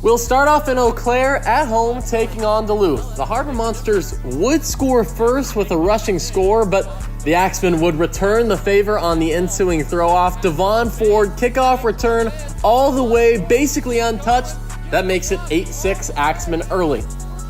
We'll start off in Eau Claire at home taking on Duluth. The Harbor Monsters would score first with a rushing score, but the Axemen would return the favor on the ensuing throw-off. Devon Ford kickoff return all the way, basically untouched. That makes it 8-6 Axemen early.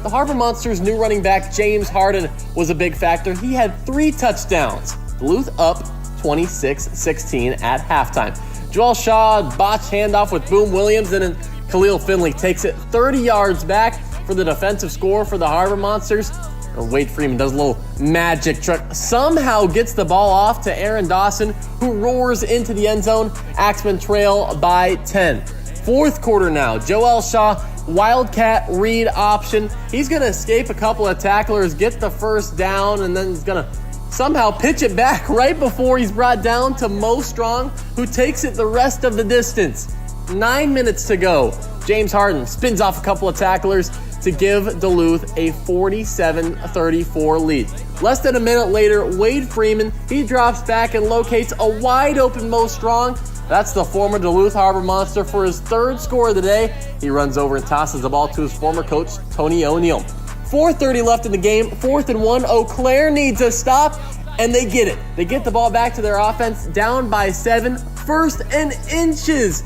The Harbor Monsters' new running back James Harden was a big factor. He had 3 touchdowns. Duluth up 26-16 at halftime. Joel Shaw botched handoff with Boom Williams, and then Khalil Finley takes it 30 yards back for the defensive score for the Harbor Monsters. Wade Freeman does a little magic trick. Somehow gets the ball off to Aaron Dawson, who roars into the end zone. Axemen trail by 10. Fourth quarter now. Joel Shaw, wildcat read option. He's going to escape a couple of tacklers, get the first down, and then he's going to somehow pitch it back right before he's brought down to Mo Strong, who takes it the rest of the distance. 9 minutes to go. James Harden spins off a couple of tacklers to give Duluth a 47-34 lead. Less than a minute later, Wade Freeman, he drops back and locates a wide open Mo Strong. That's the former Duluth Harbor Monster for his 3rd score of the day. He runs over and tosses the ball to his former coach, Tony O'Neill. 4:30 left in the game, 4th and 1. Eau Claire needs a stop, and they get it. They get the ball back to their offense, down by 7, 1st and inches.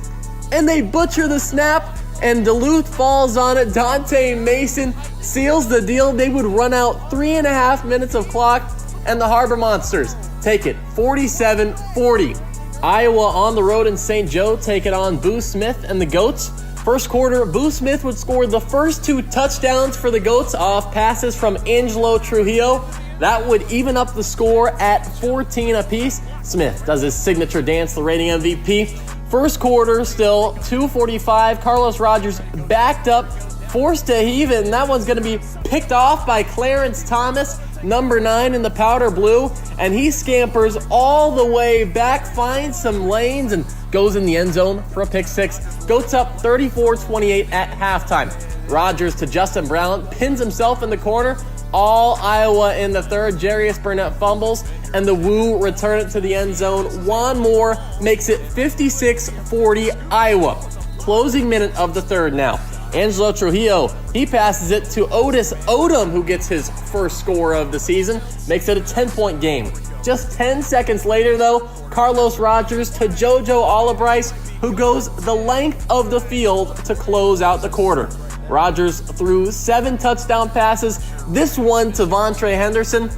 And they butcher the snap, and Duluth falls on it. Dante Mason seals the deal. They would run out 3.5 minutes of clock, and the Harbor Monsters take it 47-40. Iowa on the road in St. Joe take it on Boo Smith and the Goats. First quarter, Boo Smith would score the first 2 touchdowns for the Goats off passes from Angelo Trujillo. That would even up the score at 14 apiece. Smith does his signature dance, the reigning MVP. First quarter, still 2:45. Carlos Rogers backed up, forced to heave it, and that one's going to be picked off by Clarence Thomas, number 9 in the powder blue, and he scampers all the way back, finds some lanes, and goes in the end zone for a pick 6. Goats up 34-28 at halftime. Rogers to Justin Brown, pins himself in the corner. All Iowa in the 3rd. Jarius Burnett fumbles, and the Woo return it to the end zone. Juan Moore makes it 56-40 Iowa. Closing minute of the 3rd now. Angelo Trujillo, he passes it to Otis Odom, who gets his first score of the season. Makes it a 10-point game. Just 10 seconds later, though, Carlos Rogers to JoJo Olibrice, who goes the length of the field to close out the quarter. Rogers threw 7 touchdown passes, this one to Vontae Henderson.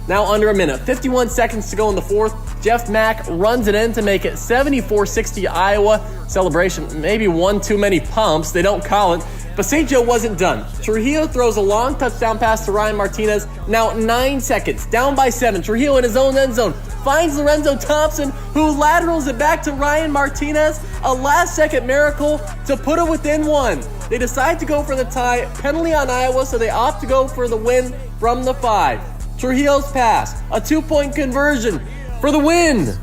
Now under a minute, 51 seconds to go in the 4th. Jeff Mack runs it in to make it 74-60 Iowa. Celebration, maybe one too many pumps, they don't call it. But St. Joe wasn't done. Trujillo throws a long touchdown pass to Ryan Martinez. Now 9 seconds, down by 7. Trujillo in his own end zone finds Lorenzo Thompson, who laterals it back to Ryan Martinez. A last-second miracle to put it within 1. They decide to go for the tie. Penalty on Iowa, so they opt to go for the win from the 5. Trujillo's pass, a 2-point conversion for the win.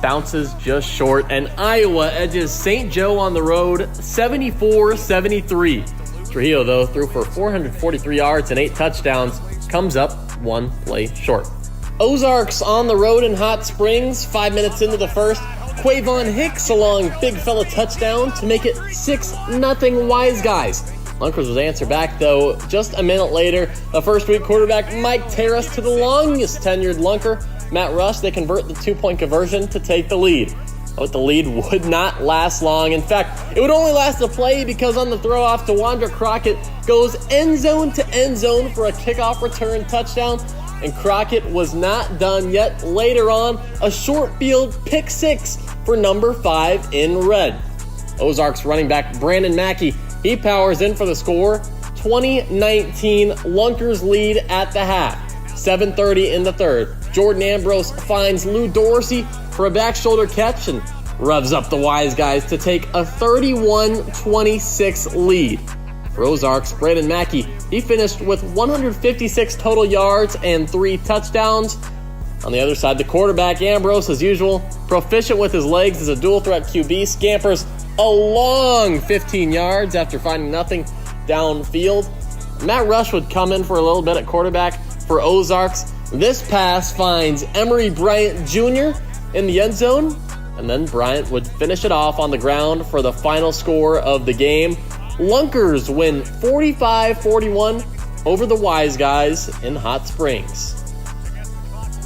Bounces just short, and Iowa edges St. Joe on the road 74-73. Trujillo, though, threw for 443 yards and 8 touchdowns, comes up 1 play short. Ozarks on the road in Hot Springs, 5 minutes into the 1st. Quavon Hicks along big fella touchdown to make it 6-0 Wise Guys. Lunkers was answered back, though, just a minute later. The first-week quarterback Mike Terrace to the longest tenured Lunker, Matt Rush. They convert the 2-point conversion to take the lead. But the lead would not last long. In fact, it would only last a play because on the throw-off, DeWandre Crockett goes end zone to end zone for a kickoff return touchdown. And Crockett was not done yet. Later on, a short field pick 6 for number 5 in red. Ozarks running back Brandon Mackey, he powers in for the score. 2019 Lunkers lead at the half. 7:30 in the 3rd. Jordan Ambrose finds Lou Dorsey for a back shoulder catch and revs up the Wise Guys to take a 31-26 lead. For Ozarks, Brandon Mackey, he finished with 156 total yards and 3 touchdowns. On the other side, the quarterback, Ambrose, as usual, proficient with his legs as a dual-threat QB, scampers a long 15 yards after finding nothing downfield. Matt Rush would come in for a little bit at quarterback for Ozarks. This pass finds Emory Bryant Jr. in the end zone, and then Bryant would finish it off on the ground for the final score of the game. Lunkers win 45-41 over the Wise Guys in Hot Springs.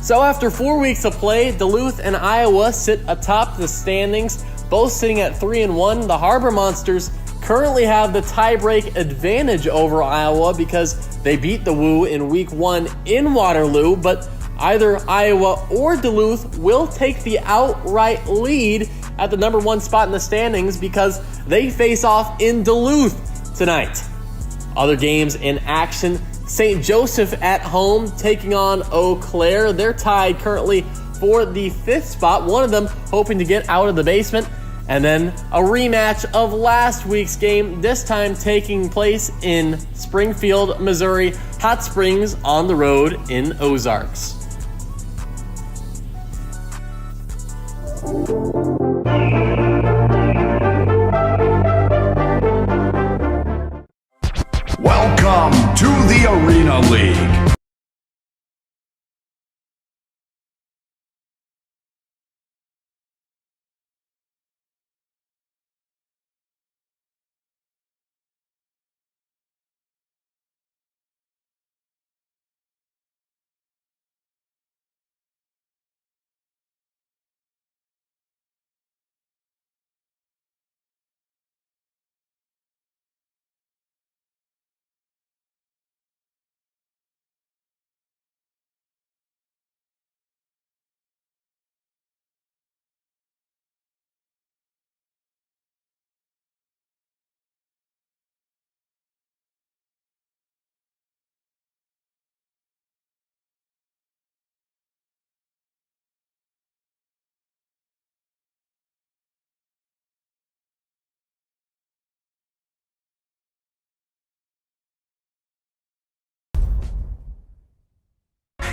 So after 4 weeks of play, Duluth and Iowa sit atop the standings, both sitting at 3-1. The Harbor Monsters currently have the tiebreak advantage over Iowa because they beat the Woo in week 1 in Waterloo, but either Iowa or Duluth will take the outright lead at the number 1 spot in the standings because they face off in Duluth tonight. Other games in action: St. Joseph at home taking on Eau Claire. They're tied currently for the 5th spot, one of them hoping to get out of the basement. And then a rematch of last week's game, this time taking place in Springfield, Missouri. Hot Springs on the road in Ozarks. Welcome to the Arena League.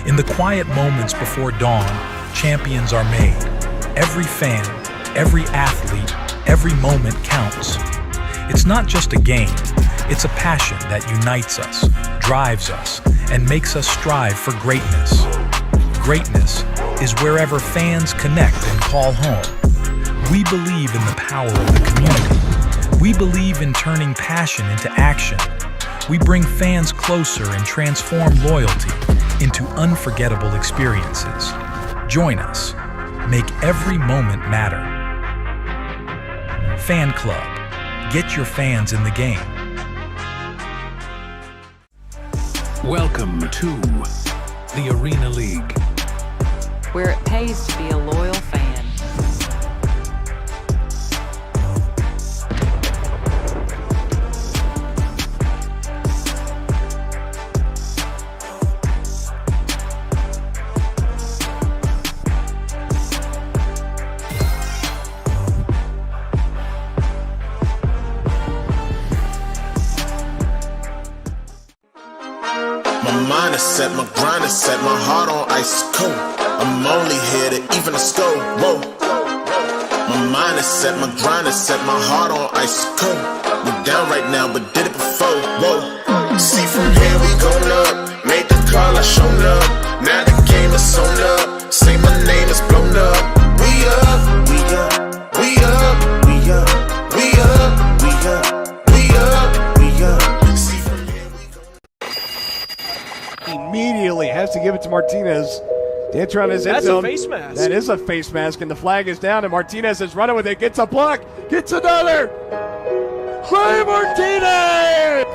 In the quiet moments before dawn, champions are made. Every fan, every athlete, every moment counts. It's not just a game, it's a passion that unites us, drives us, and makes us strive for greatness. Greatness is wherever fans connect and call home. We believe in the power of the community. We believe in turning passion into action. We bring fans closer and transform loyalty into unforgettable experiences. Join us. Make every moment matter. Fan Club. Get your fans in the game. Welcome to the Arena League, where it pays to be a loyal fan. My mind is set, my grind is set, my heart on ice cold. I'm only here to even a score. Whoa. My mind is set, my grind is set, my heart on ice cold. We're down right now, but did it before. Whoa. See from here we going up. Made the call, I shown up. Now the game is sewn up. Say my name is blown up. We up, we up, we up, we up, we up, we up, we up, we up. See from here we go. Immediately has to give it to Martinez to enter on his end zone. That's a face mask. That is a face mask, and the flag is down, and Martinez is running with it, gets a block, gets another. Clay Martinez!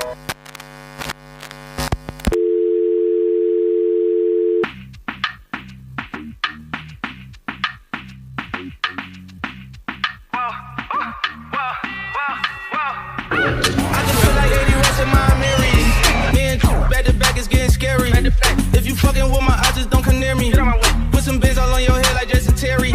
If you fucking with my eyes, just don't come near me. Put some bins all on your head like Jason Terry.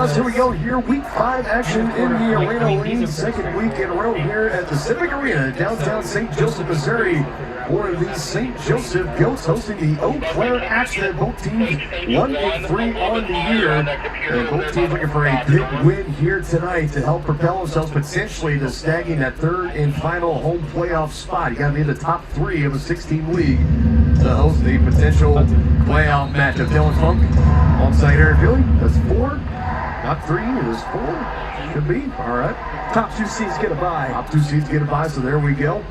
fellas, here we go. Here, week 5 action in the Arena League. Second week in a row here at the Civic Arena, downtown St. Joseph, Missouri. For the St. Joseph Goats hosting the Eau Claire Axemen. Both teams 1-3 on the year. And both teams looking for a big win here tonight to help propel themselves potentially to snagging that third and final home playoff spot. You got to be in the top 3 of a 16 league to host the potential playoff matchup. Dylan Funk alongside Aaron Philly. That's 4, not 3. It is 4. Could be. All right. Top 2 seeds get a bye. Top 2 seeds get a bye. So there we go.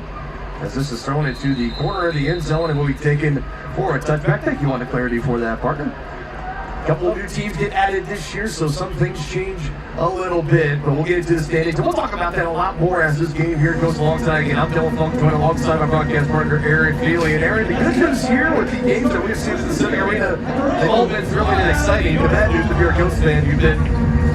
As this is thrown into the corner of the end zone and will be taken for a touchback. Thank you on the clarity for that, partner. A couple of new teams get added this year, so some things change a little bit, but we'll get into the standings. And we'll talk about that a lot more as this game here goes alongside. Again, I'm Dylan Funk, joined alongside my broadcast partner, Aaron Feely. And Aaron, the good news here with the games that we've seen in the Civic Arena, they've all been thrilling and exciting. The bad news, if you're a Ghost fan, you've been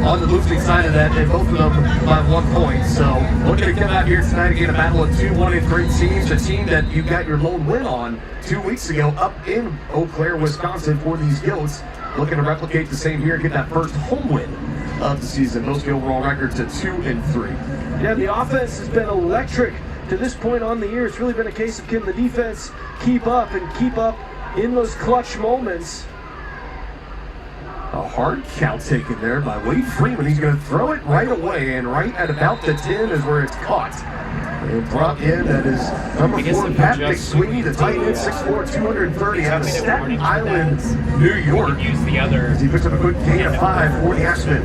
on the losing side of that, and both of them by 1 point. So looking to come out here tonight again, a battle of 2 1-3 teams. A team that you got your lone win on 2 weeks ago up in Eau Claire, Wisconsin for these Goats. Looking to replicate the same here, get that first home win of the season. Most overall record to 2-3. Yeah, the offense has been electric to this point on the year. It's really been a case of can the defense keep up in those clutch moments. A hard count taken there by Wade Freeman. He's going to throw it right away, and right at about the 10 is where it's caught. And brought in, that is number 4, Patrick Sweeney, the tight end, 6'4", 230, out of Staten Island, New York. As he picks up a good gain of 5 for the Axemen.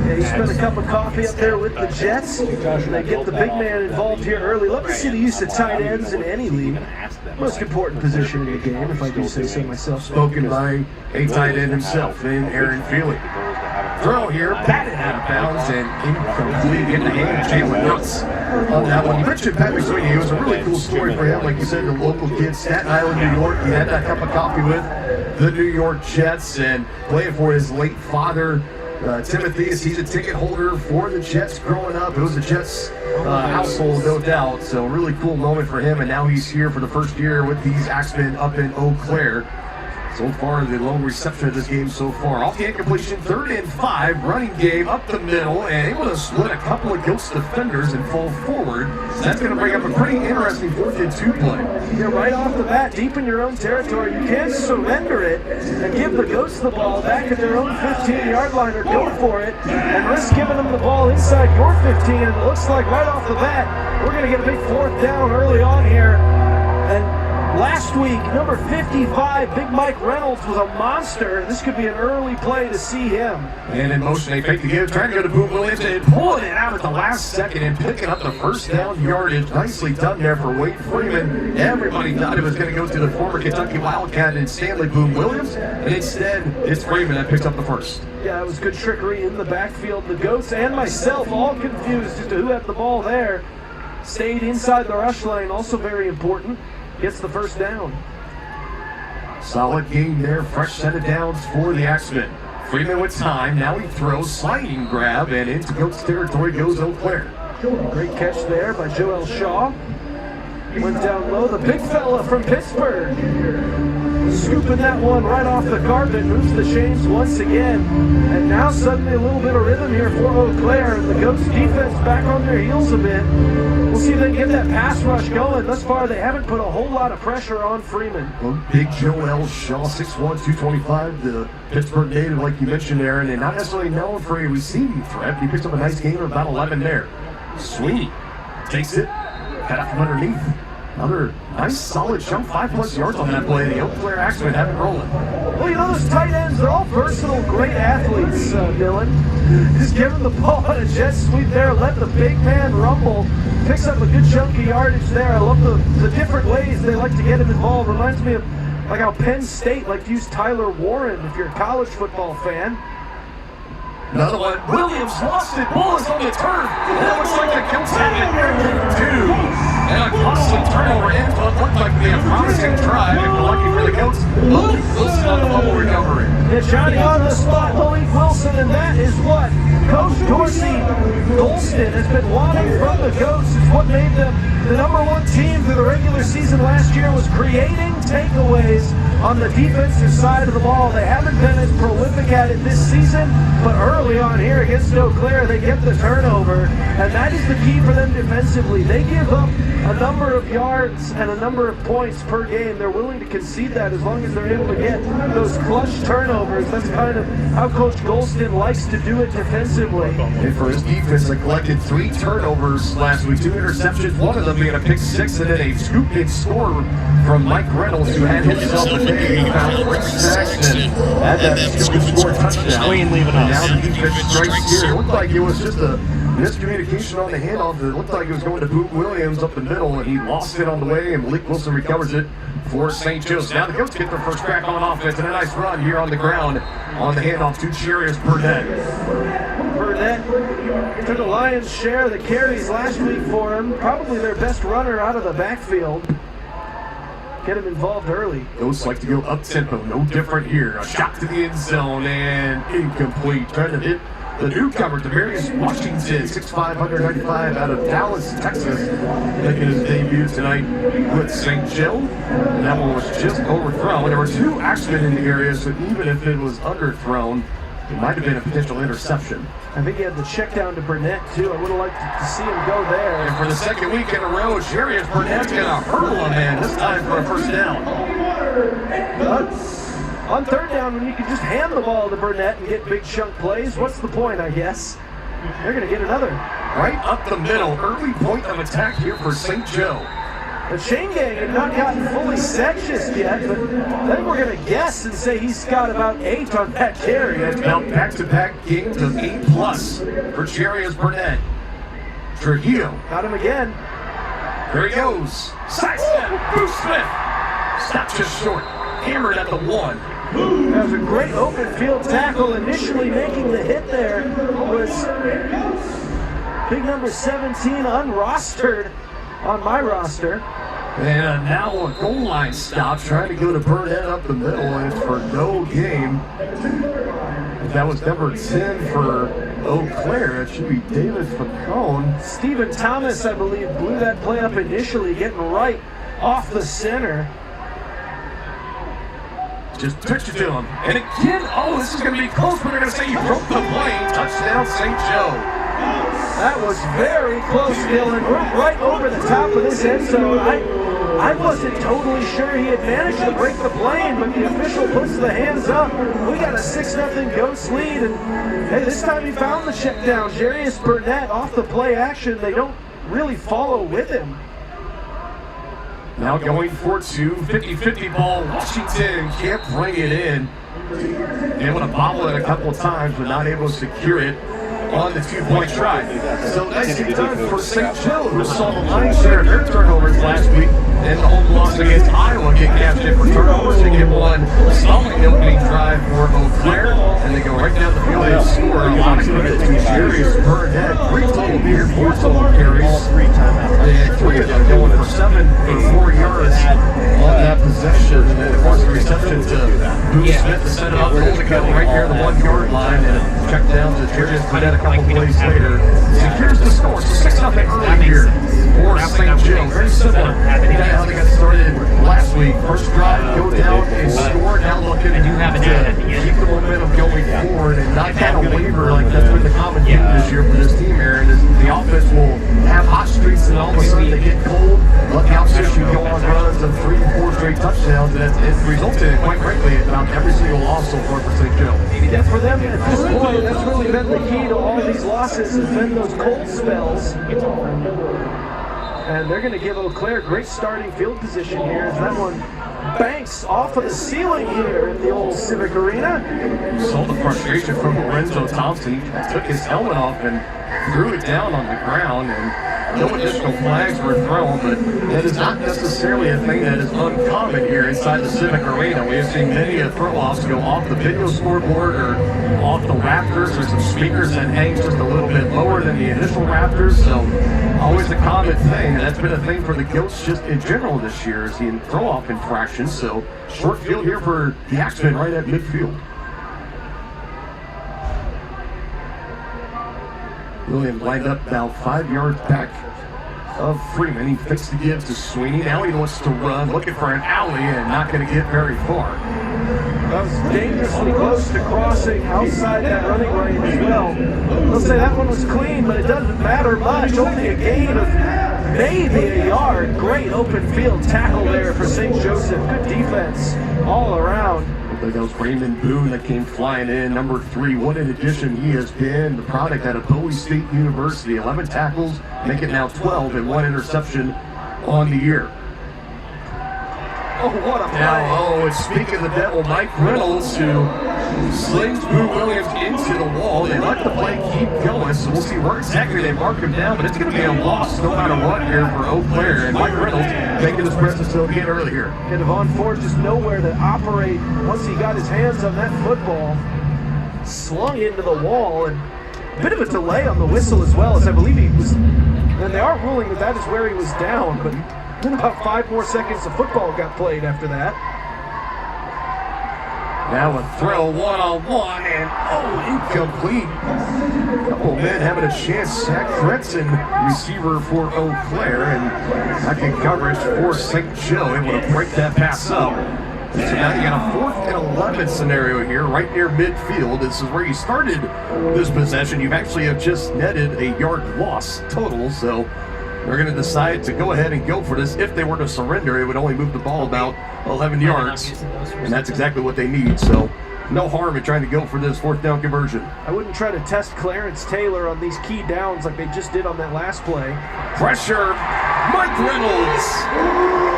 Yeah, he spent a cup of coffee up there with the Jets. They get the big man involved here early. Love to see the use of tight ends in any league. Most important position in the game, if I do say so myself. Spoken by a tight end himself, in Aaron Feely. Throw here, batted out of bounds and incomplete in the hand of Jalen Brooks on that one. You mentioned Patrick Sweeney. It was a really cool story for him. Like you said, the local kid, Staten Island, New York. He had that cup of coffee with the New York Jets and playing for his late father, Timothy, as he's a ticket holder for the Jets growing up. It was a Jets household, no doubt. So really cool moment for him. And now he's here for the first year with these Axemen up in Eau Claire. So far, the lone reception of this game so far. Off the incompletion, 3rd and 5, running game up the middle, and able to split a couple of Goats defenders and fall forward. So that's going to bring up a pretty interesting 4th and 2 play. Yeah, right off the bat, deep in your own territory, you can't surrender it and give the Goats the ball back at their own 15-yard line or go for it and risk giving them the ball inside your 15. And it looks like right off the bat, we're going to get a big 4th down early on here. And last week, number 55, Big Mike Reynolds, was a monster. This could be an early play to see him. And in motion, they fake the give, trying to go to Boom Williams and pulling it out at the last second and picking up the first down yardage. Nicely done there for Wade Freeman. Everybody thought it was going to go to the former Kentucky Wildcat and Stanley Boom Williams, and instead, it's Freeman that picks up the first. Yeah, it was good trickery in the backfield. The Goats and myself all confused as to who had the ball there. Stayed inside the rush lane, also very important. Gets the first down. Solid game there. Fresh set of downs for the Axemen. Freeman with time. Now he throws. Sliding grab. And into Goats territory goes Eau Claire. Great catch there by Joel Shaw. Went down low. The big fella from Pittsburgh. Scooping that one right off the carpet. Moves the chains once again. And now suddenly a little bit of rhythm here for Eau Claire. The Goats defense back on their heels a bit. We'll see if they can get that pass rush going. Thus far, they haven't put a whole lot of pressure on Freeman. Well, big Joel Shaw, 6'1", 225, the Pittsburgh native, like you mentioned, Aaron, and not necessarily known for a receiving threat. He picks up a nice gain of about 11 there. Sweeney takes it, cut out from underneath. Another nice, solid jump, 5+ yards on that play. The Eau Claire Axemen have it rolling. Well, you know, those tight ends, they're all versatile, great athletes, Dylan. Just give them the ball on a jet sweep there, let the big man rumble. Picks up a good chunk of yardage there. I love the different ways they like to get him involved. Reminds me of like how Penn State like to use Tyler Warren if you're a college football fan. Another one. Williams lost it. Ball is on the turf. And it looks like the Goats have it. 2. And a costly turnover ends what looked like to be a promising drive. If we're lucky for the Goats, Wilson on the bubble recovery. Yeah, Johnny on the spot, Malik Wilson, and that is what Coach Dorsey Golston has been wanting from the Goats. It's what made them the #1 team for the regular season last year, was creating takeaways on the defensive side of the ball. They haven't been as prolific at it this season, but early on here against Eau Claire, they get the turnover, and that is the key for them defensively. They give up a number of yards and a number of points per game. They're willing to concede that as long as they're able to get those clutch turnovers. That's kind of how Coach Golston likes to do it defensively. And for his defense, they collected 3 turnovers last week, 2 interceptions, one of them being a pick 6, and then a scoop-in score from Mike Reynolds, who had himself a day. He found 3 sacks and had that scoop-in score touchdown. Clean leaving And us. now the defense strikes here. It looked like it was just a miscommunication on the handoff. It looked like it was going to Boot Williams up the middle, and he lost it on the way, and Malik Wilson recovers it for St. Joe's. Now the Goats get their first crack on offense, and a nice run here on the ground on the handoff to Charius Burnett. Burnett took a lion's share of the carries last week for him. Probably their best runner out of the backfield. Get him involved early. Goats like to go up-tempo, no different here. A shot to the end zone and incomplete. Trying to hit the newcomer, Demarius Washington, 6'5", 195 out of Dallas, Texas, making his debut tonight with St. Joe. And that one was just overthrown. There were 2 Axemen in the area, so even if it was underthrown, it might have been a potential interception. I think he had the check down to Burnett, too. I would have liked to see him go there. And for the second week in a row, Charius Burnett's going to hurdle a man, this time for a first down. On third down, when you can just hand the ball to Burnett and get big chunk plays, what's the point, I guess? They're going to get another. Right up the middle, early point of attack here for St. Joe. The chain gang had not gotten fully set just yet, but then we're going to guess and say he's got about 8 on that carry. It's now back-to-back games of 8+ for Charius Burnett. Trujillo. Got him again. There he goes. Sidestep. Bruce Smith. Stopped just short. Hammered at the 1. That was a great open field tackle. Initially making the hit there was big number 17, unrostered on my roster. And now a goal line stop, trying to go to Burnett up the middle, and it's for no gain. That was number 10 for Eau Claire. It should be David Facone. Stephen Thomas, I believe, blew that play up initially, getting right off the center. Just pitched it to him. And again, oh, this is going to be close, but they're going to say he broke the plane. Touchdown, St. Joe. That was very close, Dylan. We're right over the top of this end zone. I wasn't totally sure he had managed to break the plane, but the official puts the hands up. We got a 6-0 Goats lead, and hey, this time he found the check down. Charius Burnett off the play action. They don't really follow with him. Now going for 2, 50-50 ball. Washington can't bring it in. Able to bobble it a couple of times, but not able to secure it on the 2-point try. So nicely done for St. Joe, who saw the lion's share of their turnovers last week. And the home loss against Iowa get cashed in for turnovers. They get one stalling the opening drive for Eau Claire, and they go right down the field and score. A lot of credit to Charius Burnett. 3 total here, 4 total carries. And 3 of them going for 7 or 4 yards on that possession. And then, of course, the reception to Boone Smith to set it up. Goal to go right here on the 1-yard line, and check down to Charius Burnett a couple plays later. So here's the score. So 6-0 early here for St. Joe. Very similar to how they got started last week. First drive, go down and score. Now looking to keep the momentum going forward and not kind of waver like that's been the common theme this year for this team, Aaron. Is the offense will have hot streaks and all of a sudden they get cold. Look how you go on runs of 3 and 4 straight touchdowns, and it's resulted in, quite frankly, about every single loss so far for St. Joe. Yeah, for them at this point, that's really been the key to all these losses, has been those cold spells. And they're going to give Eau Claire great starting field position here as that one banks off of the ceiling here in the old Civic Arena. You saw the frustration from Lorenzo Thompson. He took his helmet off and threw it down on the ground, and no additional flags were thrown, but that is not necessarily a thing that is uncommon here inside the Civic Arena. We have seen many throw-offs go off the video scoreboard or off the rafters. There's some speakers that hang just a little bit lower than the initial rafters, so always a common thing. That's been a thing for the Goats just in general this year, is the throw-off infractions. So short field here for the Axemen right at midfield. Williams lined up about 5 yards back of Freeman. He fakes the give to Sweeney. Now he wants to run, looking for an alley, and not going to get very far. That was dangerously close to crossing outside that running range as well. They'll say that one was clean, but it doesn't matter much. Only a gain of maybe a yard. Great open field tackle there for St. Joseph. Good defense all around. There goes Raymond Boone that came flying in, number 3. What an addition he has been. The product out of Bowie State University. 11 tackles, make it now 12, and 1 interception on the year. Oh, what a play. Now, and speaking of the devil, Mike Reynolds, who slings Boo Williams into the wall. They let the play keep going, so we'll see where exactly they mark him down, but it's going to be a loss no matter what here for Eau Claire. And Mike Reynolds making his presence still again early here. And Devon Ford just nowhere to operate once he got his hands on that football. Slung into the wall, and a bit of a delay on the whistle as well, as I believe he was, and they are ruling that that is where he was down, but then about 5 more seconds of football got played after that. Now a throw one-on-one, and incomplete. A couple men having a chance. Zach Cretson, receiver for Eau Claire, and back in coverage for St. Joe, able to break that pass up. So now you got a 4th and 11 scenario here, right near midfield. This is where you started this possession. You actually have just netted a yard loss total, so they're going to decide to go ahead and go for this. If they were to surrender, it would only move the ball about 11 yards, and that's exactly what they need. So no harm in trying to go for this 4th down conversion. I wouldn't try to test Clarence Taylor on these key downs like they just did on that last play. Pressure, Mike Reynolds.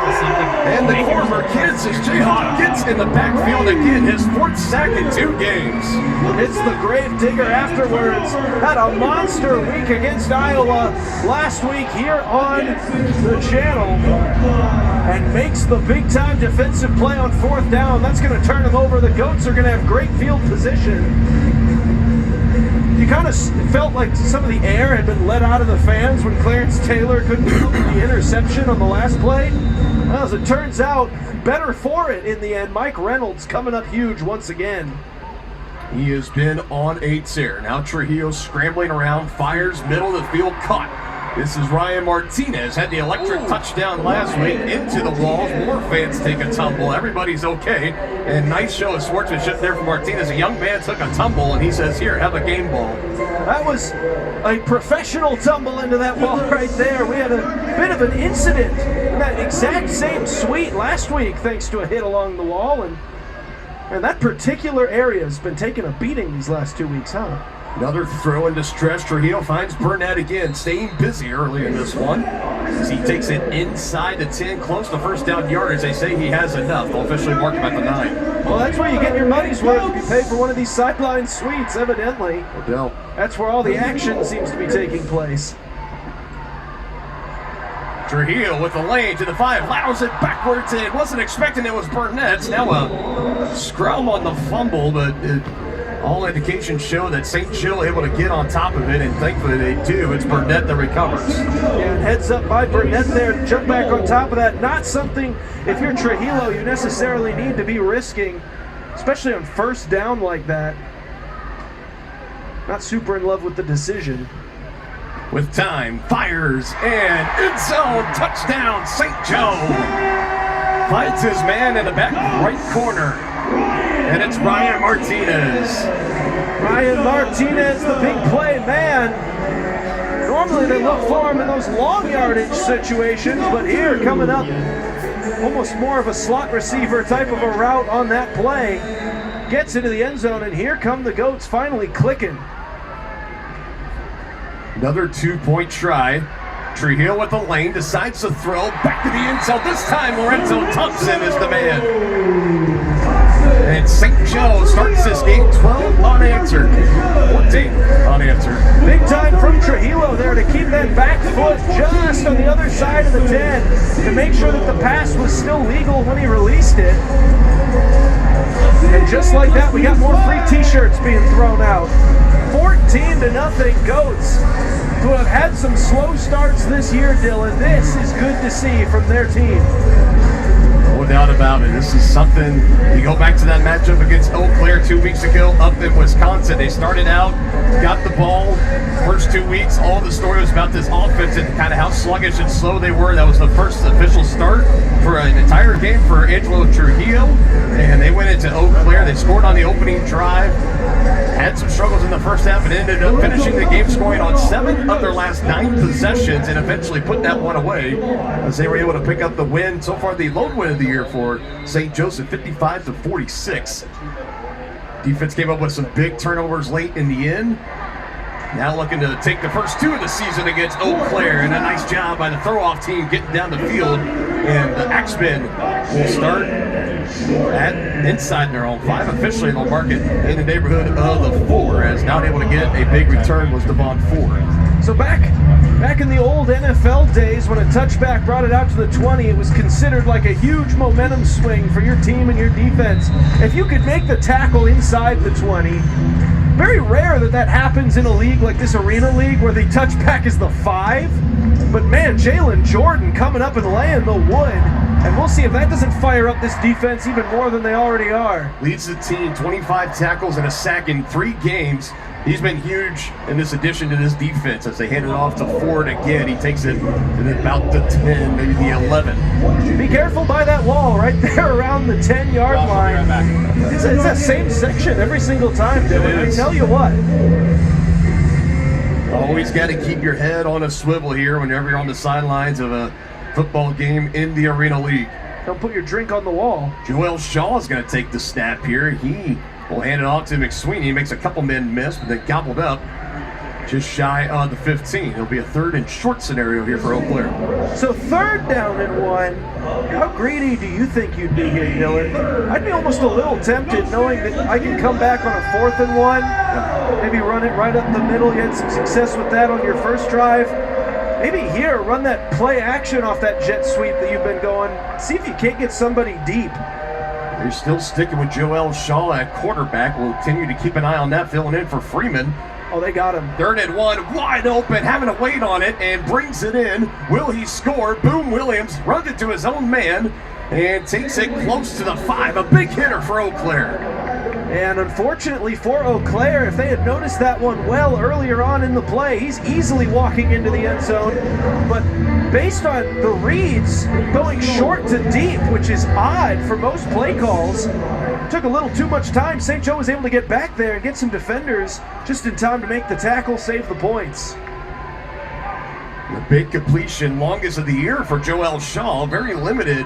And the former Kansas Jayhawk gets in the backfield again, his 4th sack in 2 games. It's the grave digger afterwards. Had a monster week against Iowa last week here on the channel, and makes the big-time defensive play on 4th down. That's going to turn him over. The Goats are going to have great field position. You kind of felt like some of the air had been let out of the fans when Clarence Taylor couldn't get the interception on the last play. Well, as it turns out, better for it in the end. Mike Reynolds coming up huge once again. He has been on a tear. Now Trujillo scrambling around, fires middle of the field, caught. This is Ryan Martinez, had the electric touchdown last week into the walls. More fans take a tumble. Everybody's okay. And nice show of sportsmanship there from Martinez. A young man took a tumble, and he says, here, have a game ball. That was a professional tumble into that wall right there. We had a bit of an incident in that exact same suite last week thanks to a hit along the wall. And that particular area has been taking a beating these last 2 weeks, huh? Another throw in distress. Trujillo finds Burnett again, staying busy early in this one. As he takes it inside the 10, close to 1st down yardage. They say he has enough. They'll officially mark him at the 9. Well, that's where you get your money's worth if you pay for one of these sideline suites, evidently. Odell. That's where all the action seems to be taking place. Trujillo with the lane to the 5, allows it backwards, and wasn't expecting it was Burnett. Now a scrum on the fumble, but all indications show that St. Joe able to get on top of it, and thankfully they do. It's Burnett that recovers. Yeah, heads up by Burnett there to jump back on top of that. Not something, if you're Trujillo, you necessarily need to be risking, especially on 1st down like that. Not super in love with the decision. With time, fires, and end zone, touchdown, St. Joe. Finds his man in the back right corner. And it's Ryan Martinez. Ryan Martinez, the big play man. Normally they look for him in those long yardage situations, but here coming up, almost more of a slot receiver type of a route on that play. Gets into the end zone, and here come the Goats finally clicking. Another 2-point try. Trujillo with the lane, decides to throw back to the end zone. This time Lorenzo Thompson is the man. And St. Joe starts this game 12 unanswered, 14 unanswered. Big time from Trujillo there to keep that back foot just on the other side of the 10 to make sure that the pass was still legal when he released it. And just like that, we got more free t-shirts being thrown out. 14-0 Goats, who have had some slow starts this year, Dylan. This is good to see from their team. No doubt about job, and this is something, you go back to that matchup against Eau Claire 2 weeks ago up in Wisconsin. They started out, got the ball, first 2 weeks, all the story was about this offense and kind of how sluggish and slow they were. That was the first official start for an entire game for Angelo Trujillo, and they went into Eau Claire. They scored on the opening drive, had some struggles in the first half, and ended up finishing the game scoring on 7 of their last 9 possessions and eventually put that one away as they were able to pick up the win. So far, the lone win of the year for St. Joseph, 55-46. Defense came up with some big turnovers late in the end. Now looking to take the first 2 of the season against Eau Claire, and a nice job by the throw-off team getting down the field. And the Axemen will start at inside their own 5. Officially, they'll mark it in the neighborhood of the 4, as not able to get a big return was Devon Ford. So back in the old NFL days, when a touchback brought it out to the 20, it was considered like a huge momentum swing for your team and your defense. If you could make the tackle inside the 20, very rare that happens in a league like this Arena League where the touchback is the 5. But man, Jalen Jordan coming up and laying the wood. And we'll see if that doesn't fire up this defense even more than they already are. Leads the team, 25 tackles and a sack in 3 games. He's been huge in this addition to this defense as they hand it off to Ford again. He takes it to about the 10, maybe the 11. Be careful by that wall right there around the 10-yard line. It's that same section every single time, Dylan. I tell you what. Always got to keep your head on a swivel here whenever you're on the sidelines of a football game in the Arena League. Don't put your drink on the wall. Joel Shaw is going to take the snap here. He will hand it off to McSweeney. He makes a couple men miss, but then gobbled up just shy of the 15. It'll be a 3rd and short scenario here for Eau Claire. So 3rd down and 1. How greedy do you think you'd be here, Dylan? I'd be almost a little tempted knowing that I can come back on a 4th and 1. Maybe run it right up the middle. You had some success with that on your first drive. Maybe here, run that play action off that jet sweep that you've been going. See if you can't get somebody deep. They're still sticking with Joel Shaw at quarterback. We'll continue to keep an eye on that, filling in for Freeman. Oh, they got him. 3rd and 1, wide open, having to wait on it, and brings it in. Will he score? Boom Williams runs it to his own man and takes it close to the 5. A big hitter for Eau Claire. And unfortunately for Eau Claire, if they had noticed that one well earlier on in the play, he's easily walking into the end zone. But based on the reads going short to deep, which is odd for most play calls, took a little too much time. St. Joe was able to get back there and get some defenders just in time to make the tackle, save the points. The big completion, longest of the year for Joel Shaw. Very limited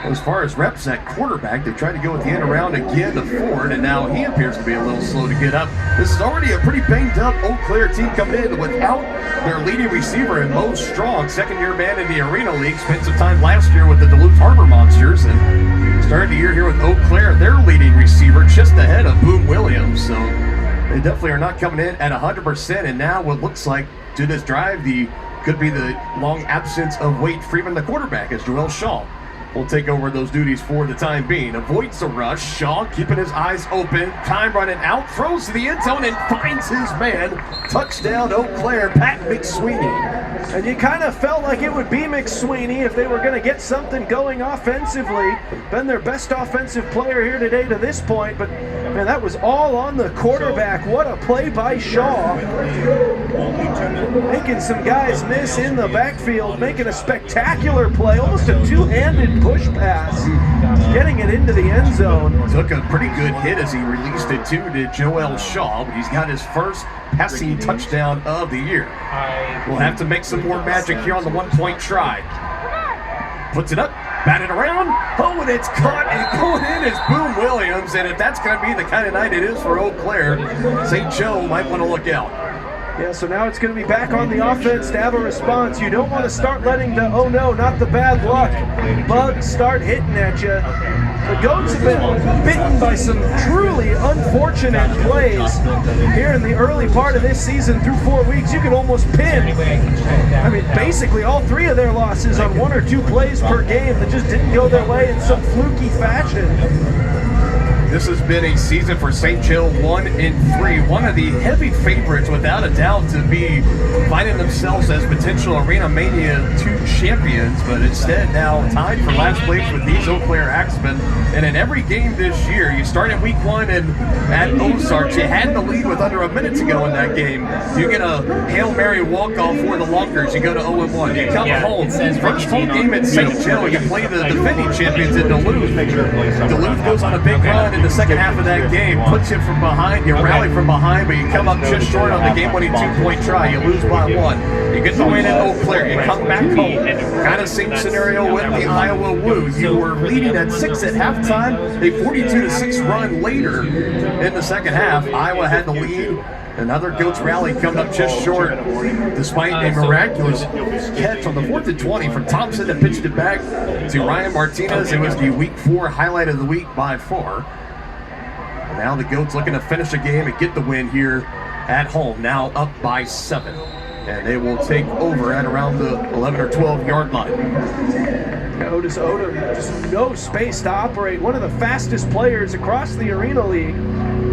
as far as reps at quarterback. They tried to go with the end around again to Ford, and now he appears to be a little slow to get up. This is already a pretty banged up Eau Claire team coming in without their leading receiver and Mo Strong, 2nd-year man in the Arena League. Spent some time last year with the Duluth Harbor Monsters, and started the year here with Eau Claire, their leading receiver, just ahead of Boom Williams. So they definitely are not coming in at 100%, and now what looks like to this drive, could be the long absence of Wade Freeman, the quarterback, as Joel Shaw will take over those duties for the time being. Avoids the rush. Shaw keeping his eyes open. Time running out. Throws to the end zone and finds his man. Touchdown, Eau Claire. Pat McSweeney. And you kind of felt like it would be McSweeney if they were going to get something going offensively. Been their best offensive player here today to this point, but man, that was all on the quarterback. What a play by Shaw. Making some guys miss in the backfield, making a spectacular play, almost a 2-handed push pass, getting it into the end zone. Took a pretty good hit as he released it too to Joel Shaw, but he's got his first passing touchdown of the year. We'll have to make some more magic here on the 1-point try. Puts it up, batted around, oh, and it's caught, and going in is Boom Williams, and if that's going to be the kind of night it is for Eau Claire, St. Joe might want to look out. Yeah, so now it's going to be back on the offense to have a response. You don't want to start letting the, oh no, not the bad luck, bugs start hitting at you. The Goats have been bitten by some truly unfortunate plays here in the early part of this season through 4 weeks. You could almost pin, I mean, basically all 3 of their losses on 1 or 2 plays per game that just didn't go their way in some fluky fashion. This has been a season for St. Joe 1-3. One of the heavy favorites, without a doubt, to be finding themselves as potential Arena Mania 2 champions, but instead now tied for last place with these Eau Claire Axemen. And in every game this year, you start at week 1 and at Ozarks, you had the lead with under a minute to go in that game. You get a Hail Mary walk-off for the Lonkers. You go to 0-1. You come home. First home game at St. Joe, you play the defending champions in Duluth. Duluth goes on a big run in the second half of that game, puts you from behind, you rally from behind, but you come up just short on the game-winning 2-point try. You lose by 1. You get the win in Eau Claire. You come back home. Kind of same scenario with the Iowa Woo. You were leading at 6 at halftime. A 42-6 run later in the second half. Iowa had the lead. Another Goats rally coming up just short, despite a miraculous catch on the 4th and 20 from Thompson that pitched it back to Ryan Martinez. It was the week 4 highlight of the week by far. And now the Goats looking to finish the game and get the win here at home. Now up by 7. And they will take over at around the 11 or 12 yard line. Otis Odom, just no space to operate. One of the fastest players across the Arena League.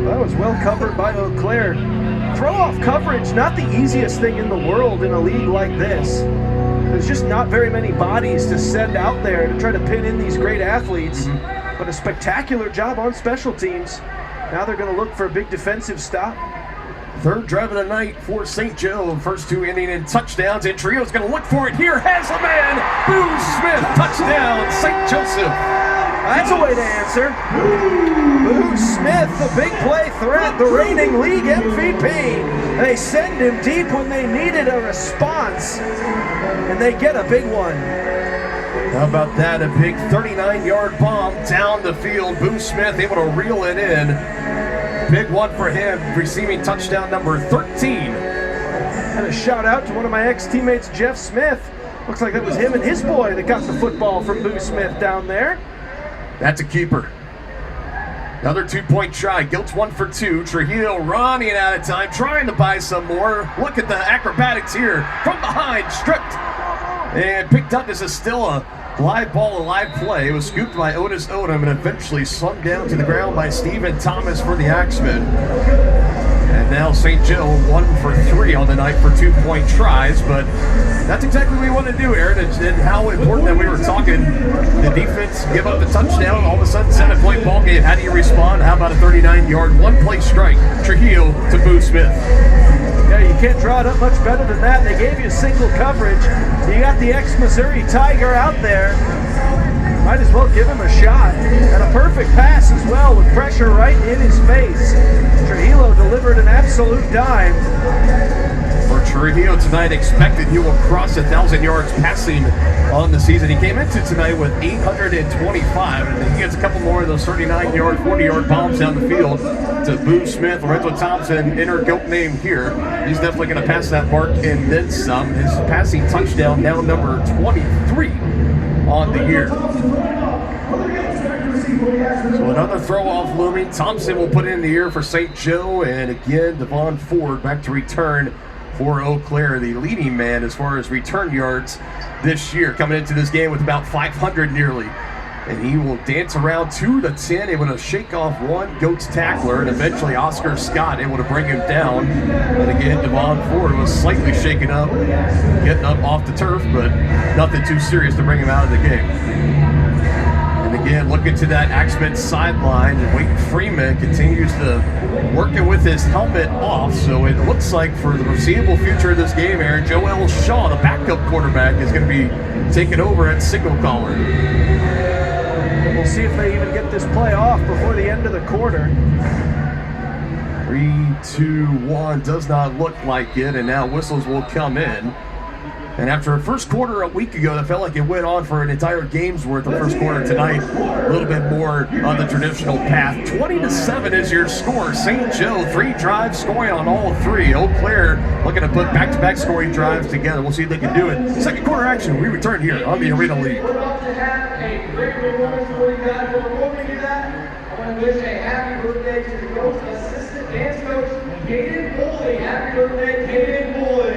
That was well covered by Eau Claire. Throw-off coverage, not the easiest thing in the world in a league like this. There's just not very many bodies to send out there to try to pin in these great athletes. But a spectacular job on special teams. Now they're going to look for a big defensive stop. Third drive of the night for St. Joe. First 2 inning and touchdowns. And Trio's going to look for it here. Has a man. Boo Smith. Touchdown. St. Joseph. That's a way to answer. Boo Smith, the big play threat, the reigning league MVP. They send him deep when they needed a response. And they get a big one. How about that? A big 39-yard bomb down the field. Boo Smith able to reel it in. Big one for him, receiving touchdown number 13. And a shout out to one of my ex-teammates, Jeff Smith. Looks like that was him and his boy that got the football from Boo Smith down there. That's a keeper. Another 2-point try. Gilt's 1 for 2. Trujillo running out of time, trying to buy some more. Look at the acrobatics here. From behind, stripped. And picked up. This is still a live ball, a live play. It was scooped by Otis Odom and eventually slung down to the ground by Stephen Thomas for the Axemen. And now St. Joe 1 for 3 on the night for 2-point tries, but that's exactly what we want to do, Aaron, and how important that we were talking. The defense give up the touchdown, all of a sudden 7-point ball game. How do you respond? How about a 39-yard one-play strike? Trujillo to Boo Smith. Yeah, you can't draw it up much better than that. They gave you single coverage. You got the ex-Missouri Tiger out there. Might as well give him a shot. And a perfect pass as well with pressure right in his face. Trujillo delivered an absolute dime. For Trujillo tonight, expected he will cross 1,000 yards passing on the season. He came into tonight with 825, and he gets a couple more of those 39-yard, 40-yard bombs down the field to Boo Smith. Lorenzo Thompson, inner goat name here. He's definitely going to pass that mark and then some. His passing touchdown now number 23 on the year. So another throw-off looming. Thompson will put it in the air for St. Joe, and again, Devon Ford back to return for Eau Claire, the leading man as far as return yards this year, coming into this game with about 500 nearly. And he will dance around 2 to 10, able to shake off one Goats tackler, and eventually Oscar Scott able to bring him down. And again, Devon Ford was slightly shaken up, getting up off the turf, but nothing too serious to bring him out of the game. And again, looking to that Axemen sideline, and Wayne Freeman continues to work it with his helmet off. So it looks like for the foreseeable future of this game, Aaron, Joel Shaw, the backup quarterback, is going to be taking over at signal caller. We'll see if they even get this play off before the end of the quarter. 3, 2, 1, does not look like it, and now whistles will come in. And after a first quarter a week ago, that felt like it went on for an entire game's worth of first quarter tonight. A little bit more on the traditional path. 20-7 is your score. St. Joe, 3 drives, scoring on all 3. Eau Claire looking to put back-to-back scoring drives together. We'll see if they can do it. Second quarter action, we return here on the Arena League. I want to wish a happy birthday to the Goats assistant dance coach, Caden Foley. Happy birthday, Caden Foley.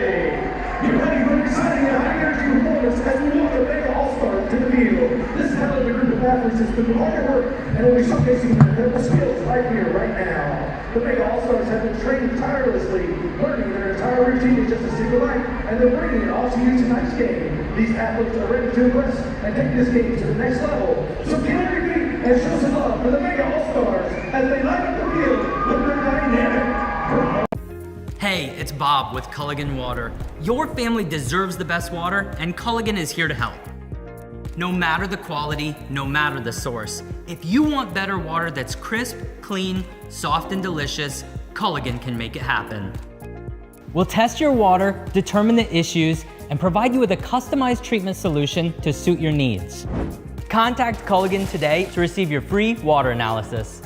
You're ready for an exciting and high-energy performance as we welcome the Mega All-Stars to the field. This talented group of athletes has put all their work and will be showcasing their incredible skills right here, right now. The Mega All-Stars have been training tirelessly, learning their entire routine is just a single night, and they're bringing it all to you tonight's game. These athletes are ready to impress and take this game to the next level. So can everybody and show some love for the Mega All-Stars as they light up the field with their dynamic. Hey, it's Bob with Culligan Water. Your family deserves the best water, and Culligan is here to help. No matter the quality, no matter the source, if you want better water that's crisp, clean, soft, and delicious, Culligan can make it happen. We'll test your water, determine the issues, and provide you with a customized treatment solution to suit your needs. Contact Culligan today to receive your free water analysis.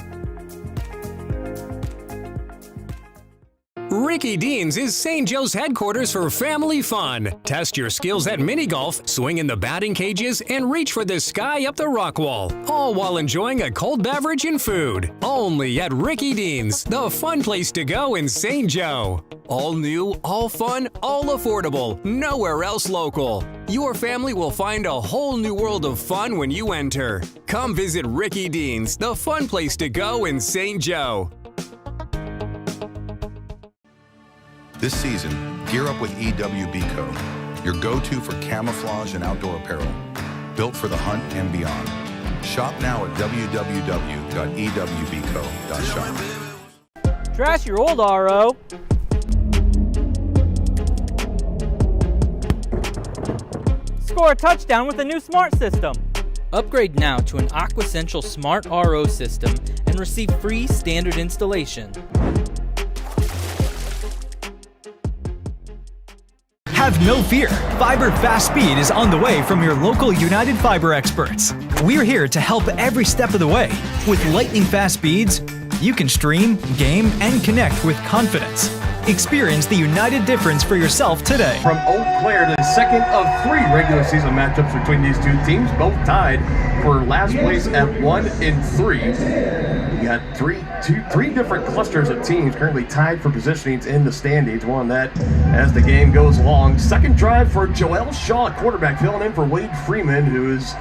Ricky Dean's is St. Joe's headquarters for family fun. Test your skills at mini golf, swing in the batting cages, and reach for the sky up the rock wall, all while enjoying a cold beverage and food. Only at Ricky Dean's, the fun place to go in St. Joe. All new, all fun, all affordable, nowhere else local. Your family will find a whole new world of fun when you enter. Come visit Ricky Dean's, the fun place to go in St. Joe. This season, gear up with EWBCO, your go-to for camouflage and outdoor apparel, built for the hunt and beyond. Shop now at www.ewbco.shop. Trash your old RO. Score a touchdown with a new smart system. Upgrade now to an Aquasential Smart RO system and receive free standard installation. Have no fear. Fiber Fast Speed is on the way from your local United Fiber experts. We're here to help every step of the way. With lightning fast speeds, you can stream, game, and connect with confidence. Experience the United difference for yourself today. From Eau Claire, the second of 3 regular season matchups between these two teams, both tied for last place at 1 and 3. We got three different clusters of teams currently tied for positionings in the standings. More on that as the game goes along. Second drive for Joel Shaw, quarterback, filling in for Wade Freeman, who is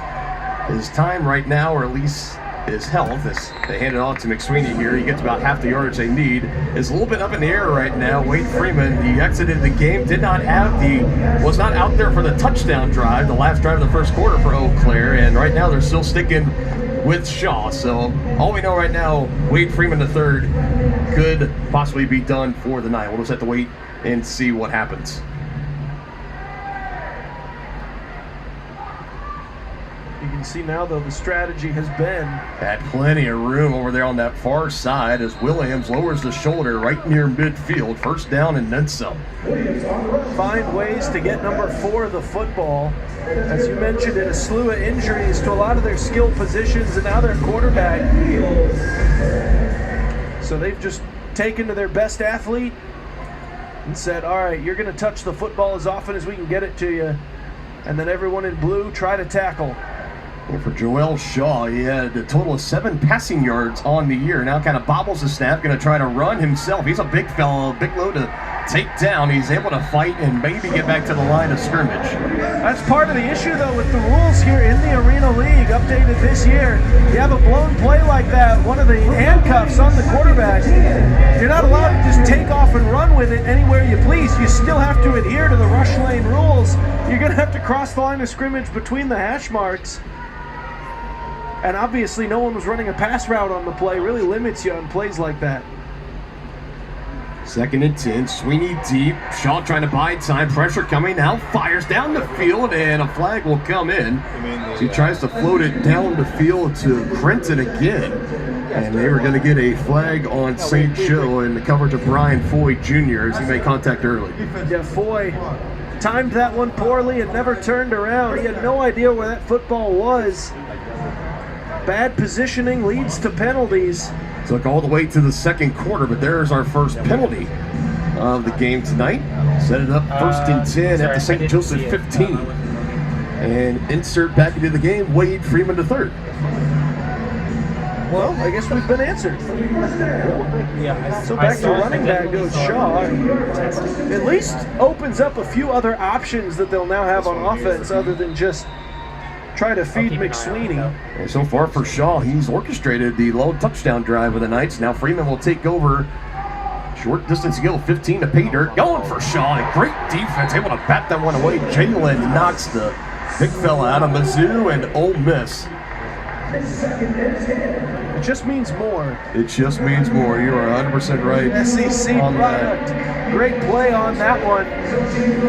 his time right now, or at least his health, as they hand it off to McSweeney here. He gets about half the yardage they need. Is a little bit up in the air right now. Wade Freeman, he exited the game, was not out there for the touchdown drive, the last drive of the first quarter for Eau Claire, and right now they're still sticking with Shaw. So all we know right now, Wade Freeman III could possibly be done for the night. We'll just have to wait and see what happens. You can see now, though, the strategy has been had plenty of room over there on that far side as Williams lowers the shoulder right near midfield. First down and then some. Find ways to get number 4 the football. As you mentioned, in a slew of injuries to a lot of their skill positions, and now their quarterback. So they've just taken to their best athlete and said, all right, you're going to touch the football as often as we can get it to you. And then everyone in blue try to tackle. And for Joel Shaw, he had a total of 7 passing yards on the year. Now kind of bobbles the snap, going to try to run himself. He's a big fellow, big load to take down. He's able to fight and maybe get back to the line of scrimmage. That's part of the issue, though, with the rules here in the Arena League, updated this year. You have a blown play like that, one of the handcuffs on the quarterback. You're not allowed to just take off and run with it anywhere you please. You still have to adhere to the rush lane rules. You're going to have to cross the line of scrimmage between the hash marks. And obviously no one was running a pass route on the play. Really limits you on plays like that. 2nd and 10, Sweeney deep. Shaw trying to buy time. Pressure coming now. Fires down the field, and a flag will come in. So he tries to float it down the field to Crenton again. And they were going to get a flag on St. Joe in the coverage of Brian Foy Jr. as he made contact early. Yeah, Foy timed that one poorly and never turned around. He had no idea where that football was. Bad positioning leads to penalties. Took all the way to the second quarter, but there's our first penalty of the game tonight. Set it up 1st and 10 at the St. Joseph 15. And insert back into the game, Wade Freeman III. Well, I guess we've been answered. So back to running back goes Shaw. At least opens up a few other options that they'll now have on offense other than just try to feed McSweeney. And so far for Shaw, he's orchestrated the lone touchdown drive of the Knights. Now Freeman will take over. Short distance go, 15 to pay dirt. Going for Shaw. A great defense, able to bat that one away. Jalen knocks the big fella out of Mizzou and Ole Miss. It just means more. It just means more. You are 100% right. SEC product. Great play on that one.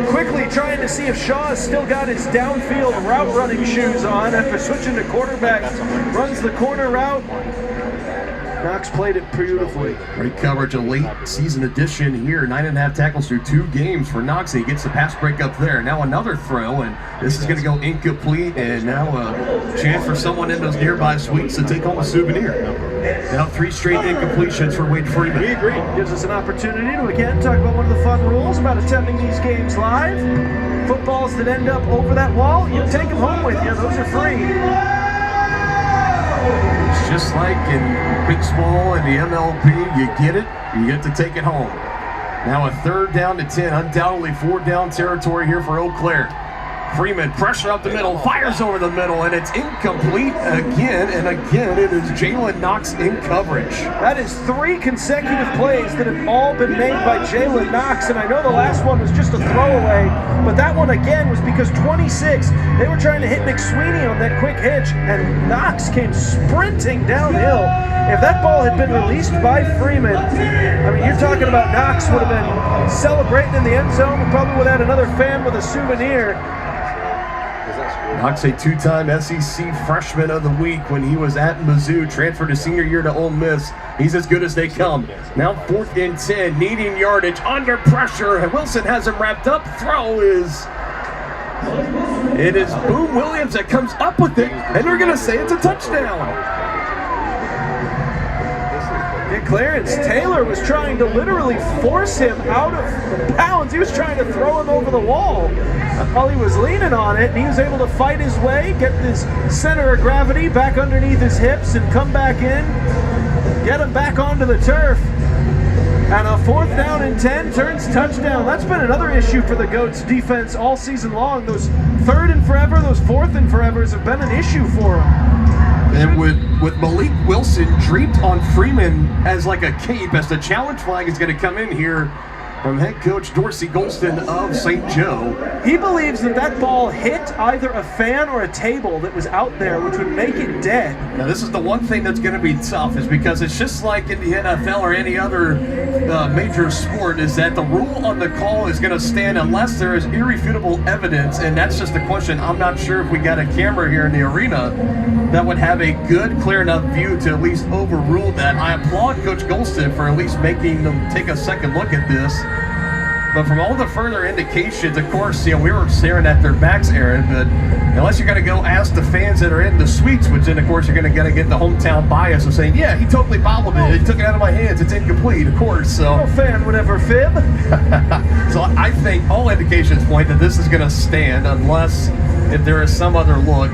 Quickly trying to see if Shaw has still got his downfield route running shoes on after switching to quarterback. Runs the corner route. Knox played it beautifully. Great coverage, a late season edition here. 9.5 tackles through 2 games for Knox. He gets the pass break up there. Now another throw, and this is going to go incomplete. And now a chance for someone in those nearby suites to take home a souvenir. Now 3 straight incompletions for Wade Freeman. We agree. Gives us an opportunity to again talk about one of the fun rules about attending these games live. Footballs that end up over that wall, you take them home with you. Those are free. It's just like in baseball and the MLB, you get it, you get to take it home. Now a 3rd down to 10, undoubtedly 4th down territory here for Eau Claire. Freeman, pressure up the middle, fires over the middle, and it's incomplete again, and again it is Jalen Knox in coverage. That is 3 consecutive plays that have all been made by Jalen Knox, and I know the last one was just a throwaway, but that one again was because 26, they were trying to hit McSweeney on that quick hitch, and Knox came sprinting downhill. If that ball had been released by Freeman, I mean, you're talking about Knox would have been celebrating in the end zone, and probably would have had another fan with a souvenir. Knox, a 2-time SEC Freshman of the Week when he was at Mizzou, transferred his senior year to Ole Miss. He's as good as they come. Now 4th and 10, needing yardage, under pressure. Wilson has him wrapped up. Throw is... It is Boom Williams that comes up with it, and they're going to say it's a touchdown. Clarence Taylor was trying to literally force him out of bounds. He was trying to throw him over the wall while he was leaning on it, and he was able to fight his way, get his center of gravity back underneath his hips and come back in, get him back onto the turf. And a 4th down and 10 turns touchdown. That's been another issue for the Goats defense all season long. Those 3rd and forever, those 4th and forevers have been an issue for them. And with Malik Wilson draped on Freeman as like a cape, as the challenge flag is going to come in here from head coach Dorsey Golston of St. Joe. He believes that that ball hit either a fan or a table that was out there, which would make it dead. Now this is the one thing that's going to be tough, is because it's just like in the NFL or any other major sport, is that the rule on the call is going to stand unless there is irrefutable evidence, and that's just the question. I'm not sure if we got a camera here in the arena that would have a good, clear enough view to at least overrule that. I applaud Coach Golston for at least making them take a second look at this. But from all the further indications, of course, we were staring at their backs, Aaron, but unless you're going to go ask the fans that are in the suites, which then, of course, you're going to get the hometown bias of saying, yeah, he totally bobbled it. He took it out of my hands. It's incomplete, of course. So no fan would ever fib. So I think all indications point that this is going to stand unless if there is some other look.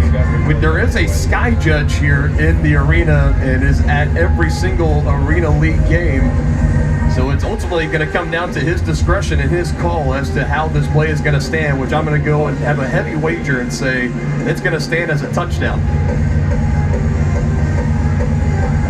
There is a sky judge here in the arena and is at every single Arena League game. So it's ultimately going to come down to his discretion and his call as to how this play is going to stand, which I'm going to go and have a heavy wager and say it's going to stand as a touchdown.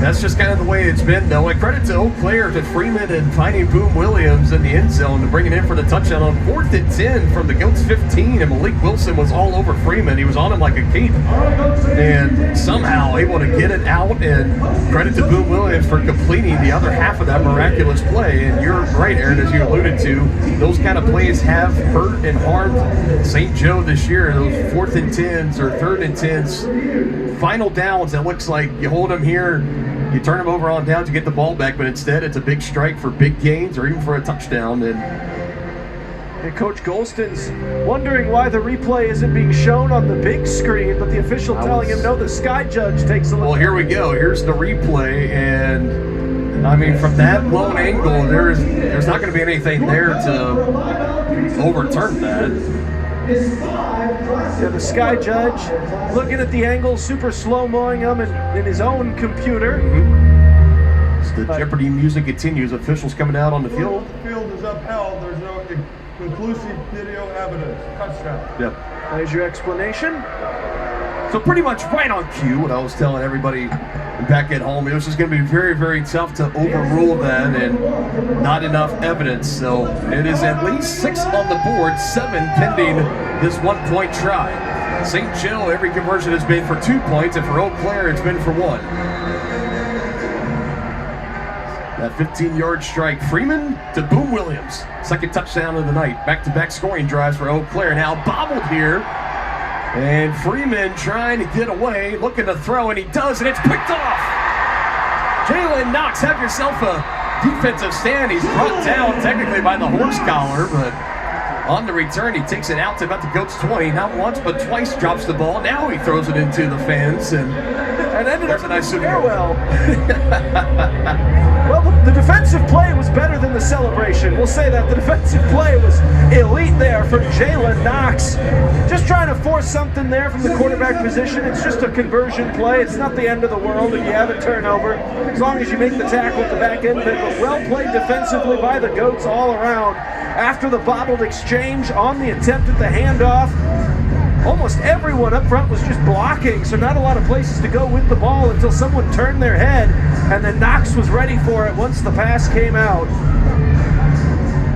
That's just kind of the way it's been, though. And credit to Eau Claire, to Freeman, and finding Boom Williams in the end zone to bring it in for the touchdown on 4th and 10 from the Goats 15. And Malik Wilson was all over Freeman. He was on him like a cape. And somehow able to get it out. And credit to Boom Williams for completing the other half of that miraculous play. And you're right, Aaron, as you alluded to, those kind of plays have hurt and harmed St. Joe this year. Those 4th and 10s or 3rd and 10s, final downs, it looks like you hold them here, you turn them over on downs, you get the ball back, but instead it's a big strike for big gains or even for a touchdown. And Coach Golston's wondering why the replay isn't being shown on the big screen, but the official telling him no, the sky judge takes a look. Well, here we go. Here's the replay, and I mean, from that lone angle, there's not going to be anything there to overturn that. Yeah, the sky judge looking at the angle, super slow-moing them in his own computer. The Jeopardy music continues. Officials coming out on the field. The field is upheld. There's no conclusive video evidence. Touchdown. Yep. There's your explanation. So pretty much right on cue, what I was telling everybody back at home, it was just going to be very, very tough to overrule that, and not enough evidence. So it is at least 6 on the board, 7 pending this 1-point try. St. Joe, every conversion has been for 2 points, and for Eau Claire, it's been for 1. That 15-yard strike, Freeman to Boom Williams. Second touchdown of the night. Back-to-back scoring drives for Eau Claire. Now bobbled here. And Freeman trying to get away, looking to throw, and he does, and it's picked off. Jalen Knox, have yourself a defensive stand. He's brought down technically by the horse collar, but on the return, he takes it out to about the Goats 20. Not once, but twice drops the ball. Now he throws it into the fence, and ended up a nice farewell. Well, the defensive play was better than the celebration. We'll say that. The defensive play was elite there from Jalen Knox. Just trying to force something there from the quarterback position. It's just a conversion play. It's not the end of the world if you have a turnover, as long as you make the tackle at the back end of it. But well played defensively by the Goats all around. After the bobbled exchange on the attempt at the handoff, almost everyone up front was just blocking, so not a lot of places to go with the ball until someone turned their head, and then Knox was ready for it once the pass came out.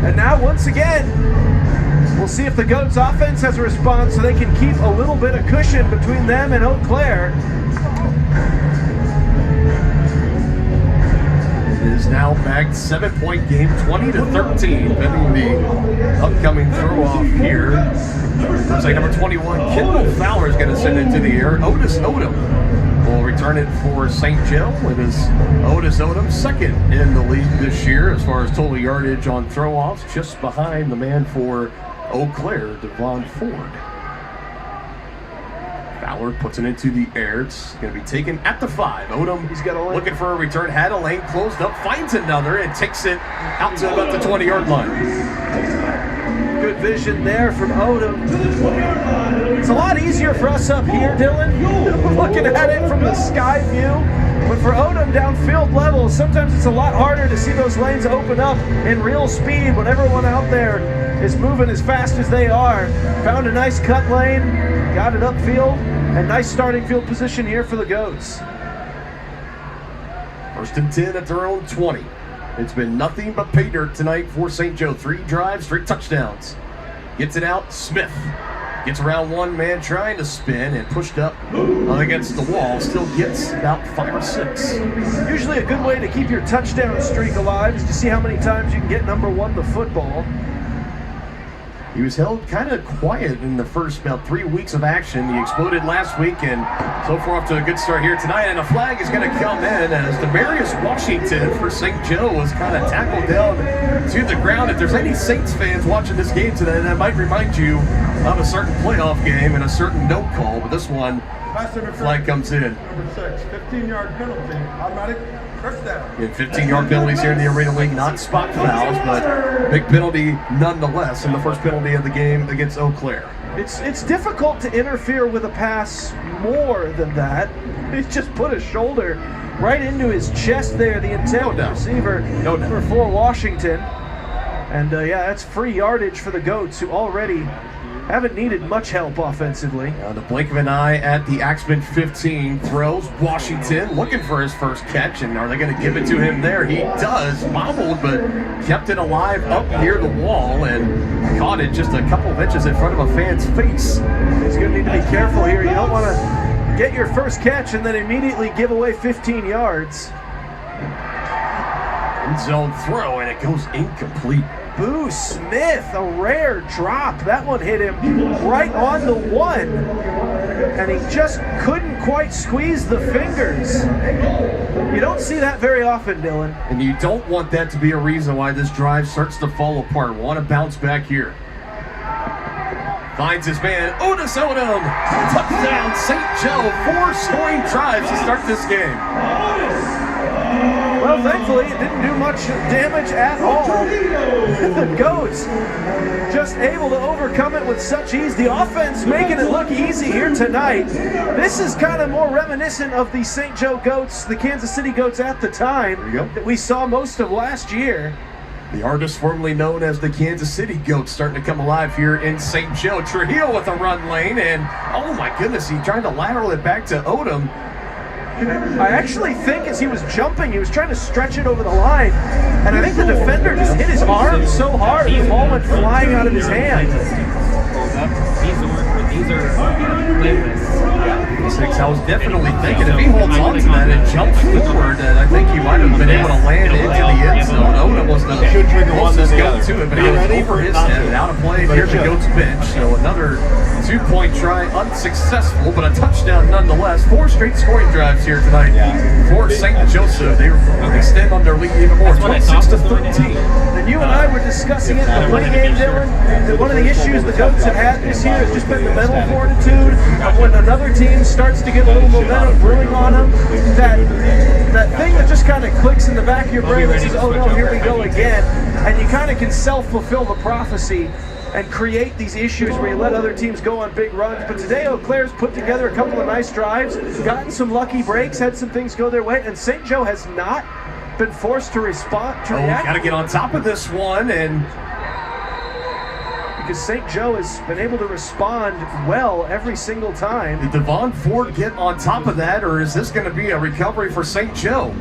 And now, once again, we'll see if the Goats offense has a response so they can keep a little bit of cushion between them and Eau Claire. It is now back 7-point game, 20-13, pending the upcoming throw-off here. Looks like number 21, Kendall Fowler, is going to send it to the air. Otis Odom will return it for St. Joe. It is Otis Odom, second in the league this year as far as total yardage on throw-offs, just behind the man for Eau Claire, Devon Ford. Fowler puts it into the air. It's going to be taken at the 5. Odom, he's got a looking for a return, had a lane closed up, finds another, and takes it out to about the 20-yard line. Good vision there from Odom. It's a lot easier for us up here, Dylan, looking at it from the sky view. But for Odom downfield level, sometimes it's a lot harder to see those lanes open up in real speed when everyone out there is moving as fast as they are. Found a nice cut lane, got it upfield, and nice starting field position here for the Goats. 1st and 10 at their own 20. It's been nothing but pay dirt tonight for St. Joe. 3 drives, 3 touchdowns. Gets it out, Smith. Gets around one man trying to spin and pushed up against the wall. Still gets about 5 or 6. Usually a good way to keep your touchdown streak alive is to see how many times you can get number 1 the football. He was held kind of quiet in the first about 3 weeks of action. He exploded last week, and so far off to a good start here tonight. And a flag is going to come in as Demarius Washington for St. Joe was kind of tackled down to the ground. If there's any Saints fans watching this game today, that might remind you of a certain playoff game and a certain no call. But this one, flag comes in. Number 6, 15-yard penalty, automatic first down. 15-yard penalties here in the Arena League, not spot fouls, but big penalty nonetheless, and the first penalty of the game against Eau Claire. It's difficult to interfere with a pass more than that. He just put a shoulder right into his chest there, the intended receiver for Washington. And yeah, that's free yardage for the Goats, who already haven't needed much help offensively. The blink of an eye at the Axemen 15, throws Washington looking for his first catch, and are they going to give it to him there? He does, bobbled, but kept it alive up near the wall and caught it just a couple of inches in front of a fan's face. He's going to need to be careful here. You don't want to get your first catch and then immediately give away 15 yards. End zone throw, and it goes incomplete. Boo Smith, a rare drop. That one hit him right on the 1. And he just couldn't quite squeeze the fingers. You don't see that very often, Dylan. And you don't want that to be a reason why this drive starts to fall apart. Want to bounce back here. Finds his man, Otis Odom. Touchdown, St. Joe. 4 scoring drives to start this game. Well, thankfully, it didn't do much damage at all. The Goats just able to overcome it with such ease. The offense making it look easy here tonight. This is kind of more reminiscent of the St. Joe Goats, the Kansas City Goats at the time that we saw most of last year. The artist formerly known as the Kansas City Goats starting to come alive here in St. Joe. Trujillo with a run lane, and oh my goodness, he tried to lateral it back to Odom. I actually think as he was jumping, he was trying to stretch it over the line, and I think the defender just hit his arm so hard the ball went flying out of his hand. these are limits. I was definitely thinking if he holds on to that and jumps forward, I think he might have been able to land into the end zone. Oda was the closest go to it, but he was over his head and out of play near the Goats bench. So another 2-point try, unsuccessful, but a touchdown nonetheless. 4 straight scoring drives here tonight for St. Joseph. They extend on their lead even more, 26-13. And you and I were discussing it in the play game, Dylan, that one of the issues the Goats have had this year has just been the mental fortitude of when another team starts to get a little momentum brewing on them, that thing that just kind of clicks in the back of your brain that says, oh no, here we go again, and you kind of can self-fulfill the prophecy and create these issues where you let other teams go on big runs. But today Eau Claire's put together a couple of nice drives, gotten some lucky breaks, had some things go their way, and St. Joe has not been forced to respond, to react. Got to get on top of this one, and because St. Joe has been able to respond well every single time. Did Devon Ford get on top of that, or is this going to be a recovery for St. Joe?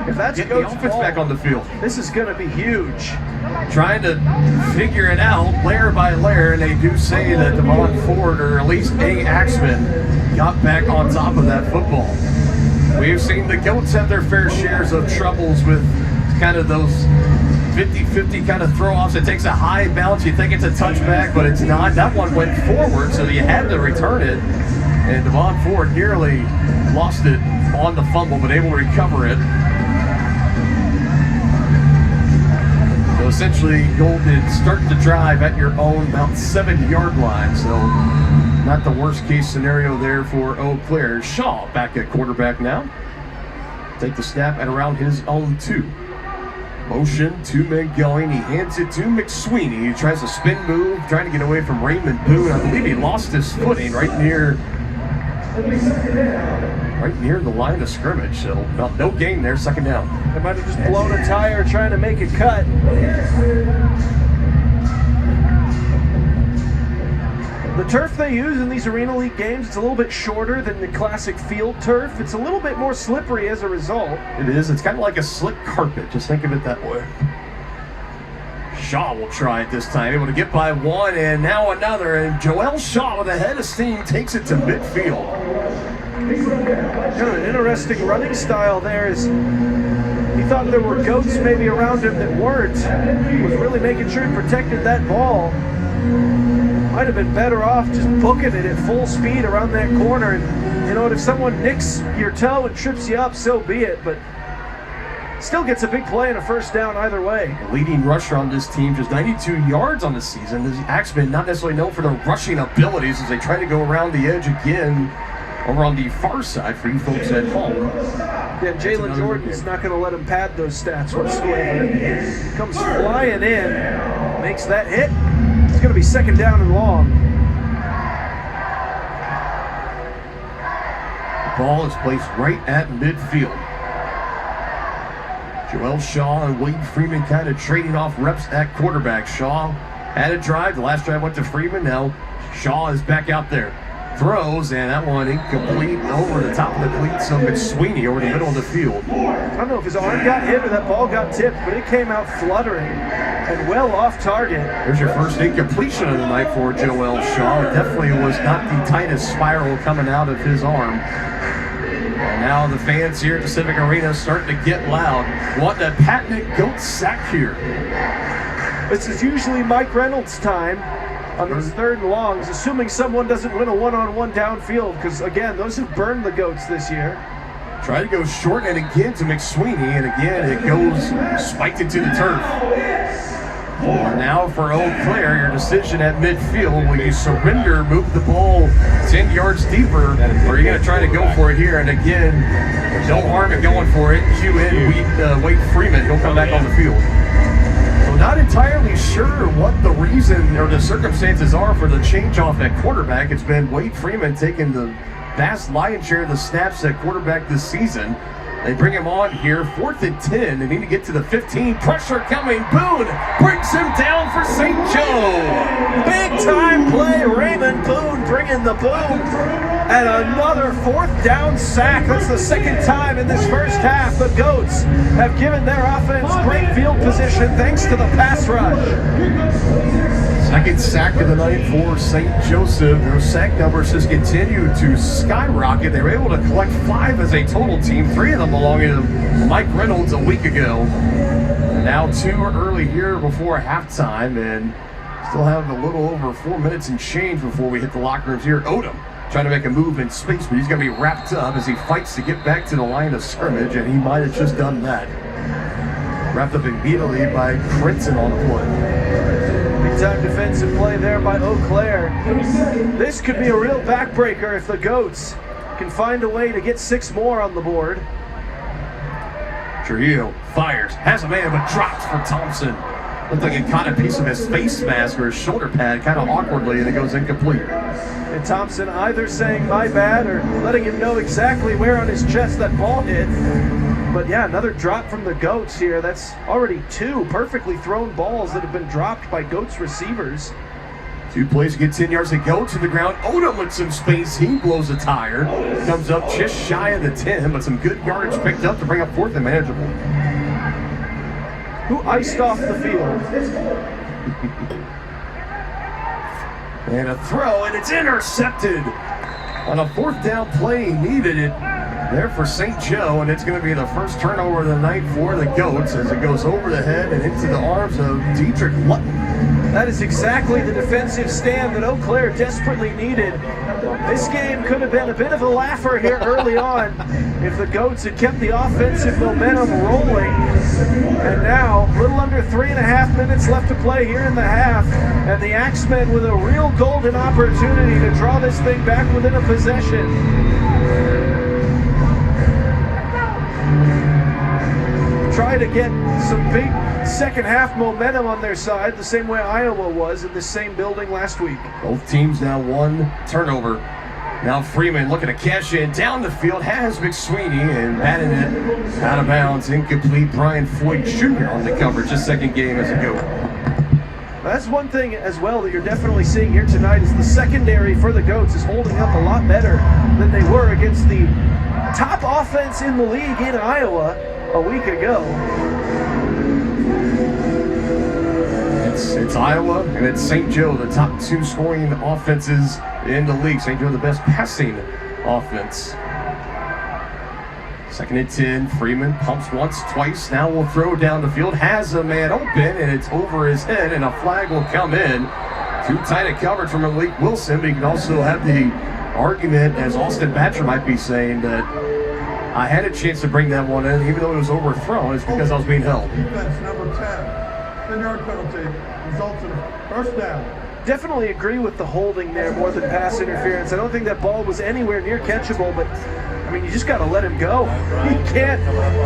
If that's get the offense back on the field. This is going to be huge. Trying to figure it out layer by layer, and they do say that Devon Ford, or at least a Axemen, got back on top of that football. We've seen the Goats have their fair shares of troubles with kind of those 50-50 kind of throw-offs. It takes a high bounce. You think it's a touchback, but it's not. That one went forward, so you had to return it. And Devon Ford nearly lost it on the fumble, but able to recover it. So essentially, Golden starting to drive at your own about 7-yard line. So not the worst case scenario there for Eau Claire. Shaw back at quarterback now. Take the snap at around his own 2. Motion, 2 men going. He hands it to McSweeney. He tries a spin move, trying to get away from Raymond Boone. I believe he lost his footing right near the line of scrimmage. So about no gain there, second down. They might have just blown a tire trying to make a cut. The turf they use in these Arena League games, it's a little bit shorter than the classic field turf. It's a little bit more slippery as a result. It is. It's kind of like a slick carpet. Just think of it that way. Shaw will try it this time. Able to get by one, and now another. And Joel Shaw with a head of steam takes it to midfield. Kind of an interesting running style there. Is he thought there were Goats maybe around him that weren't. He was really making sure he protected that ball. Might have been better off just booking it at full speed around that corner. And you know what, if someone nicks your toe and trips you up, so be it. But still gets a big play and a first down either way. The leading rusher on this team, just 92 yards on the season. The Axemen not necessarily known for their rushing abilities as they try to go around the edge again over on the far side for you folks at home. Yeah, Jalen Jordan's not going to let him pad those stats whatsoever. Comes flying in, makes that hit. It's going to be second down and long. The ball is placed right at midfield. Joel Shaw and Wade Freeman kind of trading off reps at quarterback. Shaw had a drive. The last drive went to Freeman. Now Shaw is back out there. Throws, and that one incomplete over the top of the cleat. So McSweeney over the middle of the field. I don't know if his arm got hit or that ball got tipped, but it came out fluttering and well off target. There's your first incompletion of the night for Joel Shaw. It definitely was not the tightest spiral coming out of his arm. And now the fans here at the Civic Arena starting to get loud. Want that patented goat sack here. This is usually Mike Reynolds' time on those third and longs, assuming someone doesn't win a one-on-one downfield, because again, those have burned the Goats this year. Try to go short and again to McSweeney, and again it goes spiked into the turf. And now for Eau Claire, your decision at midfield, will you surrender, move the ball 10 yards deeper, or are you going to try to go for it here? And again, no harm in going for it. Cue in Wade Freeman, he'll come back on the field. Not entirely sure what the reason or the circumstances are for the change off at quarterback. It's been Wade Freeman taking the vast lion's share of the snaps at quarterback this season. They bring him on here, 4th and 10. They need to get to the 15. Pressure coming. Boone brings him down for St. Joe. Big time play. Raymond Boone bringing the boom. And another 4th down sack. That's the second time in this first half the Goats have given their offense great field position thanks to the pass rush. Second sack of the night for St. Joseph. Their sack numbers just continue to skyrocket. They were able to collect 5 as a total team, 3 of them belonging to Mike Reynolds a week ago. And now 2 early here before halftime, and still have a little over 4 minutes and change before we hit the locker rooms here. Odom trying to make a move in space, but he's going to be wrapped up as he fights to get back to the line of scrimmage, and he might have just done that. Wrapped up immediately by Crinton on the play. Big time defensive play there by Eau Claire. This could be a real backbreaker if the Goats can find a way to get 6 more on the board. Trujillo fires, has a man, but drops for Thompson. Looked like it caught a piece of his face mask or his shoulder pad kind of awkwardly, and it goes incomplete. And Thompson either saying my bad or letting him know exactly where on his chest that ball hit. But yeah, another drop from the Goats here. That's already 2 perfectly thrown balls that have been dropped by Goats receivers. 2 plays to get 10 yards to go to the ground. Odom with some space. He blows a tire. Comes up just shy of the 10, but some good yardage picked up to bring up 4th and manageable. Who iced off the field? And a throw, and it's intercepted. On a 4th down play, he needed it there for St. Joe, and it's going to be the first turnover of the night for the Goats as it goes over the head and into the arms of Dietrich Lutton. That is exactly the defensive stand that Eau Claire desperately needed. This game could have been a bit of a laugher here early on if the Goats had kept the offensive momentum rolling. And now, a little under 3.5 minutes left to play here in the half, and the Axemen with a real golden opportunity to draw this thing back within a possession. Try to get some big second half momentum on their side, the same way Iowa was in this same building last week. Both teams now 1 turnover. Now Freeman looking to cash in down the field, has McSweeney, and batting it out of bounds, incomplete. Brian Floyd Jr. on the coverage, his 2nd game as a Goat. That's one thing as well that you're definitely seeing here tonight is the secondary for the Goats is holding up a lot better than they were against the top offense in the league in Iowa a week ago. It's Iowa and it's St. Joe, the top 2 scoring offenses in the league. St. Joe, the best passing offense. 2nd and 10, Freeman pumps once, twice, now will throw down the field, has a man open, and it's over his head, and a flag will come in. Too tight a coverage from Malik Wilson, but you can also have the argument, as Austin Batcher might be saying, that I had a chance to bring that one in, even though it was overthrown. It's because I was being held. Defense number 10, 10-yard penalty, results in a 1st down. Definitely agree with the holding there more than pass interference. I don't think that ball was anywhere near catchable, but I mean, you just got to let him go. You can't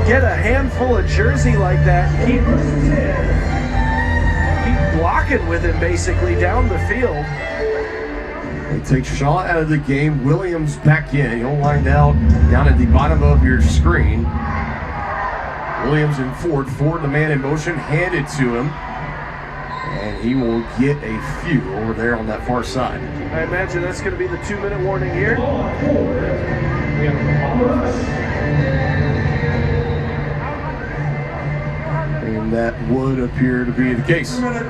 get a handful of jersey like that and keep blocking with him basically down the field. They take Shaw out of the game, Williams back in. He'll line out down at the bottom of your screen. Williams and Ford. Ford, the man in motion, handed to him. And he will get a few over there on that far side. I imagine that's going to be the 2-minute warning here. And that would appear to be the case. 2-minute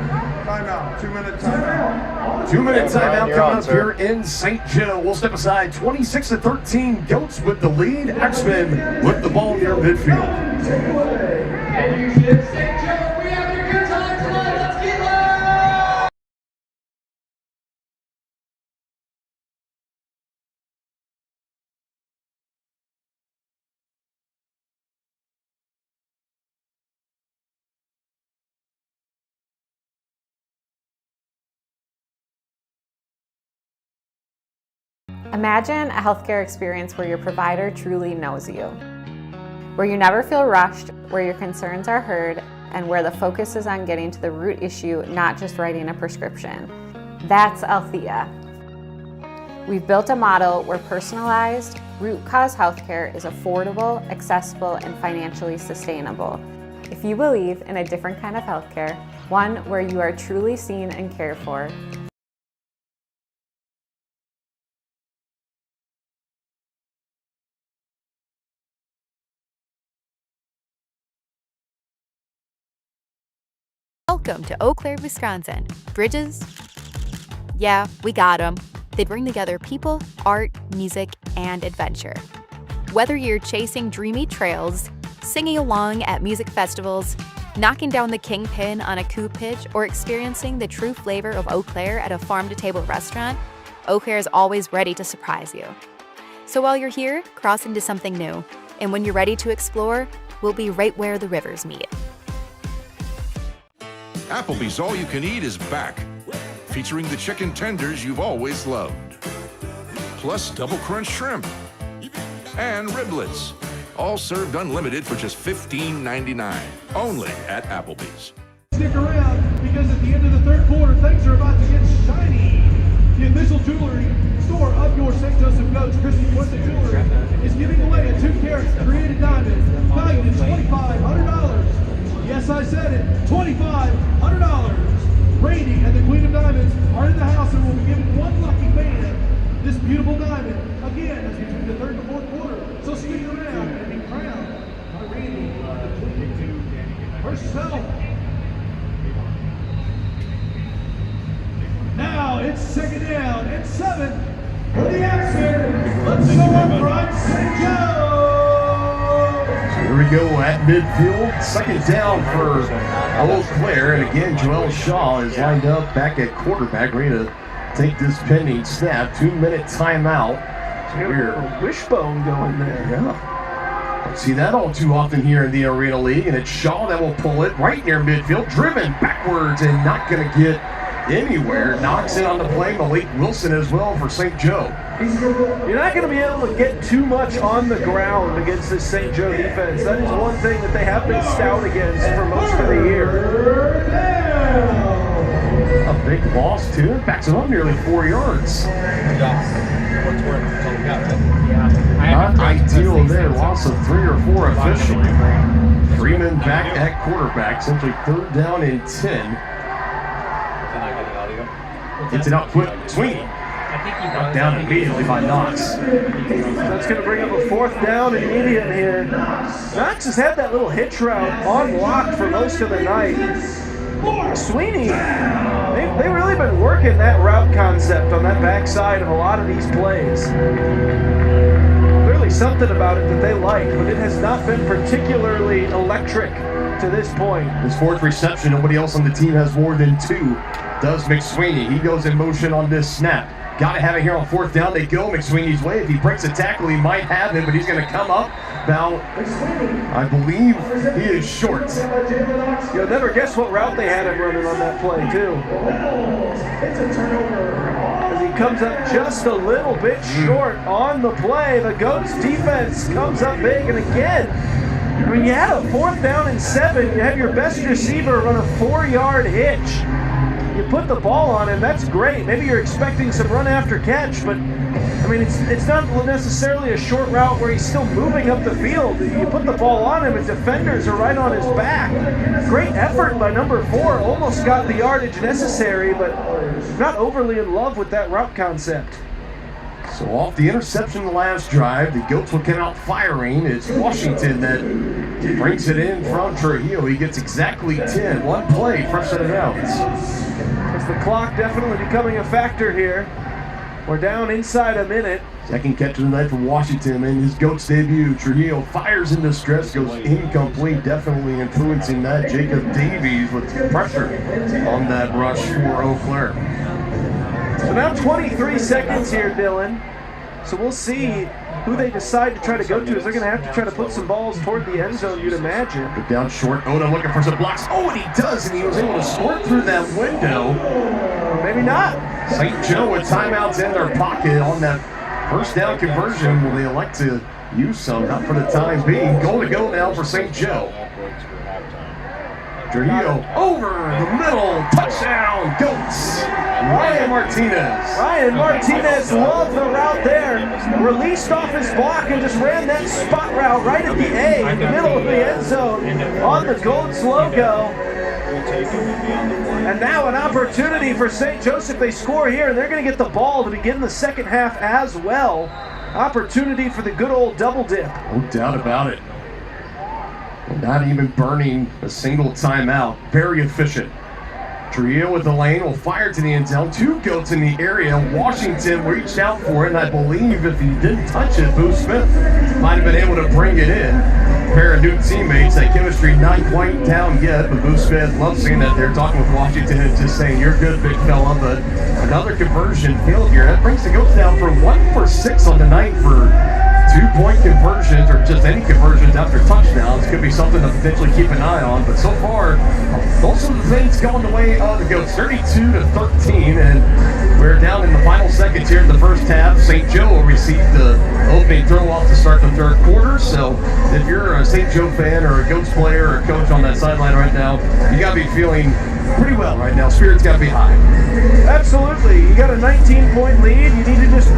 timeout. 2-minute timeout. 2-minute timeout coming up here in St. Joe. We'll step aside. 26-13, Goats with the lead. Axemen with the ball near midfield. And you should St. Joe, we have a good time tonight. Let's get loud! Imagine a healthcare experience where your provider truly knows you, where you never feel rushed, where your concerns are heard, and where the focus is on getting to the root issue, not just writing a prescription. That's Althea. We've built a model where personalized, root cause healthcare is affordable, accessible, and financially sustainable. If you believe in a different kind of healthcare, one where you are truly seen and cared for, Welcome to Eau Claire, Wisconsin. Bridges, Yeah, we got them. They bring together people, art, music, and adventure. Whether you're chasing dreamy trails, singing along at music festivals, knocking down the kingpin on a coup pitch, or experiencing the true flavor of Eau Claire at a farm-to-table restaurant, Eau Claire is always ready to surprise you. So while you're here, cross into something new. And when you're ready to explore, we'll be right where the rivers meet. Applebee's All You Can Eat is back, featuring the chicken tenders you've always loved, plus double crunch shrimp and riblets, all served unlimited for just $15.99, only at Applebee's. Stick around, because at the end of the third quarter, things are about to get shiny. The official jewelry store of your St. Joseph Coach, Christy Twisted Jewelry, is giving away a 2-carat created diamond valued at $2,500. Yes, I said it, $2,500. Randy and the Queen of Diamonds are in the house and will be giving one lucky man this beautiful diamond. Again, that's between the third and the fourth quarter. So stick around and be crowned by Randy herself. Now it's second down and 7 for the Axemen. Let's show up front, St. Joe. So here we go at midfield. Second down for Eau Claire. And again, Joel Shaw is lined up back at quarterback, ready to take this pending snap. 2-minute timeout. Weird wishbone going there. Yeah. Don't see that all too often here in the Arena League. And it's Shaw that will pull it right near midfield, driven backwards and not going to get anywhere. Knocks in on the play. Malik Wilson as well for St. Joe. You're not going to be able to get too much on the ground against this St. Joe defense. That is one thing that they have been stout against for most of the year. A big loss too. Backs it up nearly 4 yards. Not ideal there. Loss of 3 or 4 officially. Freeman back at quarterback. Simply third down and 10. Gets it up quick. Swinging. Brought down immediately by Knox. That's going to bring up a fourth down immediate here. Knox has had that little hitch route on lock for most of the night. Sweeney, they've really been working that route concept on that backside of a lot of these plays. Clearly something about it that they like, but it has not been particularly electric to this point. His fourth reception, nobody else on the team has more than 2. Does McSweeney. He goes in motion on this snap. Got to have it here on fourth down. They go McSweeney's way. If he breaks a tackle, he might have it, but he's going to come up about, I believe he is short. You'll never guess what route they had him running on that play, too. As he comes up just a little bit short on the play, the Goats defense comes up big, and again, I mean, you had a 4th down and 7. You have your best receiver run a 4-yard hitch. You put the ball on him, that's great. Maybe you're expecting some run after catch, but I mean, it's not necessarily a short route where he's still moving up the field. You put the ball on him and defenders are right on his back. Great effort by number 4. Almost got the yardage necessary, but not overly in love with that route concept. So off the interception the last drive, the Goats will come out firing. It's Washington that brings it in from Trujillo. He gets exactly 10. One play, first set of downs. It's the clock definitely becoming a factor here. We're down inside a minute. Second catch of the night for Washington in his Goats debut. Trujillo fires into stress, goes incomplete, definitely influencing that. Jacob Davies with pressure on that rush for Eau Claire. So now 23 seconds here, Dylan. So we'll see who they decide to try to go to. Is they're going to have to try to put some balls toward the end zone, you'd imagine. But down short, Oda looking for some blocks. Oh, and he does, and he was able to squirt through that window. Or maybe not. St. Joe with timeouts in their pocket on that first down conversion. Will they elect to use some? Not for the time being. Goal to go now for St. Joe. Trujillo over the middle. Touchdown, Goats. Ryan Martinez loved the route there. Released off his block and just ran that spot route right at the A in the middle of the end zone on the Goats logo. And now an opportunity for St. Joseph. They score here, and they're going to get the ball to begin the second half as well. Opportunity for the good old double dip. No doubt about it. Not even burning a single timeout. Very efficient. Trio with the lane will fire to the end zone. 2 goats in the area. Washington reached out for it, and I believe if he didn't touch it, Boo Smith might have been able to bring it in. A pair of new teammates. That chemistry not quite down yet, but Boo Smith loves seeing that they're talking with Washington and just saying, "You're good, big fella." But another conversion failed here. That brings the goats down for 1 for 6 on the night for 2-point conversions, or just any conversions after touchdowns. Could be something to potentially keep an eye on. But so far, most of the things going the way of the goats. 32-13, and we're down in the final seconds here in the first half. St. Joe will receive the opening throw off to start the third quarter. So if you're a St. Joe fan or a Goats player or a coach on that sideline right now, you got to be feeling pretty well right now. Spirits got to be high. Absolutely. You got a 19-point lead. You need to just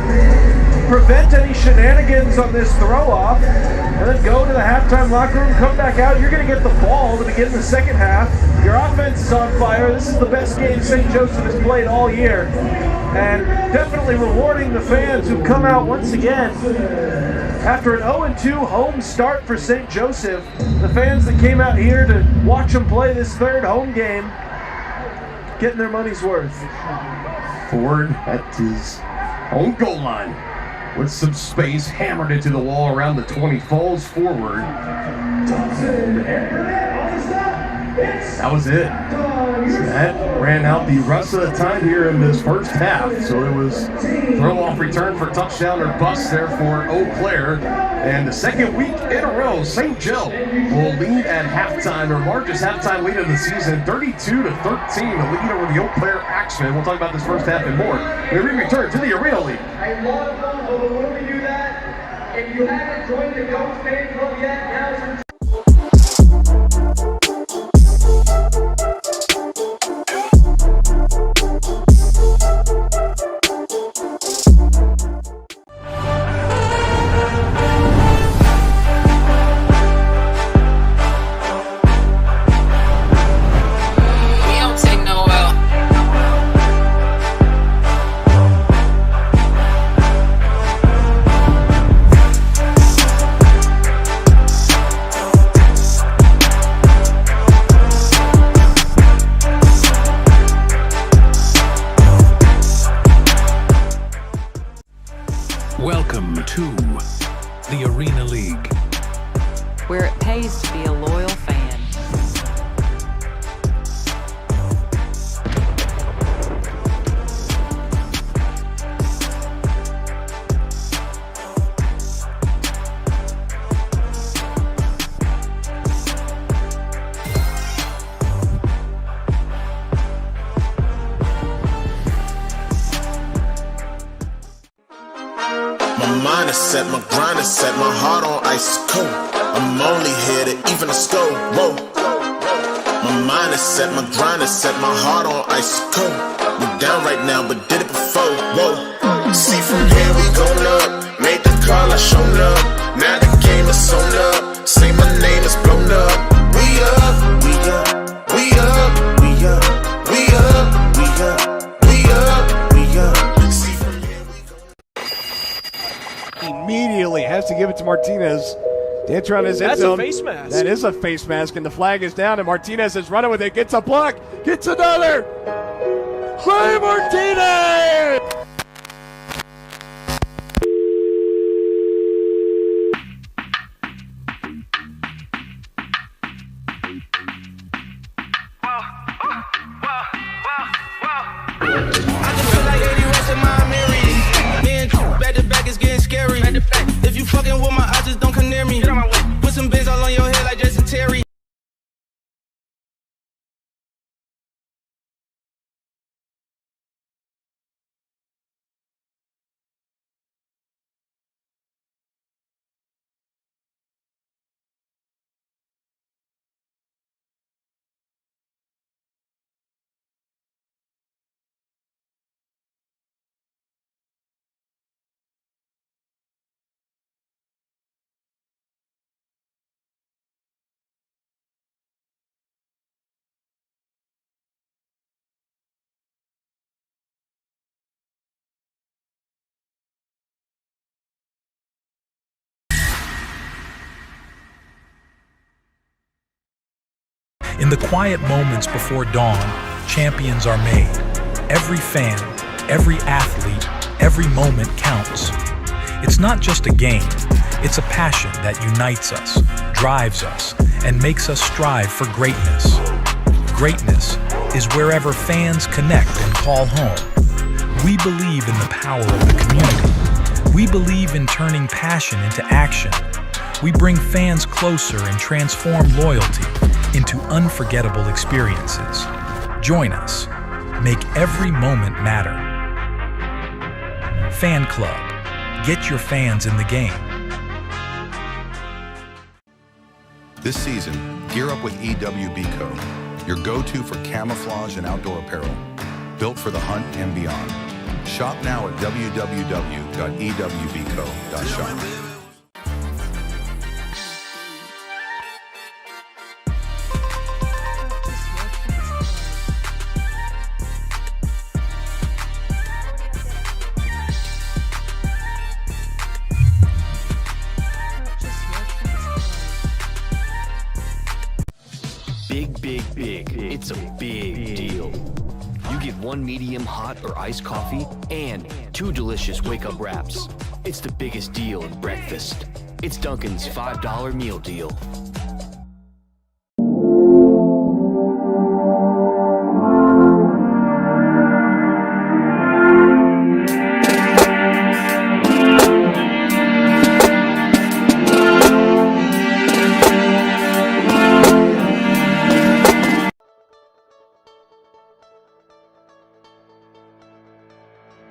prevent any shenanigans on this throw-off, and then go to the halftime locker room, come back out. You're going to get the ball to begin the second half. Your offense is on fire. This is the best game St. Joseph has played all year, and definitely rewarding the fans who've come out once again. After an 0-2 home start for St. Joseph, the fans that came out here to watch them play this third home game, getting their money's worth. Ford at his own goal line with some space, hammered into the wall around the 20, falls forward. That was it. So that ran out the rest of the time here in this first half. So it was throw-off return for touchdown or bust there for Eau Claire. And the second week in a row, St. Joe will lead at halftime, their largest halftime lead of the season, 32-13, the lead over the Eau Claire Axemen. We'll talk about this first half and more when we return to the Arena League. I love them, but when we do that, if you haven't joined the Goats Fan Club yet, now's your Welcome to the Arena League, where it pays to be a loyal fan. My mind is set, my grind is set, my heart on ice cold. I'm only here to even a score. Whoa. My mind is set, my grind is set, my heart on ice cold. We down right now, but did it before. Whoa. See from here we going up. Made the call, I shown up. Now the game is sewn up. Say my name is blown up. We up, we up, we up, we up, we up, we up, we up, we up. See from here we go. Immediately has to give it to Martinez. Dance around his end zone. That's a face mask. That is a face mask, and the flag is down, and Martinez is running with it. Gets a block. Gets another. Clay Martinez! If you fucking with my eyes, just don't come near me. Put some bins all on your head like Jason Terry. In the quiet moments before dawn, champions are made. Every fan, every athlete, every moment counts. It's not just a game, it's a passion that unites us, drives us, and makes us strive for greatness. Greatness is wherever fans connect and call home. We believe in the power of the community. We believe in turning passion into action. We bring fans closer and transform loyalty into unforgettable experiences. Join us. Make every moment matter. Fan Club. Get your fans in the game. This season, gear up with EWBCO, your go-to for camouflage and outdoor apparel, built for the hunt and beyond. Shop now at www.ewbco.shop. Big. It's a big deal. You get 1 medium hot or iced coffee and 2 delicious wake-up wraps. It's the biggest deal in breakfast. It's Dunkin's $5 meal deal.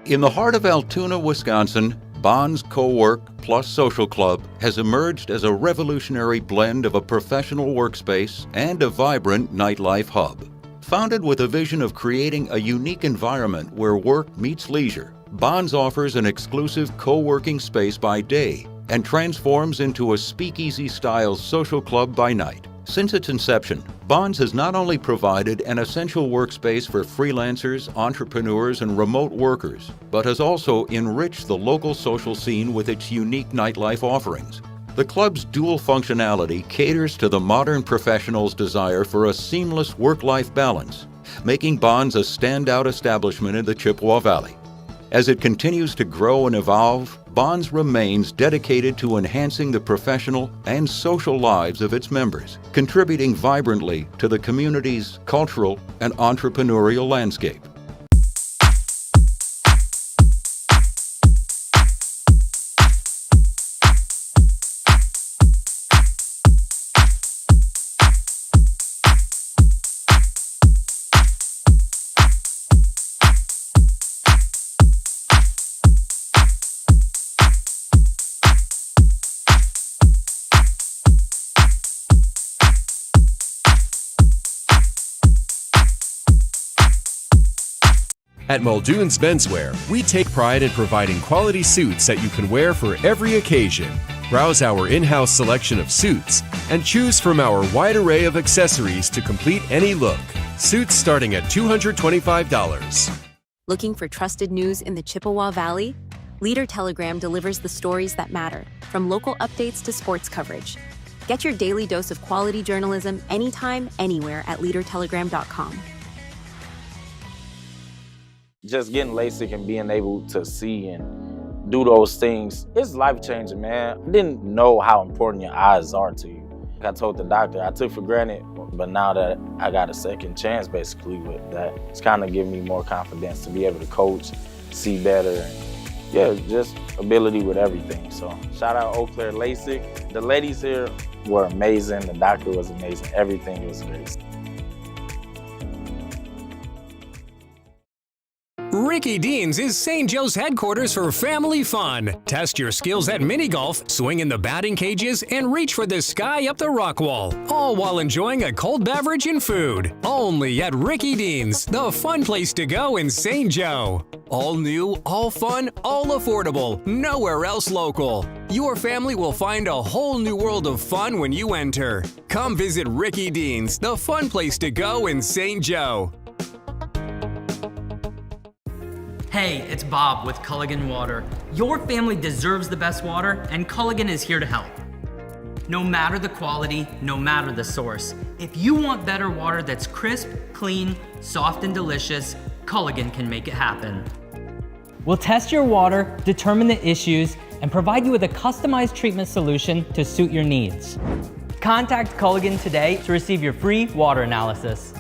In the heart of Altoona, Wisconsin, Bonds Co-work plus Social Club has emerged as a revolutionary blend of a professional workspace and a vibrant nightlife hub. Founded with a vision of creating a unique environment where work meets leisure, Bonds offers an exclusive co-working space by day and transforms into a speakeasy-style social club by night. Since its inception, Bonds has not only provided an essential workspace for freelancers, entrepreneurs, and remote workers, but has also enriched the local social scene with its unique nightlife offerings. The club's dual functionality caters to the modern professional's desire for a seamless work-life balance, making Bonds a standout establishment in the Chippewa Valley. As it continues to grow and evolve, Bonds remains dedicated to enhancing the professional and social lives of its members, contributing vibrantly to the community's cultural and entrepreneurial landscape. At Muldoon's Menswear, we take pride in providing quality suits that you can wear for every occasion. Browse our in-house selection of suits and choose from our wide array of accessories to complete any look. Suits starting at $225. Looking for trusted news in the Chippewa Valley? Leader Telegram delivers the stories that matter, from local updates to sports coverage. Get your daily dose of quality journalism anytime, anywhere at leadertelegram.com. Just getting LASIK and being able to see and do those things, it's life-changing, man. I didn't know how important your eyes are to you. I told the doctor, I took for granted, but now that I got a second chance basically with that, it's kind of giving me more confidence to be able to coach, see better, and yeah, just ability with everything. So shout out Eau Claire LASIK. The ladies here were amazing, the doctor was amazing, everything was great. Ricky Dean's is St. Joe's headquarters for family fun. Test your skills at mini golf, swing in the batting cages, and reach for the sky up the rock wall, all while enjoying a cold beverage and food. Only at Ricky Dean's, the fun place to go in St. Joe. All new, all fun, all affordable, nowhere else local. Your family will find a whole new world of fun when you enter. Come visit Ricky Dean's, the fun place to go in St. Joe. Hey, it's Bob with Culligan Water. Your family deserves the best water, and Culligan is here to help. No matter the quality, no matter the source. If you want better water that's crisp, clean, soft, and delicious, Culligan can make it happen. We'll test your water, determine the issues, and provide you with a customized treatment solution to suit your needs. Contact Culligan today to receive your free water analysis.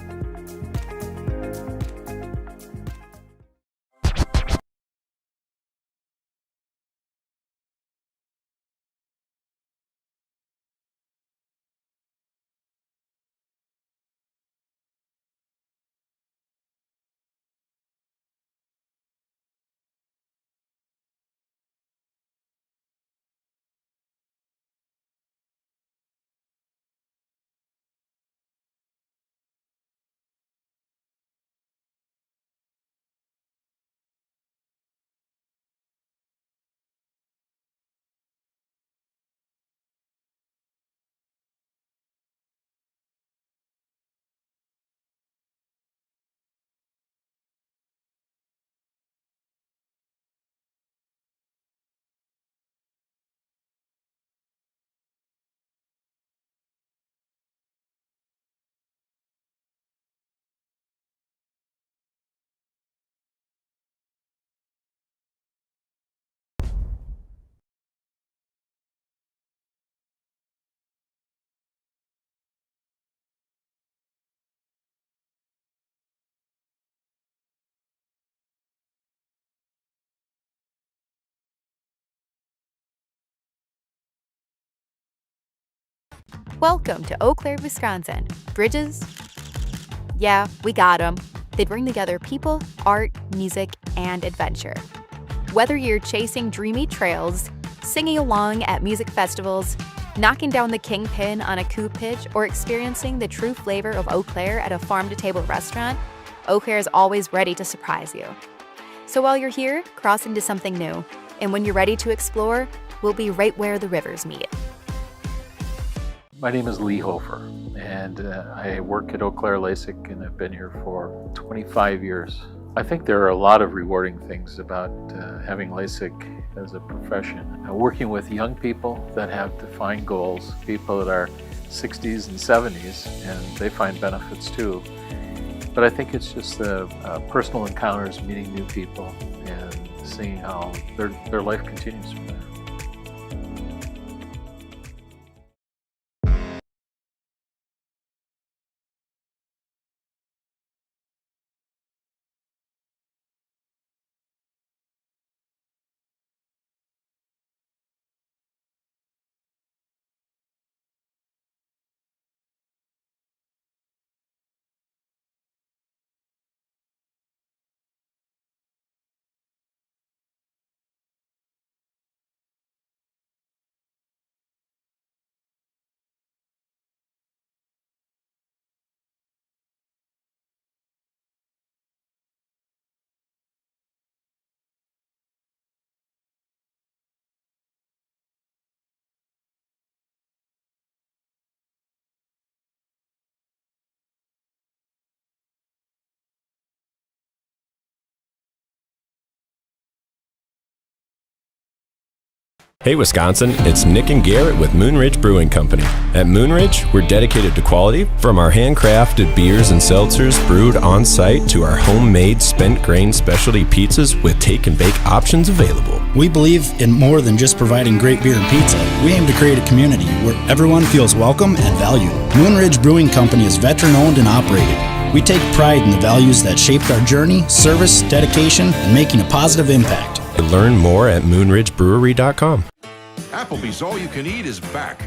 Welcome to Eau Claire, Wisconsin. Bridges? Yeah, we got them. They bring together people, art, music, and adventure. Whether you're chasing dreamy trails, singing along at music festivals, knocking down the kingpin on a coup pitch, or experiencing the true flavor of Eau Claire at a farm-to-table restaurant, Eau Claire is always ready to surprise you. So while you're here, cross into something new. And when you're ready to explore, we'll be right where the rivers meet. My name is Lee Hofer, and I work at Eau Claire LASIK, and I've been here for 25 years. I think there are a lot of rewarding things about having LASIK as a profession. Working with young people that have defined goals, people that are 60s and 70s, and they find benefits too. But I think it's just the personal encounters, meeting new people, and seeing how their life continues from there. Hey Wisconsin, it's Nick and Garrett with Moonridge Brewing Company. At Moonridge, we're dedicated to quality, from our handcrafted beers and seltzers brewed on site to our homemade spent grain specialty pizzas with take and bake options available. We believe in more than just providing great beer and pizza. We aim to create a community where everyone feels welcome and valued. Moonridge Brewing Company is veteran owned and operated. We take pride in the values that shaped our journey, service, dedication, and making a positive impact. Learn more at moonridgebrewery.com. Applebee's All You Can Eat is back,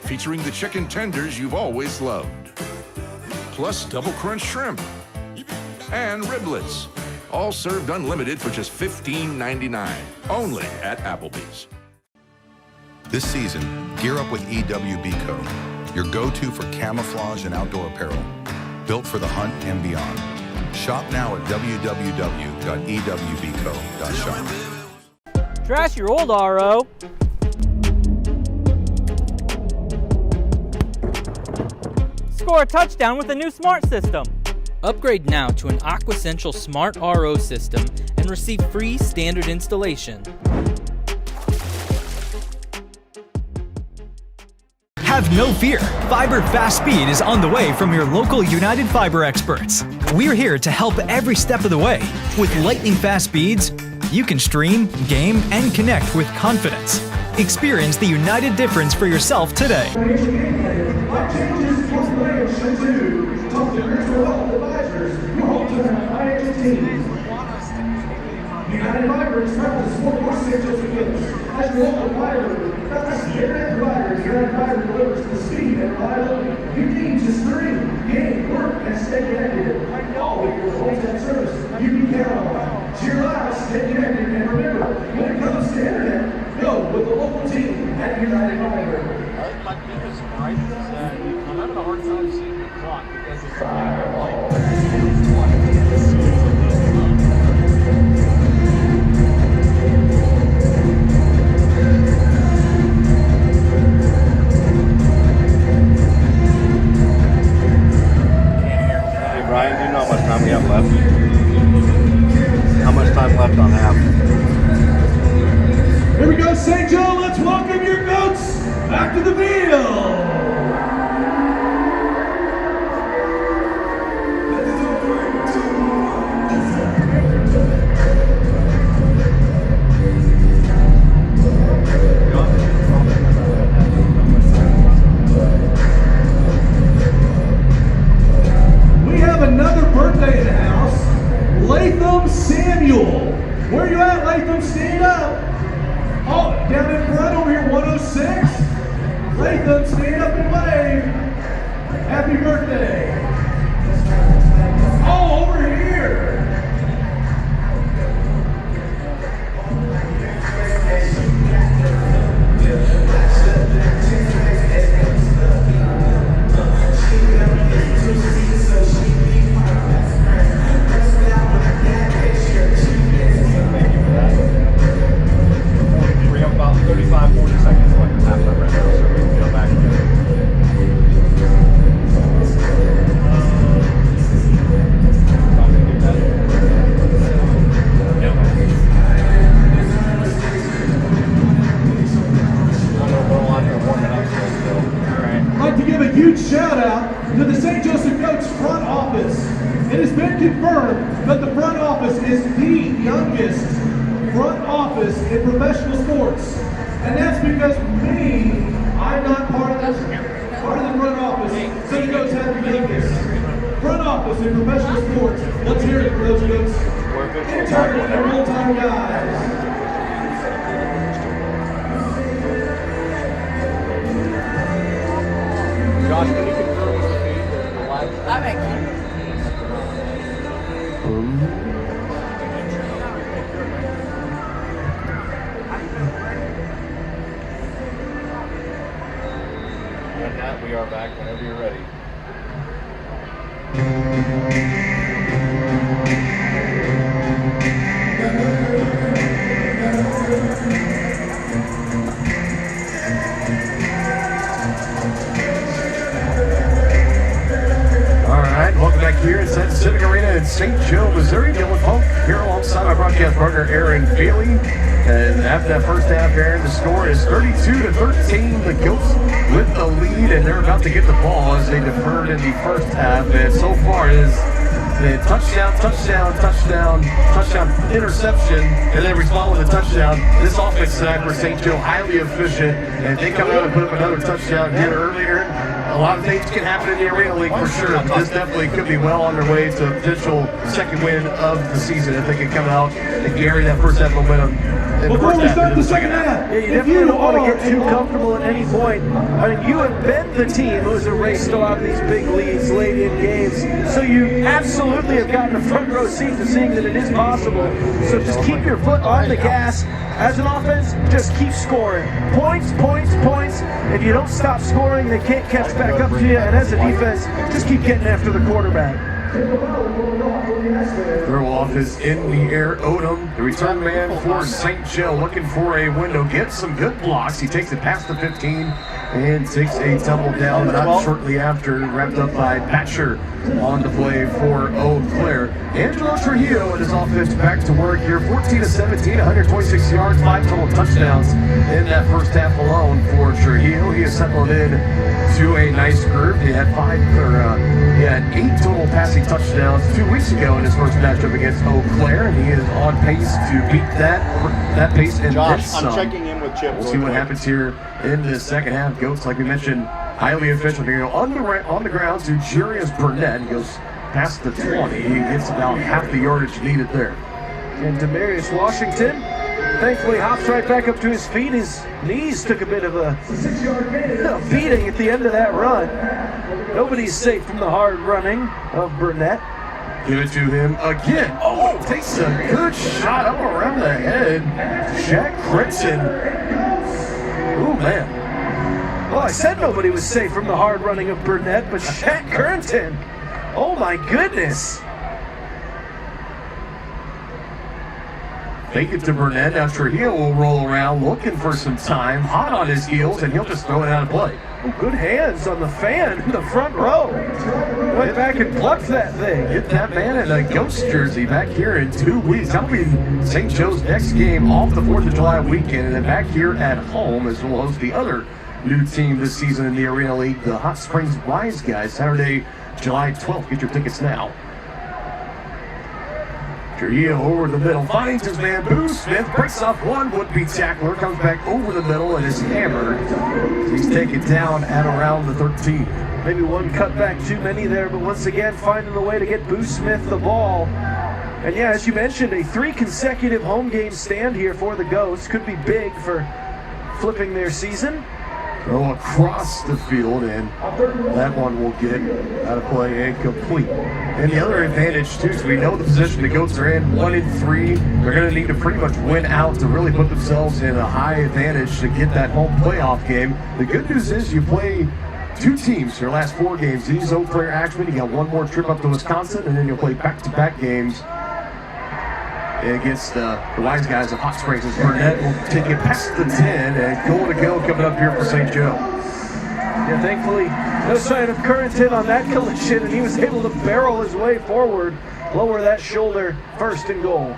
featuring the chicken tenders you've always loved, plus double crunch shrimp and riblets, all served unlimited for just $15.99, only at Applebee's. This season, gear up with EWBCO, your go-to for camouflage and outdoor apparel, built for the hunt and beyond. Shop now at www.ewbco.shop. Trash your old RO. Score a touchdown with a new smart system. Upgrade now to an Aquasential Smart RO system and receive free standard installation. Have no fear. Fiber Fast Speed is on the way from your local United Fiber experts. We're here to help every step of the way. With lightning fast speeds, you can stream, game, and connect with confidence. Experience the United difference for yourself today. United Fiber is proud to support your sales together. As your local fiber, that's Internet providers. United Fiber delivers the speed and reliability you need to stream, game, work, and stay connected. All with your full-time service you can count on. To your lives, stay connected, and remember, when it comes to internet, go with the local team at United Fiber. My biggest gripe is that I'm having a hard time seeing the clock because it's Brian, do you know how much time we have left? How much time left on half? Here we go, St. Joe. Let's welcome your goats back to the field. Another birthday in the house, Latham Samuel. Where you at, Latham? Stand up. Oh, down in front over here, 106. Latham, stand up and wave. Happy birthday. Oh, over here. We have about 35, 40 seconds left in halftime right now, so we can go back again. I'd like to give a huge shout out to the St. Joseph Goats front office. It has been confirmed that the front office is the youngest front office in professional sports. And that's because I'm not part of the front office. St. Goats have the youngest front office in professional sports. Let's hear it for those Goats. Intern and full-time guys. Josh, can you confirm with the feed the live? And that we are back whenever you're ready. All right, welcome back here inside Civic Arena in St. Joe, Missouri. Dylan Polk here alongside my broadcast partner Aaron Feely. And after that first half, Aaron, the score is 32-13. The Goats with the lead, and they're about to get the ball as they deferred in the first half. And so far it is the touchdown, interception, and then respond with a touchdown. This offense side for St. Joe, highly efficient, and they come out and put up another touchdown here earlier. A lot of things can happen in the Arena League for sure, but this definitely could be well on their way to a potential second win of the season if they can come out and carry that first half momentum. Before we start the second half, you definitely don't want to get too comfortable at any point. I mean, you have been the team who's erased a lot of these big leads late in games, so you absolutely have gotten a front row seat to seeing that it is possible. So just keep your foot on the gas. As an offense, just keep scoring. Points. If you don't stop scoring, they can't catch back up to you. And as a defense, just keep getting after the quarterback. Throw off is in the air. Odom, the return man for St. Joe, looking for a window. Gets some good blocks. He takes it past the 15 and takes a tumble down. Not shortly after, wrapped up by Batcher on the play for Eau Claire. Angelo Trujillo and his offense back to work here. 14-17, 126 yards, 5 total touchdowns in that first half alone for Trujillo. He has settled in to a nice groove. He had 8 total passing touchdowns 2 weeks ago in his first matchup against Eau Claire, and he is on pace to beat that pace and Josh, then some. I'm checking in with Chip. We'll see what happens here in the second half. Goats, like we mentioned, highly efficient. They go on the ground to Jarius Burnett. He goes past the 20. He gets about half the yardage needed there. And Demarius Washington thankfully hops right back up to his feet. His knees took a bit of a beating at the end of that run. Nobody's safe from the hard running of Burnett. Give it to him again. Oh, takes a good shot up around the head. Jack Critson. Oh, man. Well, I said nobody was safe from the hard running of Burnett, but Shaq Currington. Oh, my goodness. Fake it to Burnett. Now Trujillo will roll around looking for some time. Hot on his heels, and he'll just throw it out of play. Oh, good hands on the fan in the front row. Went back and plucked that thing. Get that man in a Ghost jersey back here in 2 weeks. That'll be St. Joe's next game off the 4th of July weekend, and then back here at home as we'll host the other new team this season in the Arena League, the Hot Springs Wise Guys, Saturday, July 12th. Get your tickets now. Trujillo over the middle, finds his man, Boo Smith, breaks off one would-be tackler, comes back over the middle and is hammered. He's taken down at around the 13. Maybe one cutback too many there, but once again finding a way to get Boo Smith the ball. And yeah, as you mentioned, a 3 consecutive home game stand here for the Ghosts. Could be big for flipping their season. Throw across the field, and that one will get out of play and complete. And the other advantage, too, is we know the position the Goats are in, 1-3. They're going to need to pretty much win out to really put themselves in a high advantage to get that home playoff game. The good news is you play 2 teams your last 4 games. These Eau Claire Axemen, you got one more trip up to Wisconsin, and then you'll play back-to-back games against the Wise Guys of Hot Springs. As Burnett will take it past the 10 and goal to go coming up here for St. Joe. Yeah, thankfully, no sign of Currington on that collision, and he was able to barrel his way forward, lower that shoulder, 1st and goal.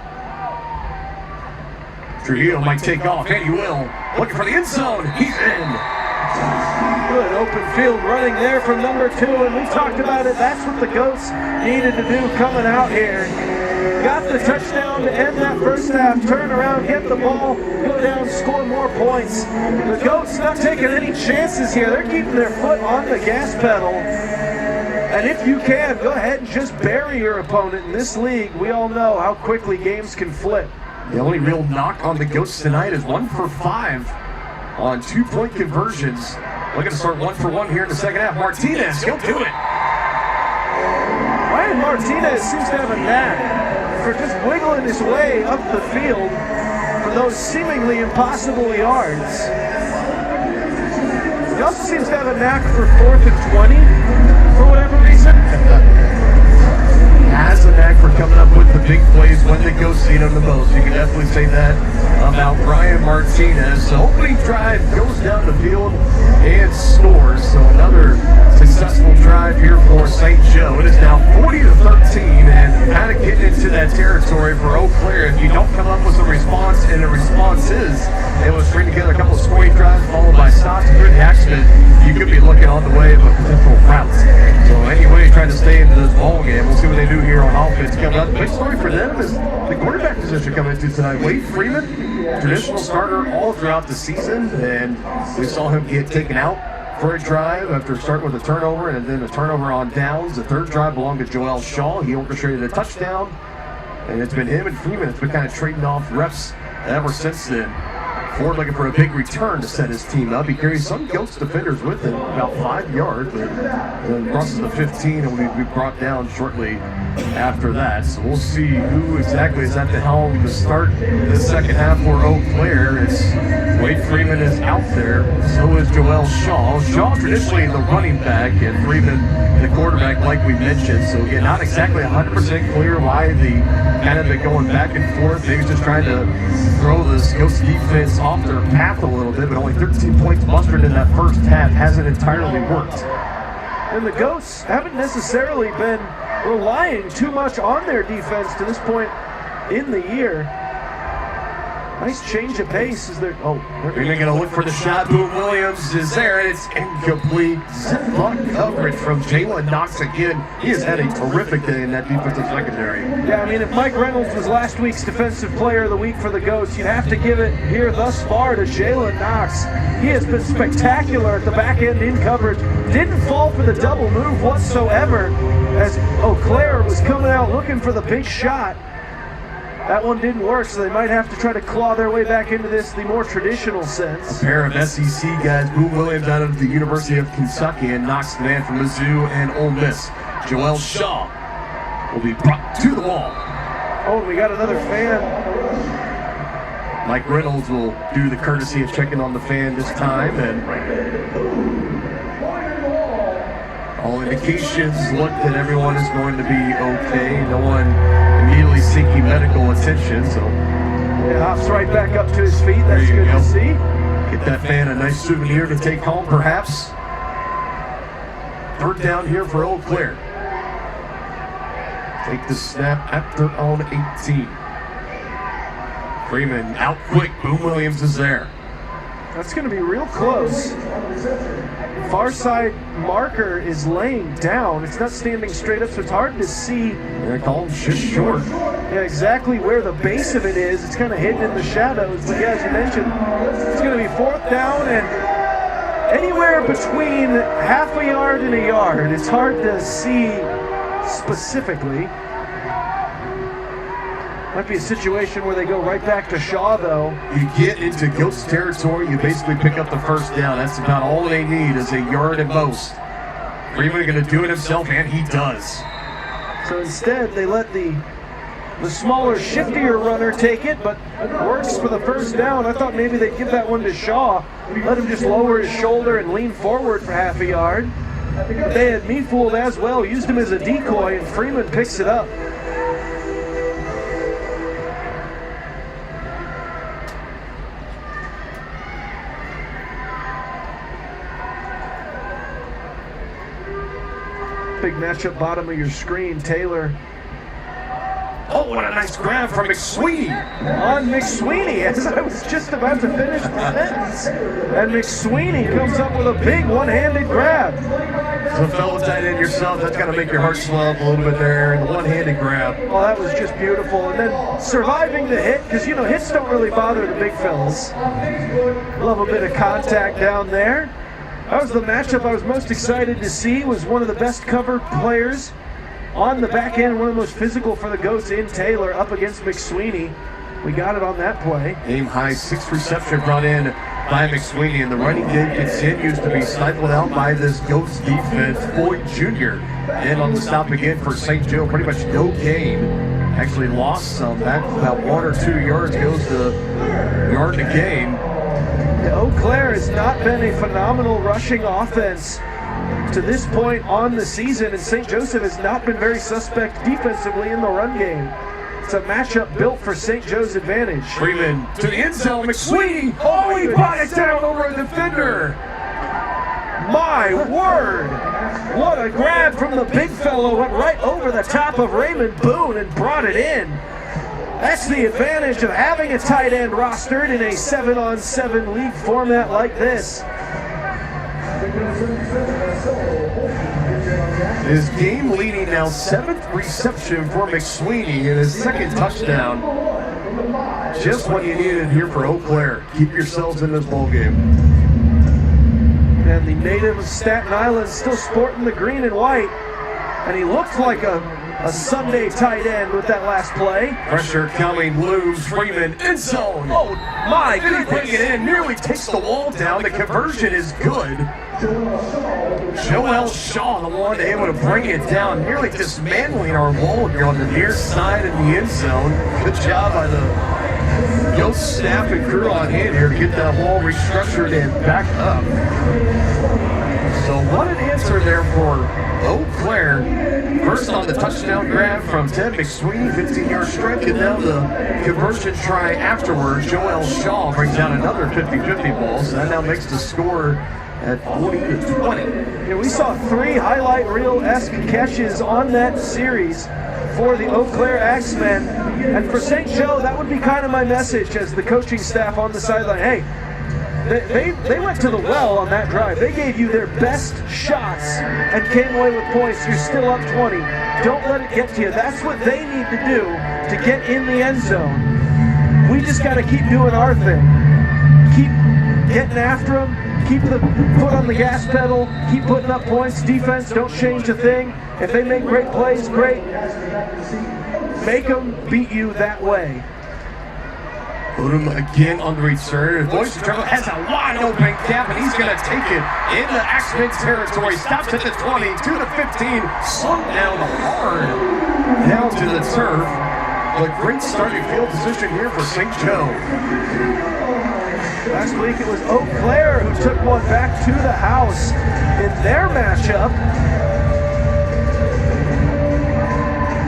Trujillo might take off, and he will. Looking for the end zone. He's in. Good open field running there from number 2, and we talked about it. That's what the Goats needed to do coming out here. Got the touchdown to end that first half, turn around, get the ball, go down, score more points. The Goats not taking any chances here. They're keeping their foot on the gas pedal. And if you can, go ahead and just bury your opponent in this league. We all know how quickly games can flip. The only real knock on the Goats tonight is 1 for 5 on 2-point conversions. Looking to start 1 for 1 here in the second half. Martinez, he'll do it. Ryan Martinez seems to have a knack for just wiggling his way up the field for those seemingly impossible yards. He also seems to have a knack for 4th and 20 for whatever reason. Has a knack for coming up with the big plays when they go see them the most. You can definitely say that about Ryan Martinez. The opening drive goes down the field and scores. So another successful drive here for St. Joe. It is now 40-13 and kind of getting into that territory for Eau Claire. If you don't come up with a response, and the response is able to string together a couple of scoring drives followed by stops through the accident, you could be looking on the way of a potential rout. So anyway, trying to stay into this ball game. We'll see what they do here on offense coming up. The big story for them is the quarterback position coming into tonight. Wade Freeman, traditional starter all throughout the season, and we saw him get taken out for a drive after starting with a turnover and then a turnover on downs. The 3rd drive belonged to Joel Shaw. He orchestrated a touchdown, and it's been him and Freeman. It's been kind of trading off reps ever since then. Ford looking for a big return to set his team up. He carries some Ghost defenders with him, about 5 yards, but then crosses the 15 and will be brought down shortly after that. So we'll see who exactly is at the helm to start the second half for Eau Claire. It's Wade Freeman is out there, so is Joel Shaw. Shaw traditionally the running back and Freeman the quarterback like we mentioned. So again, not exactly 100% clear why the kind of been going back and forth. Maybe just trying to throw this Ghost defense off their path a little bit, but only 13 points mustered in that first half hasn't entirely worked. And the Ghosts haven't necessarily been relying too much on their defense to this point in the year. Nice change of pace as they're Freeman gonna look for the shot. Boom Williams is there, and it's incomplete. Zip-lock coverage from Jalen Knox again. He has had a terrific day in that defensive secondary. Yeah, I mean, if Mike Reynolds was last week's Defensive Player of the Week for the Ghosts, you'd have to give it here thus far to Jalen Knox. He has been spectacular at the back end in coverage. Didn't fall for the double move whatsoever as Eau Claire was coming out looking for the big shot. That one didn't work, so they might have to try to claw their way back into this the more traditional sense. A pair of SEC guys, Boom Williams out of the University of Kentucky and Knox the man from Mizzou and Ole Miss. Joel Shaw will be brought to the wall. Oh, we got another fan. Mike Reynolds will do the courtesy of checking on the fan this time, and all indications look that everyone is going to be okay. No one immediately seeking medical attention, so yeah, hops right back up to his feet. That's good to see. Get that fan a nice souvenir to take home, perhaps. Third down here for Eau Claire. Take the snap at their own 18. Freeman out quick. Boom Williams is there. That's going to be real close. Far side marker is laying down. It's not standing straight up, so it's hard to see. They're calling just short. Yeah, exactly where the base of it is. It's kind of hidden in the shadows. But yeah, as you mentioned, it's going to be fourth down and anywhere between half a yard and a yard. It's hard to see specifically. Might be a situation where they go right back to Shaw, though. You get into Ghost territory, you basically pick up the first down. That's about all they need is a yard at most. Freeman going to do it himself, and he does. So instead, they let the smaller, shiftier runner take it, but it works for the first down. I thought maybe they'd give that one to Shaw, let him just lower his shoulder and lean forward for half a yard. They had me fooled as well, used him as a decoy, and Freeman picks it up. Big matchup bottom of your screen, Taylor. Oh, what a nice grab from McSweeney. On McSweeney, as I was just about to finish the sentence. And McSweeney comes up with a big one-handed grab. So fellow tight end yourself, that's got to make your heart swell up a little bit there. And the one-handed grab. Oh, that was just beautiful. And then surviving the hit, because, you know, hits don't really bother the big fellas. Love a bit of contact down there. That was the matchup I was most excited to see. Was one of the best covered players on the back end, one of the most physical for the Ghosts in Taylor up against McSweeney. We got it on that play. Game high 6th reception brought in by McSweeney, and the running game continues to be stifled out by this Ghosts defense. Boyd Jr. and on the stop again for St. Joe, pretty much no gain. Actually lost some, back about 1 or 2 yards, goes to yard to gain. Eau Claire has not been a phenomenal rushing offense to this point on the season, and St. Joseph has not been very suspect defensively in the run game. It's a matchup built for St. Joe's advantage. Freeman to the end zone, McSweeney. Oh, he brought it down over a defender. My word! What a grab from the big fellow, went right over the top of Raymond Boone and brought it in. That's the advantage of having a tight end rostered in a 7-on-7 league format like this. His game leading now 7th reception for McSweeney and his 2nd touchdown. Just what you needed here for Eau Claire. Keep yourselves in this ball game. And the native of Staten Island still sporting the green and white. And he looked like a Sunday tight end with that last play. Pressure coming, looms, Freeman, end zone. Oh my, did he bring it in? Nearly takes the wall down. The conversion is good. Joel Shaw, the one able to bring it down, nearly dismantling our wall here on the near side of the end zone. Good job by the Ghost staff and crew on hand here to get that wall restructured and back up. So what an answer there for Eau Claire. First on the touchdown grab from Ted McSweeney, 15-yard strike, and now the conversion try afterwards. Joel Shaw brings down another 50-50 ball, so that now makes the score at 40-20. Yeah, we saw 3 highlight reel-esque catches on that series for the Eau Claire Axemen. And for St. Joe, that would be kind of my message as the coaching staff on the sideline. Hey, they went to the well on that drive. They gave you their best shots and came away with points. You're still up 20. Don't let it get to you. That's what they need to do to get in the end zone. We just got to keep doing our thing. Keep getting after them. Keep the foot on the gas pedal. Keep putting up points. Defense, don't change a thing. If they make great plays, great. Make them beat you that way. Odom again on the return. Voice of Trouble has a wide open gap, and he's going to take it into Axemen territory. Stops at the 20, to the 15, slung down hard, down to the turf. A great starting field position here for St. Joe. Last week it was Eau Claire who took one back to the house in their matchup.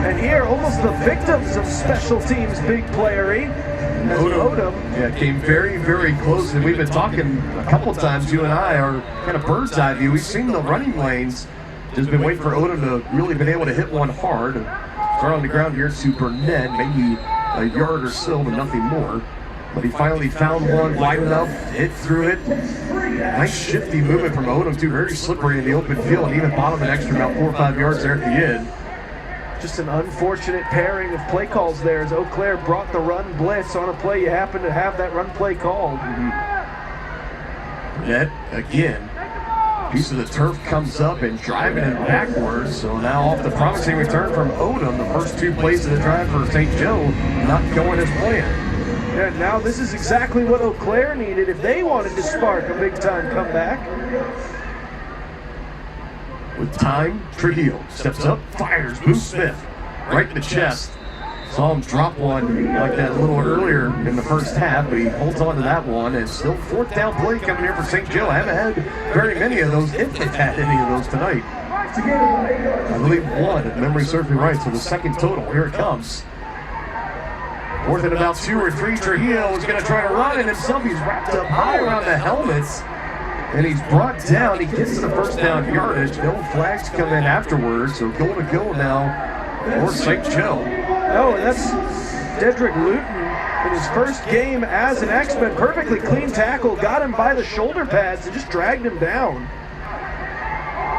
And here, almost the victims of special teams big playery. Odom came very, very close, and we've been talking a couple times, you and I, our kind of bird's eye view. We've seen the running lanes, just been waiting for Odom to really been able to hit one hard. Start on the ground here to Burnett, maybe a yard or so, but nothing more. But he finally found one wide enough, hit through it. Nice shifty movement from Odom, too, very slippery in the open field, and even bottomed an extra about 4 or 5 yards there at the end. Just an unfortunate pairing of play calls there as Eau Claire brought the run blitz on a play. You happen to have that run play called. Burnett, again, piece of the turf comes up and driving it backwards. So now off the promising return from Odom, the first 2 plays of the drive for St. Joe not going as planned. Yeah, now this is exactly what Eau Claire needed if they wanted to spark a big-time comeback. With time, Trujillo steps up, fires, Boo Smith right in the chest. Saw him drop one like that a little earlier in the first half, but he holds on to that one, and still 4th down play coming here for St. Joe. I haven't had very many of those, if they've had any of those tonight. I believe 1, if memory serves me right, so the second total, here it comes. 4th and about 2 or 3, Trujillo is going to try to run it himself. He's wrapped up high around the helmets. And he's brought down. He gets to the first down yardage. No flags come in afterwards. So goal to go now for St. Joe. Oh, and that's Dedrick Luton in his first game as an Axeman. Perfectly clean tackle. Got him by the shoulder pads and just dragged him down.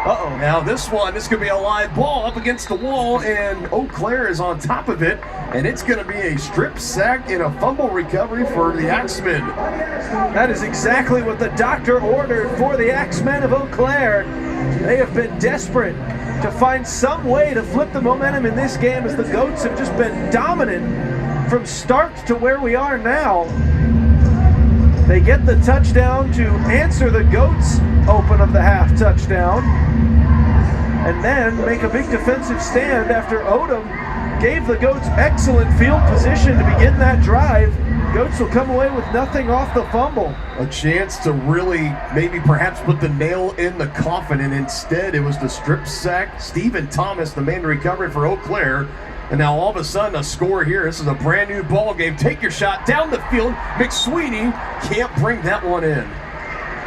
Uh-oh. Now this could be a live ball up against the wall, and Eau Claire is on top of it, and it's going to be a strip sack and a fumble recovery for the Axemen. That is exactly what the doctor ordered for the Axemen of Eau Claire. They have been desperate to find some way to flip the momentum in this game as the Goats have just been dominant from start to where we are now. They get the touchdown to answer the Goats' open of the half touchdown, and then make a big defensive stand after Odom gave the Goats excellent field position to begin that drive. Goats will come away with nothing off the fumble. A chance to really maybe perhaps put the nail in the coffin, and instead it was the strip sack. Stephen Thomas, the man recovering for Eau Claire. And now all of a sudden a score here. This is a brand new ball game. Take your shot down the field. McSweeney can't bring that one in.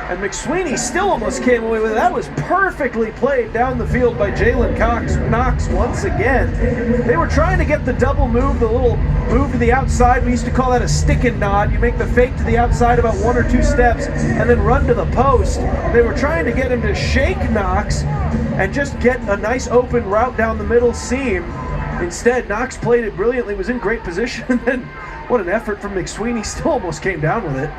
And McSweeney still almost came away with it. That was perfectly played down the field by Jalen Knox once again. They were trying to get the double move, the little move to the outside. We used to call that a stick and nod. You make the fake to the outside about 1 or 2 steps and then run to the post. They were trying to get him to shake Knox and just get a nice open route down the middle seam. Instead, Knox played it brilliantly, was in great position, and then what an effort from McSweeney, still almost came down with it.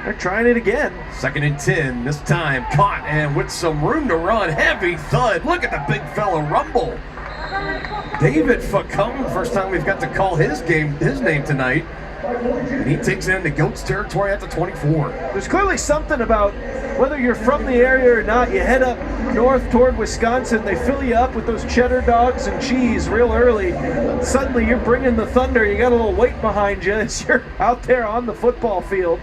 They're trying it again. 2nd and 10, this time caught and with some room to run. Heavy thud. Look at the big fella rumble. David Facone, first time we've got to call his name tonight. And he takes it into Goats territory at the 24. There's clearly something about whether you're from the area or not, you head up north toward Wisconsin, they fill you up with those cheddar dogs and cheese real early. Suddenly you're bringing the thunder, you got a little weight behind you as you're out there on the football field.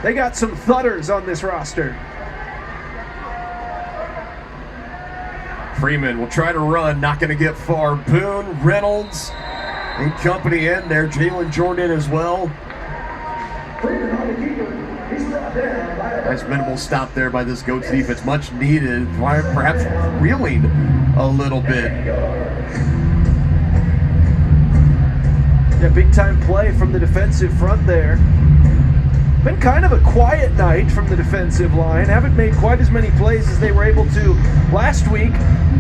They got some thudders on this roster. Freeman will try to run, not going to get far. Boone, Reynolds, and company in there. Jalen Jordan as well. Nice minimal stop there by this Goats defense. Much needed. Perhaps reeling a little bit. Yeah, big time play from the defensive front there. Been kind of a quiet night from the defensive line. Haven't made quite as many plays as they were able to last week.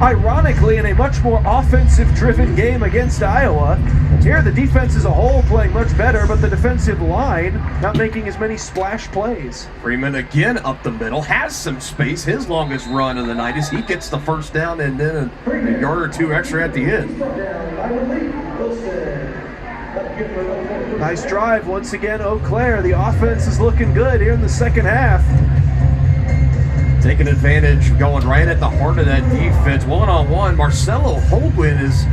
Ironically, in a much more offensive-driven game against Iowa. Here, the defense as a whole playing much better, but the defensive line not making as many splash plays. Freeman again up the middle, has some space. His longest run of the night as he gets the first down and then a yard or two extra at the end. Nice drive once again, Eau Claire. The offense is looking good here in the second half. Taking advantage, going right at the heart of that defense. One-on-one, Marcelo Holdwin is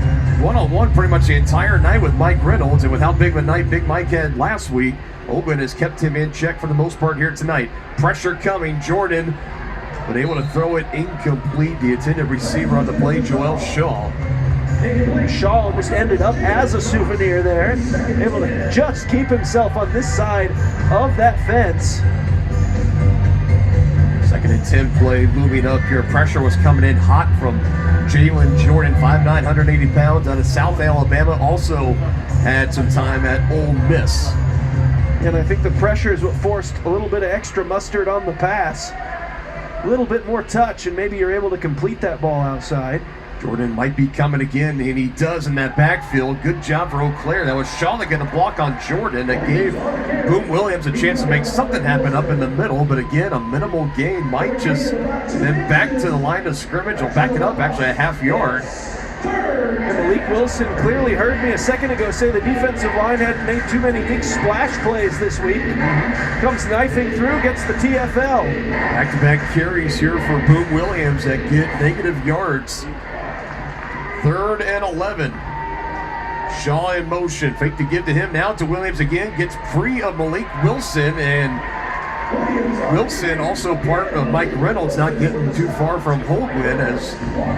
one-on-one pretty much the entire night with Mike Reynolds. And with how big of a night Big Mike had last week, Holdwin has kept him in check for the most part here tonight. Pressure coming, Jordan, but able to throw it incomplete. The intended receiver on the play, Joel Shaw. Shaw almost ended up as a souvenir there, able to just keep himself on this side of that fence. 2nd and 10 play moving up here. Pressure was coming in hot from Jalen Jordan, 5'9", 180 pounds out of South Alabama. Also had some time at Ole Miss. And I think the pressure is what forced a little bit of extra mustard on the pass. A little bit more touch, and maybe you're able to complete that ball outside. Jordan might be coming again, and he does in that backfield. Good job for Eau Claire. That was Shaw that got a block on Jordan that gave Boone Williams a chance to make something happen up in the middle. But again, a minimal gain. Might just then back to the line of scrimmage. He'll back it up actually a half yard. And Malik Wilson clearly heard me a second ago say the defensive line hadn't made too many big splash plays this week. Comes knifing through, gets the TFL. Back-to-back carries here for Boone Williams that get negative yards. 3rd and 11. Shaw in motion. Fake to give to him now to Williams again. Gets free of Malik Wilson. And Wilson also part of Mike Reynolds not getting too far from Holdwin as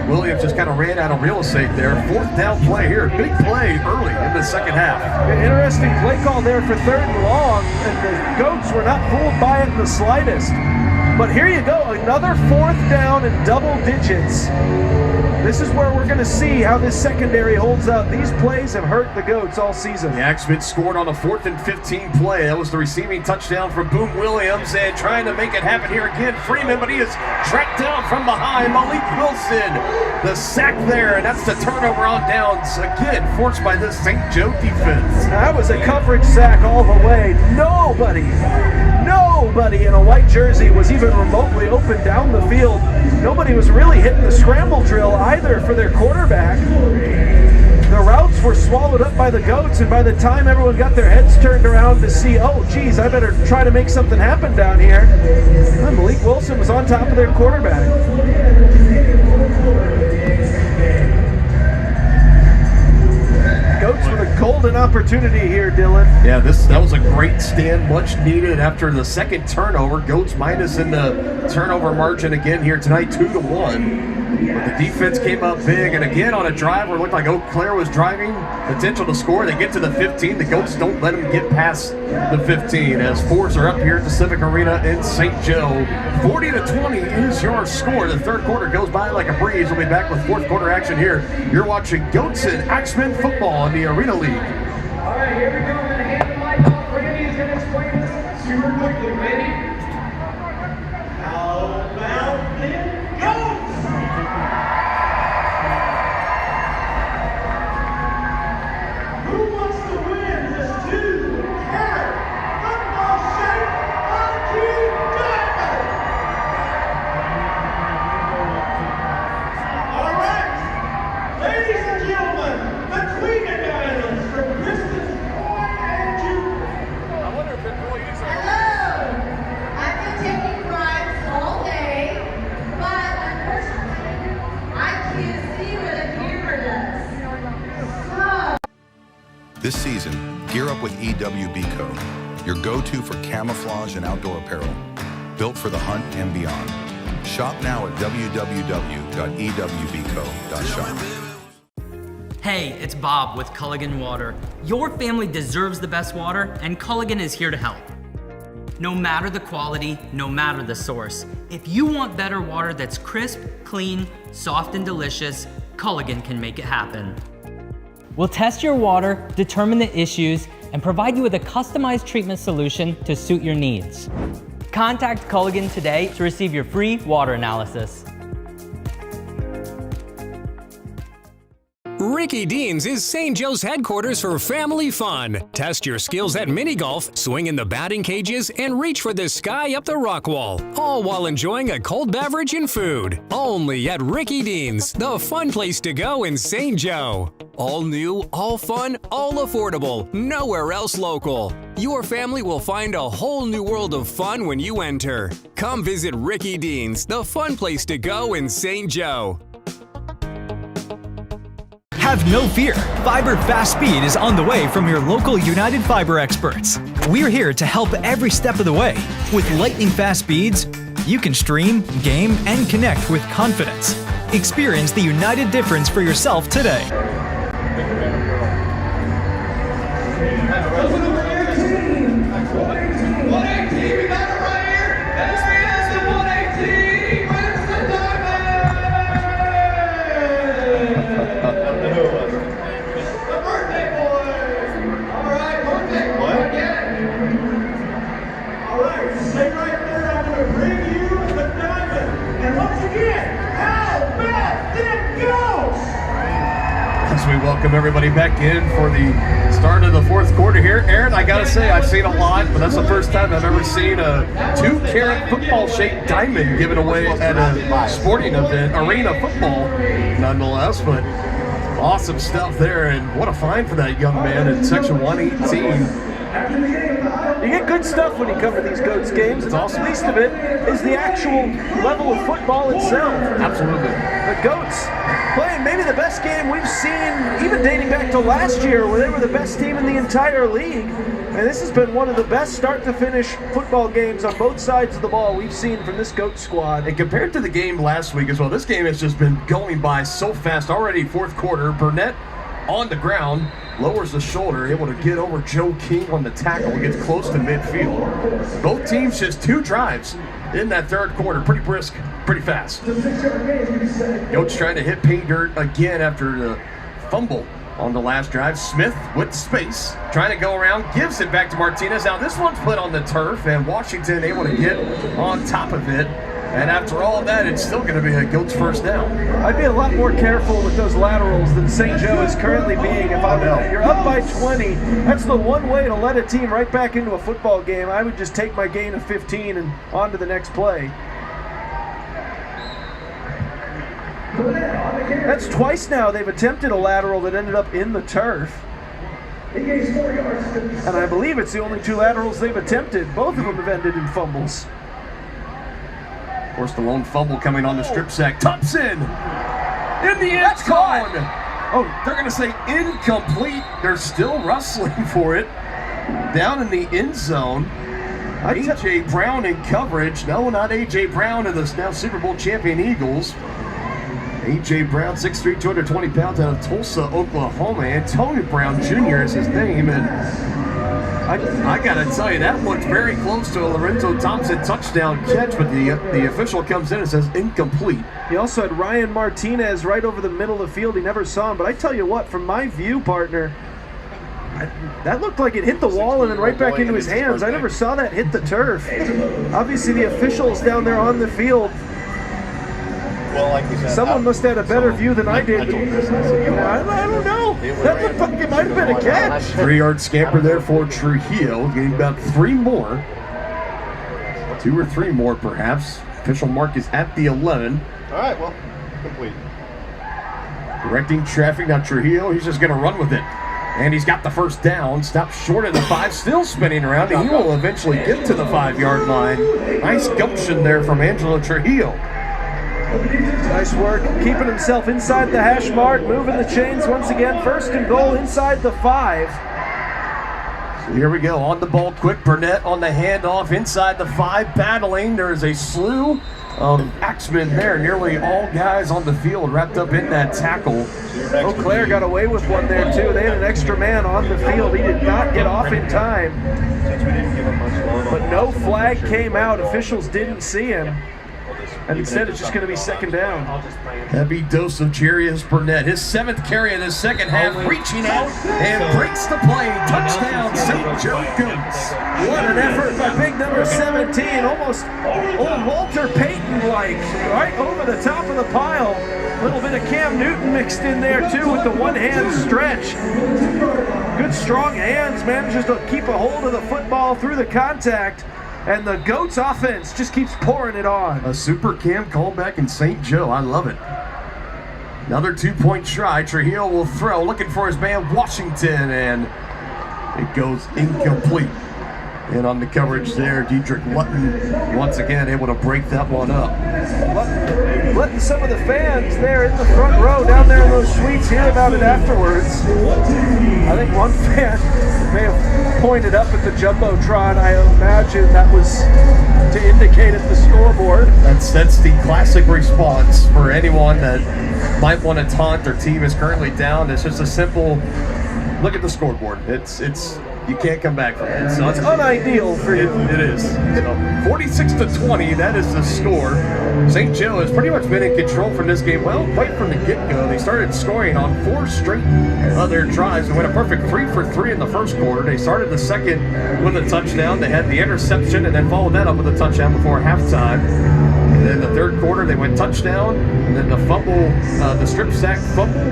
Williams just kind of ran out of real estate there. 4th down play here. Big play early in the second half. An interesting play call there for 3rd and long. And the Goats were not fooled by it in the slightest. But here you go. Another 4th down in double digits. This is where we're going to see how this secondary holds up. These plays have hurt the Goats all season. The Axemen scored on a 4th and 15 play. That was the receiving touchdown from Boone Williams, and trying to make it happen here again, Freeman, but he is tracked down from behind. Malik Wilson, the sack there, and that's the turnover on downs, again forced by this St. Joe defense. That was a coverage sack all the way. Nobody in a white jersey was even remotely open down the field. Nobody was really hitting the scramble drill either for their quarterback. The routes were swallowed up by the Goats, and by the time everyone got their heads turned around to see, oh geez, I better try to make something happen down here, then Malik Wilson was on top of their quarterback. Goats with a golden opportunity here, Dylan. Yeah, that was a great stand, much needed after the second turnover. Goats minus in the turnover margin again here tonight, 2-1. But the defense came up big, and again on a drive where it looked like Eau Claire was driving, potential to score. They get to the 15. The Goats don't let them get past the 15 as 4s are up here at the Civic Arena in St. Joe. 40-20 is your score. The 3rd quarter goes by like a breeze. We'll be back with 4th quarter action here. You're watching Goats and Axemen football on the Arena League. All right, here we go. I'm going to hand the mic off. Randy is going to explain this super quickly. Randy? How about them Goats? Who wants to win this 2-carat football shape This season, gear up with EWBCO, your go-to for camouflage and outdoor apparel, built for the hunt and beyond. Shop now at www.ewbco.shop. Hey, it's Bob with Culligan Water. Your family deserves the best water, and Culligan is here to help. No matter the quality, no matter the source, if you want better water that's crisp, clean, soft, and delicious, Culligan can make it happen. We'll test your water, determine the issues, and provide you with a customized treatment solution to suit your needs. Contact Culligan today to receive your free water analysis. Ricky Dean's is St. Joe's headquarters for family fun. Test your skills at mini golf, swing in the batting cages, and reach for the sky up the rock wall, all while enjoying a cold beverage and food. Only at Ricky Dean's, the fun place to go in St. Joe. All new, all fun, all affordable, nowhere else local. Your family will find a whole new world of fun when you enter. Come visit Ricky Dean's, the fun place to go in St. Joe. Have no fear. Fiber Fast Speed is on the way from your local United Fiber experts. We're here to help every step of the way. With lightning fast speeds, you can stream, game, and connect with confidence. Experience the United difference for yourself today. We welcome everybody back in for the start of the fourth quarter here. Aaron, I gotta say, I've seen a lot, but that's the first time I've ever seen a 2-carat football-shaped diamond given away at a sporting event, arena football, nonetheless. But awesome stuff there, and what a find for that young man in Section 118. You get good stuff when you come to these GOATS games, and the least of it is the actual level of football itself. Absolutely. The GOATS playing maybe the best game we've seen, even dating back to last year, where they were the best team in the entire league. And this has been one of the best start-to-finish football games on both sides of the ball we've seen from this GOATS squad. And compared to the game last week as well, this game has just been going by so fast. Already fourth quarter, Burnett on the ground, lowers the shoulder, able to get over Joe King on the tackle, gets close to midfield. Both teams just 2 drives in that third quarter, pretty brisk, pretty fast. Yotes trying to hit pay dirt again after the fumble on the last drive. Smith with space, trying to go around, gives it back to Martinez. Now this one's put on the turf, and Washington able to get on top of it. And after all that, it's still going to be a GOATS first down. I'd be a lot more careful with those laterals than St. Joe is currently being. If you're up by 20, that's the one way to let a team right back into a football game. I would just take my gain of 15 and on to the next play. That's twice now they've attempted a lateral that ended up in the turf. And I believe it's the only 2 laterals they've attempted. Both of them have ended in fumbles. Of course, the lone fumble coming on the strip sack. Thompson in the end zone. Oh, they're going to say incomplete. They're still wrestling for it. Down in the end zone. A.J. Brown in coverage. No, not A.J. Brown and the now Super Bowl champion Eagles. A.J. Brown, 6'3", 220 pounds, out of Tulsa, Oklahoma. Antonio Brown Jr. is his name, and I gotta tell you, that looked very close to a Lorenzo Thompson touchdown catch, but the official comes in and says incomplete. He also had Ryan Martinez right over the middle of the field. He never saw him, but I tell you what, from my view, partner, that looked like it hit the wall and then right back into his hands. I never saw that hit the turf. Obviously, the officials down there on the field, well, like you said, someone must have had a better view than I did. I don't know. That looked like it might have been a catch. 3-yard scamper there for Trujillo, getting about 3 more. 2 or 3 more, perhaps. Official mark is at the 11. All right, well, complete. Directing traffic. Now Trujillo, he's just going to run with it. And he's got the first down. Stopped short of the 5, still spinning around. And he will eventually get to the 5-yard line. Nice gumption there from Angelo Trujillo. Nice work, keeping himself inside the hash mark, moving the chains once again. 1st and goal inside the 5. Here we go, on the ball quick. Burnett on the handoff inside the 5, battling. There is a slew of Axemen there. Nearly all guys on the field wrapped up in that tackle. Eau Claire got away with one there too. They had an extra man on the field. He did not get off in time. But no flag came out. Officials didn't see him. And instead it's just going to be second down. Heavy dose of Jarius Burnett. His 7th carry in the second half, reaching out and breaks the play. Touchdown, St. Joe Goats. What an effort by big number 17. Almost old Walter Payton-like. Right over the top of the pile. A little bit of Cam Newton mixed in there too with the one-hand stretch. Good strong hands, manages to keep a hold of the football through the contact. And the Goats offense just keeps pouring it on. A super Cam callback in St. Joe. I love it. Another 2-point try. Trujillo will throw, looking for his man Washington, and it goes incomplete. And on the coverage there, Diedrich Lutton once again able to break that one up. Letting some of the fans there in the front row down there in those suites hear about it afterwards. I think one fan may have pointed up at the Jumbotron. I imagine that was to indicate at the scoreboard. That's the classic response for anyone that might want to taunt their team is currently down. It's just a simple look at the scoreboard. It's you can't come back from it. So it's unideal for you. It is. So 46-20, that is the score. St. Joe has pretty much been in control from this game. Well, right from the get-go, they started scoring on 4 straight other drives. They went a perfect 3 for 3 in the first quarter. They started the second with a touchdown. They had the interception and then followed that up with a touchdown before halftime. And then the third quarter, they went touchdown, and then the fumble, the strip sack fumble.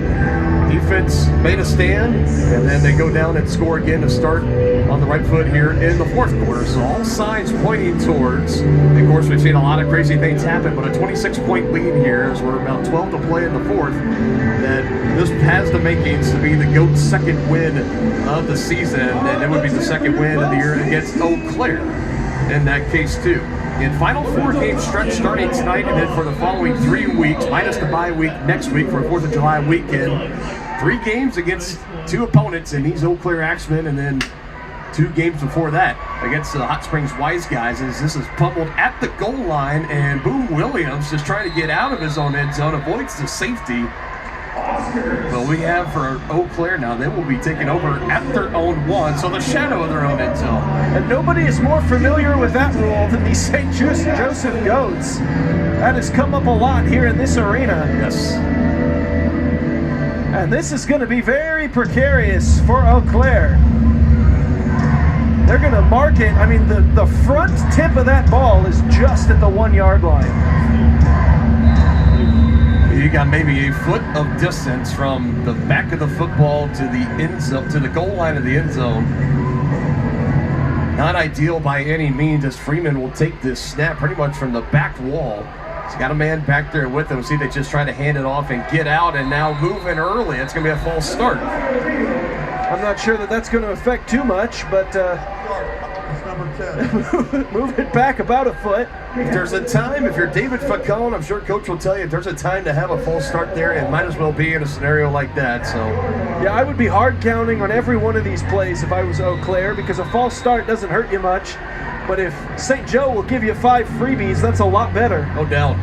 Defense made a stand, and then they go down and score again to start on the right foot here in the fourth quarter. So all signs pointing towards, of course, we've seen a lot of crazy things happen, but a 26-point lead here as we're about 12 to play in the fourth, that this has the makings to be the GOAT's second win of the season, and it would be the second win of the year against Eau Claire in that case too. In final 4-game stretch starting tonight and then for the following 3 weeks, minus the bye week next week for a 4th of July weekend. 3 games against 2 opponents in these Eau Claire Axemen, and then 2 games before that against the Hot Springs Wise guys, as this is pummeled at the goal line, and Boone Williams just trying to get out of his own end zone, avoids the safety. But we have for Eau Claire now, they will be taking over at their own 1, so the shadow of their own end zone. And nobody is more familiar with that rule than the St. Joseph Goats. That has come up a lot here in this arena. Yes. And this is going to be very precarious for Eau Claire. They're going to mark it. I mean, the front tip of that ball is just at the 1-yard line. You got maybe a foot of distance from the back of the football to the end zone, to the goal line of the end zone. Not ideal by any means, as Freeman will take this snap pretty much from the back wall. He's got a man back there with him. See, they just try to hand it off and get out, and now moving early. It's going to be a false start. I'm not sure that that's going to affect too much, but move it back about a foot. If there's a time, if you're David Facone, I'm sure Coach will tell you, if there's a time to have a false start there, it might as well be in a scenario like that. So, yeah, I would be hard counting on every one of these plays if I was Eau Claire, because a false start doesn't hurt you much. But if St. Joe will give you 5 freebies, that's a lot better. No doubt.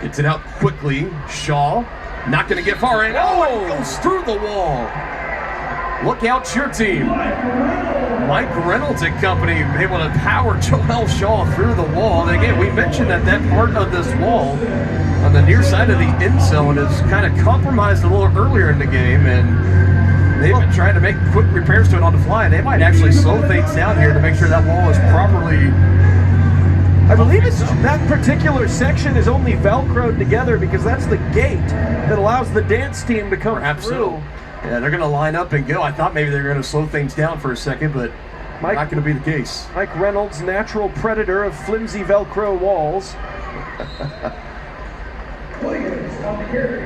Gets it out quickly. Shaw, not going to get far in. Oh, it goes through the wall. Look out, your team. Mike Reynolds and company able to power Joel Shaw through the wall. And again, we mentioned that part of this wall on the near side of the end zone is kind of compromised a little earlier in the game, and they've been trying to make quick repairs to it on the fly. They might actually slow things down here to make sure that wall is properly. I believe it's that particular section is only Velcroed together because that's the gate that allows the dance team to come through. So. Yeah, they're going to line up and go. I thought maybe they were going to slow things down for a second, but not going to be the case. Mike Reynolds, natural predator of flimsy Velcro walls.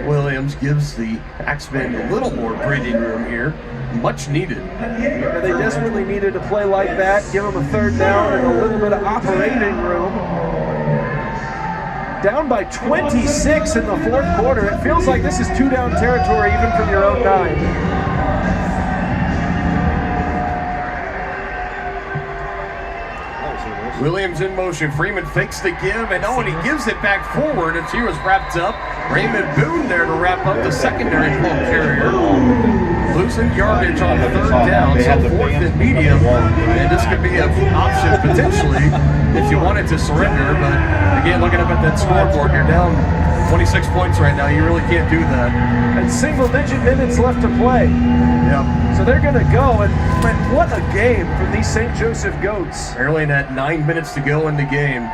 Williams gives the Axemen a little more breathing room here. Much needed. Yeah, they desperately needed a play like that. Give them a 3rd down and a little bit of operating room. down by 26 in the fourth quarter. It feels like this is 2-down territory even from your own 9. Williams in motion. Freeman fakes the give, and he gives it back forward as he was wrapped up. Raymond Boone there to wrap up the secondary ball carrier. Losing yardage on 3rd down, so 4th and medium. And this could be an option potentially if you wanted to surrender. But again, looking up at that scoreboard, you're down 26 points right now. You really can't do that. And single-digit minutes left to play. Yep. So they're going to go, and man, what a game from these St. Joseph Goats. Barely at 9 minutes to go in the game.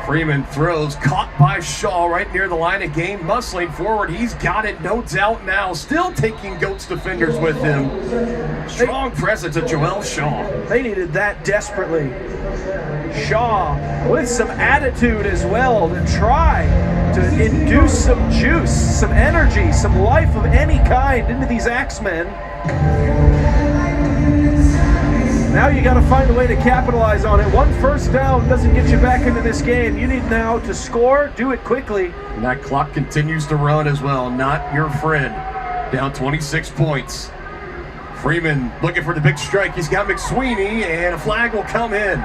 Freeman throws, caught by Shaw right near the line of game, muscling forward. He's got it, no doubt now. Still taking Goats defenders with him. Strong presence of Joel Shaw. They needed that desperately. Shaw with some attitude as well to try to induce some juice, some energy, some life of any kind into these Axemen. Now you got to find a way to capitalize on it. 1 first down doesn't get you back into this game. You need now to score, do it quickly. And that clock continues to run as well. Not your friend. Down 26 points. Freeman looking for the big strike. He's got McSweeney, and a flag will come in.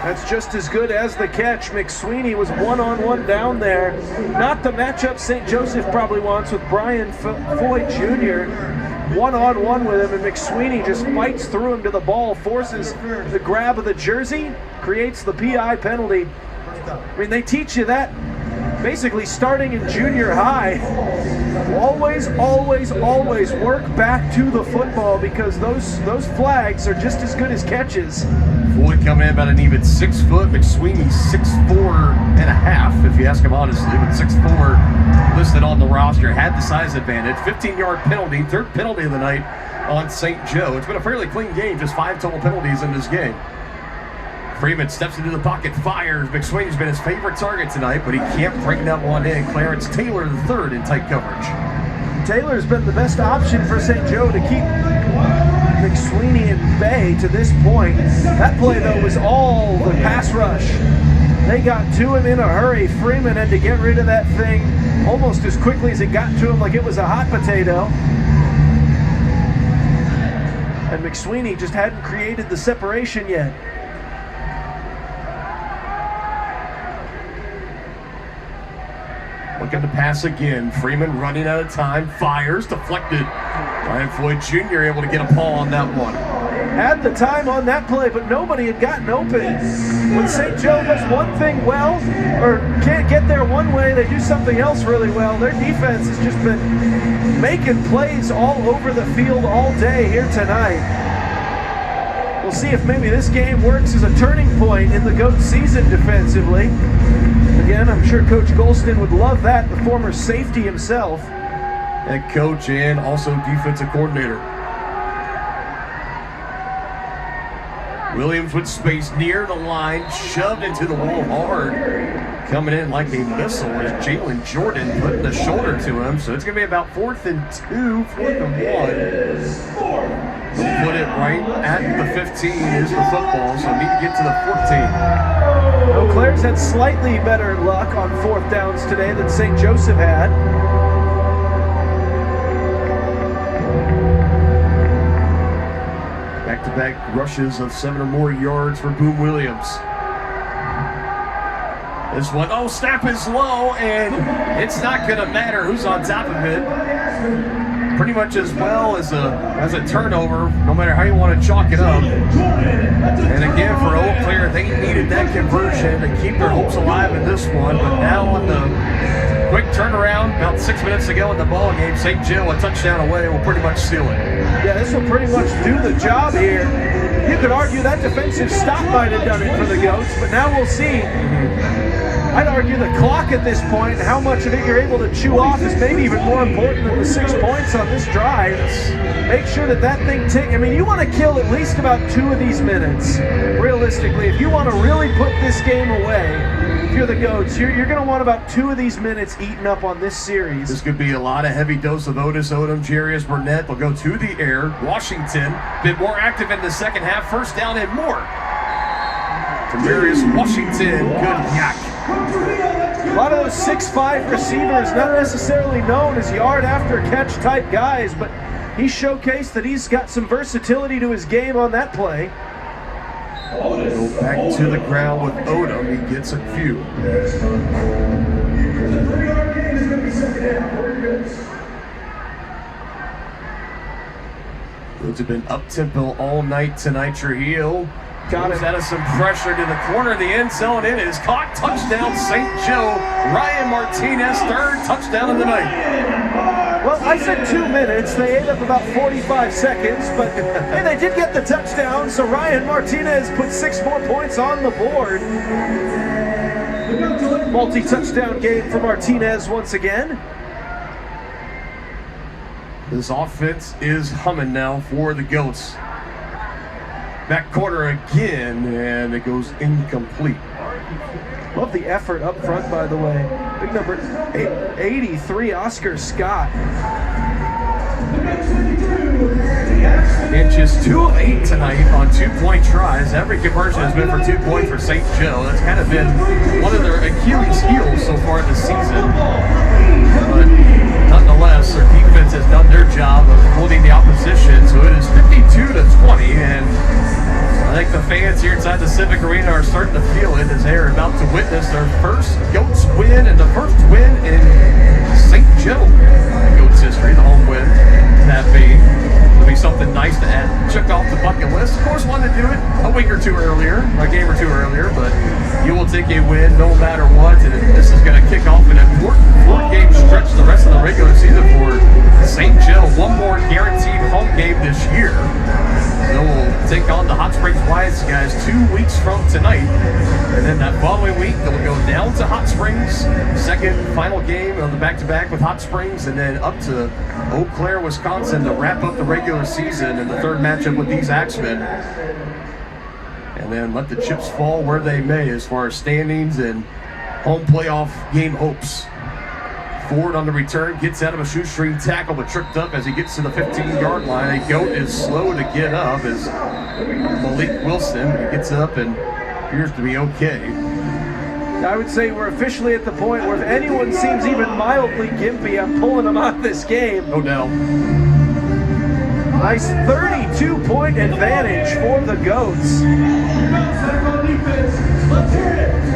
That's just as good as the catch. McSweeney was one-on-one down there. Not the matchup St. Joseph probably wants with Brian Foy Jr. One-on-one with him, and McSweeney just fights through him to the ball, forces the grab of the jersey, creates the PI penalty. I mean, they teach you that basically starting in junior high. Always, always, always work back to the football because those flags are just as good as catches. Floyd coming in about an even 6 foot. McSweeney 6'4.5", if you ask him honestly, with 6'4" listed on the roster. Had the size advantage. 15-yard penalty, 3rd penalty of the night on St. Joe. It's been a fairly clean game, just 5 total penalties in this game. Freeman steps into the pocket, fires. McSweeney's been his favorite target tonight, but he can't bring that one in. Clarence Taylor, the 3rd in tight coverage. Taylor's been the best option for St. Joe to keep McSweeney at bay to this point. That play, though, was all the pass rush. They got to him in a hurry. Freeman had to get rid of that thing almost as quickly as it got to him, like it was a hot potato. And McSweeney just hadn't created the separation yet. Looking to pass again. Freeman running out of time. Fires. Deflected. Brian Floyd Jr. able to get a paw on that one. Had the time on that play, but nobody had gotten open. When St. Joe does one thing well, or can't get there one way, they do something else really well. Their defense has just been making plays all over the field all day here tonight. We'll see if maybe this game works as a turning point in the Goat season defensively. Again, I'm sure Coach Golston would love that, the former safety himself. Head coach and also defensive coordinator. Williams with space near the line, shoved into the wall hard. Coming in like a missile is Jalen Jordan putting the shoulder to him. So it's going to be about 4th and 2, 4th and 1. They'll put it right at the 15 is the football, so need to get to the 14. Eau Claire's had slightly better luck on 4th downs today than St. Joseph had. Back-to-back rushes of 7 or more yards for Boone Williams. This one, snap is low, and it's not going to matter who's on top of it. Pretty much as well as a turnover, no matter how you want to chalk it up. And again, for Eau Claire, they needed that conversion to keep their hopes alive in this one. But now on the quick turnaround, about 6 minutes to go in the ball game, St. Joe, a touchdown away, will pretty much seal it. Yeah, this will pretty much do the job here. You could argue that defensive stop might have done it for the Goats, but now we'll see. I'd argue the clock at this point and how much of it you're able to chew off is maybe even more important than the 6 points on this drive. Make sure that thing ticks. I mean, you want to kill at least about 2 of these minutes. Realistically, if you want to really put this game away, if you're the Goats, you're going to want about 2 of these minutes eaten up on this series. This could be a lot of heavy dose of Otis Odom, Jarius Burnett. They'll go to the air. Washington, been more active in the second half. First down and more. Demarius Washington, good yak. A lot of those 6'5" receivers, not necessarily known as yard after catch type guys, but he showcased that he's got some versatility to his game on that play. Go back to the ground with Odom. He gets a few. Goats have been up-tempo all night tonight. Trujillo got it out of some pressure to the corner of the end zone. It is caught. Touchdown, St. Joe. Ryan Martinez, third touchdown of the night. Well, I said 2 minutes. They ate up about 45 seconds, but hey, they did get the touchdown, so Ryan Martinez put 6 more points on the board. Multi-touchdown game for Martinez once again. This offense is humming now for the Goats. Back quarter again, and it goes incomplete. Love the effort up front, by the way. Big number 83, Oscar Scott. And just 2 of 8 tonight on 2-point tries. Every conversion has been for 2 points for St. Joe. That's kind of been one of their Achilles heels so far this season. But nonetheless, their defense has done their job of holding the opposition. So it is 52-20, and I think the fans here inside the Civic Arena are starting to feel it as they are about to witness their first Goats win and the first win in St. Joe Goats history, the home win. That being, it'll be something nice to add, check off the bucket list. Of course, wanted to do it a game or two earlier, but you will take a win no matter what. And this is going to kick off an important 4-game stretch the rest of the regular season for St. Joe. One more guaranteed home game this year. They'll take on the Hot Springs Wise guys 2 weeks from tonight. And then that following week, they'll go down to Hot Springs. Second final game of the back-to-back with Hot Springs, and then up to Eau Claire, Wisconsin to wrap up the regular season in the third matchup with these Axemen. And then let the chips fall where they may as far as standings and home playoff game hopes. Ford on the return, gets out of a shoestring tackle, but tripped up as he gets to the 15-yard line. A Goat is slow to get up as Malik Wilson gets up and appears to be okay. I would say we're officially at the point where if anyone seems even mildly gimpy, I'm pulling them out of this game. No doubt. Nice 32-point advantage for the Goats.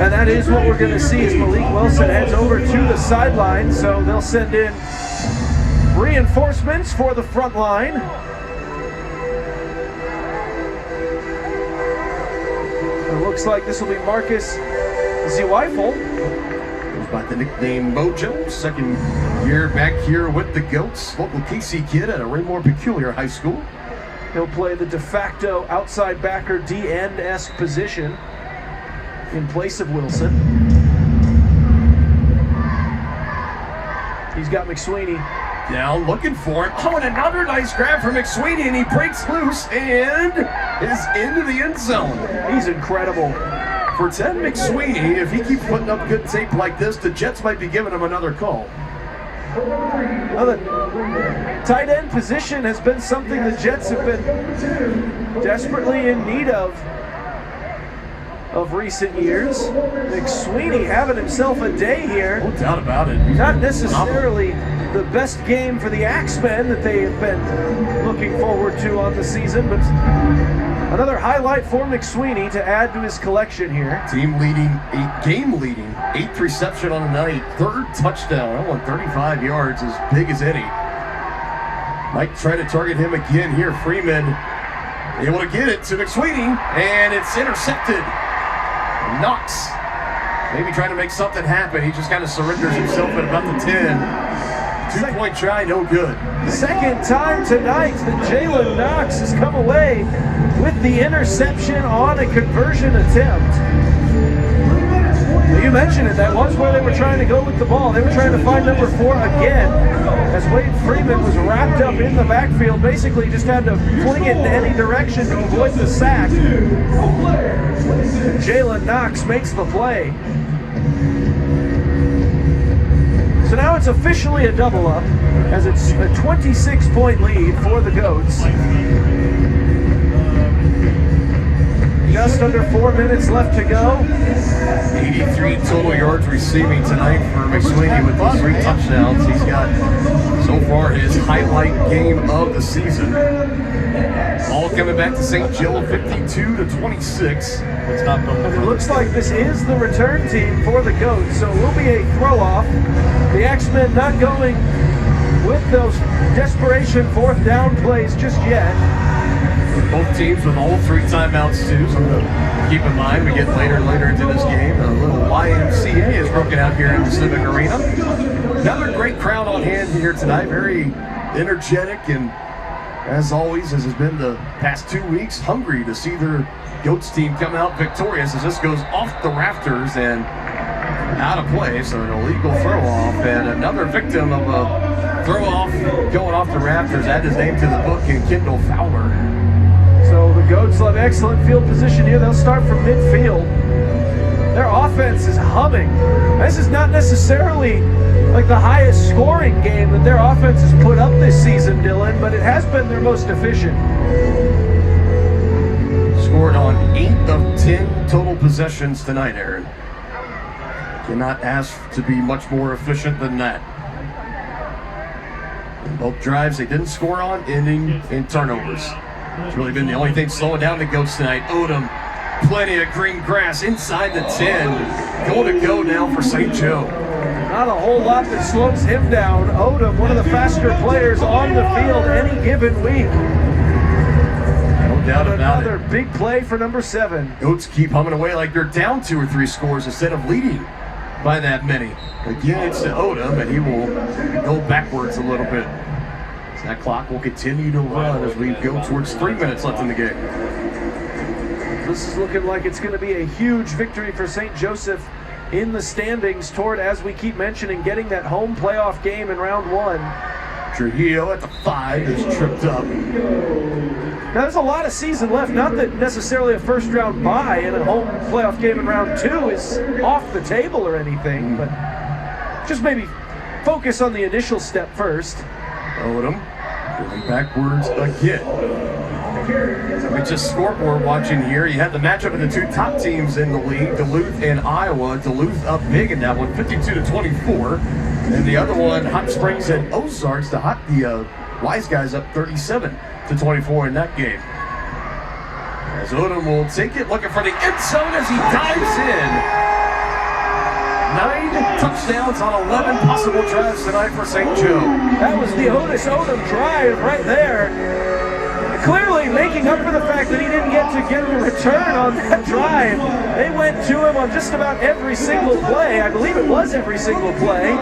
And that is what we're going to see as Malik Wilson heads over to the sideline. So they'll send in reinforcements for the front line. It looks like this will be Marcus Zeweifel. Goes by the nickname Mojo. Second year back here with the Goats. Local KC kid at a Raymore Peculiar High School. He'll play the de facto outside backer D-end-esque position in place of Wilson. He's got McSweeney. Now looking for it. Oh, and another nice grab for McSweeney, and he breaks loose and is into the end zone. He's incredible. For Ted McSweeney, if he keeps putting up good tape like this, the Jets might be giving him another call. Well, the tight end position has been something the Jets have been desperately in need of recent years. McSweeney having himself a day here. No doubt about it. Not necessarily the best game for the Axemen that they have been looking forward to on the season, but another highlight for McSweeney to add to his collection here. Game leading, 8th reception on the night, 3rd touchdown, 35 yards, as big as any. Might try to target him again here. Freeman able to get it to McSweeney, and it's intercepted. Knox maybe trying to make something happen. He just kind of surrenders himself at about the 10. 2-point try, no good. Second time tonight that Jalen Knox has come away with the interception on a conversion attempt. You mentioned it, that was where they were trying to go with the ball. They were trying to find number 4 again, as Wade Freeman was wrapped up in the backfield, basically just had to fling it in any direction to avoid the sack. Jalen Knox makes the play. So now it's officially a double up, as it's a 26-point lead for the Goats. just under 4 minutes left to go. 83 total yards receiving tonight for McSweeney with those 3 touchdowns. He's got, so far, his highlight game of the season. Ball coming back to St. Joe, 52-26. And it looks like this is the return team for the Goats, so it will be a throw-off. The Axemen not going with those desperation 4th down plays just yet. Both teams with all 3 timeouts too, so keep in mind we get later and later into this game. A little YMCA is broken out here in the Civic Arena. Another great crowd on hand here tonight, very energetic and, as always, as has been the past 2 weeks, hungry to see their Goats team come out victorious as this goes off the rafters and out of play, so an illegal throw-off, and another victim of a throw-off going off the rafters. Add his name to the book, and Kendall Fowler. So the Goats have excellent field position here. They'll start from midfield. Their offense is humming. This is not necessarily like the highest scoring game that their offense has put up this season, Dylan, but it has been their most efficient. Scored on 8 of 10 total possessions tonight, Aaron. Cannot ask to be much more efficient than that. In both drives they didn't score on, ending in turnovers. It's really been the only thing slowing down the Goats tonight. Odom, plenty of green grass inside the 10. Goal to go now for St. Joe. Not a whole lot that slows him down. Odom, one of the faster players on the field any given week. No doubt about Another big play for number 7. Goats keep humming away like they're down 2 or 3 scores instead of leading by that many. Again, it's to Odom, and he will go backwards a little bit. So that clock will continue to run as we go towards 3 minutes left in the game. This is looking like it's going to be a huge victory for St. Joseph in the standings toward, as we keep mentioning, getting that home playoff game in round 1. Trujillo at the 5 is tripped up. Now there's a lot of season left. Not that necessarily a first round bye in a home playoff game in round 2 is off the table or anything, but just maybe focus on the initial step first. Odom going backwards again. It's just scoreboard watching here. You had the matchup of the 2 top teams in the league, Duluth and Iowa. Duluth up big in that one, 52-24. And the other one, Hot Springs and Ozarks, the Wise Guys up 37-24 in that game. As Odom will take it, looking for the end zone as he dives in. 9 touchdowns on 11 possible drives tonight for St. Joe. That was the Otis Odom drive right there. Clearly making up for the fact that he didn't get a return on that drive. They went to him on just about every single play. I believe it was every single play.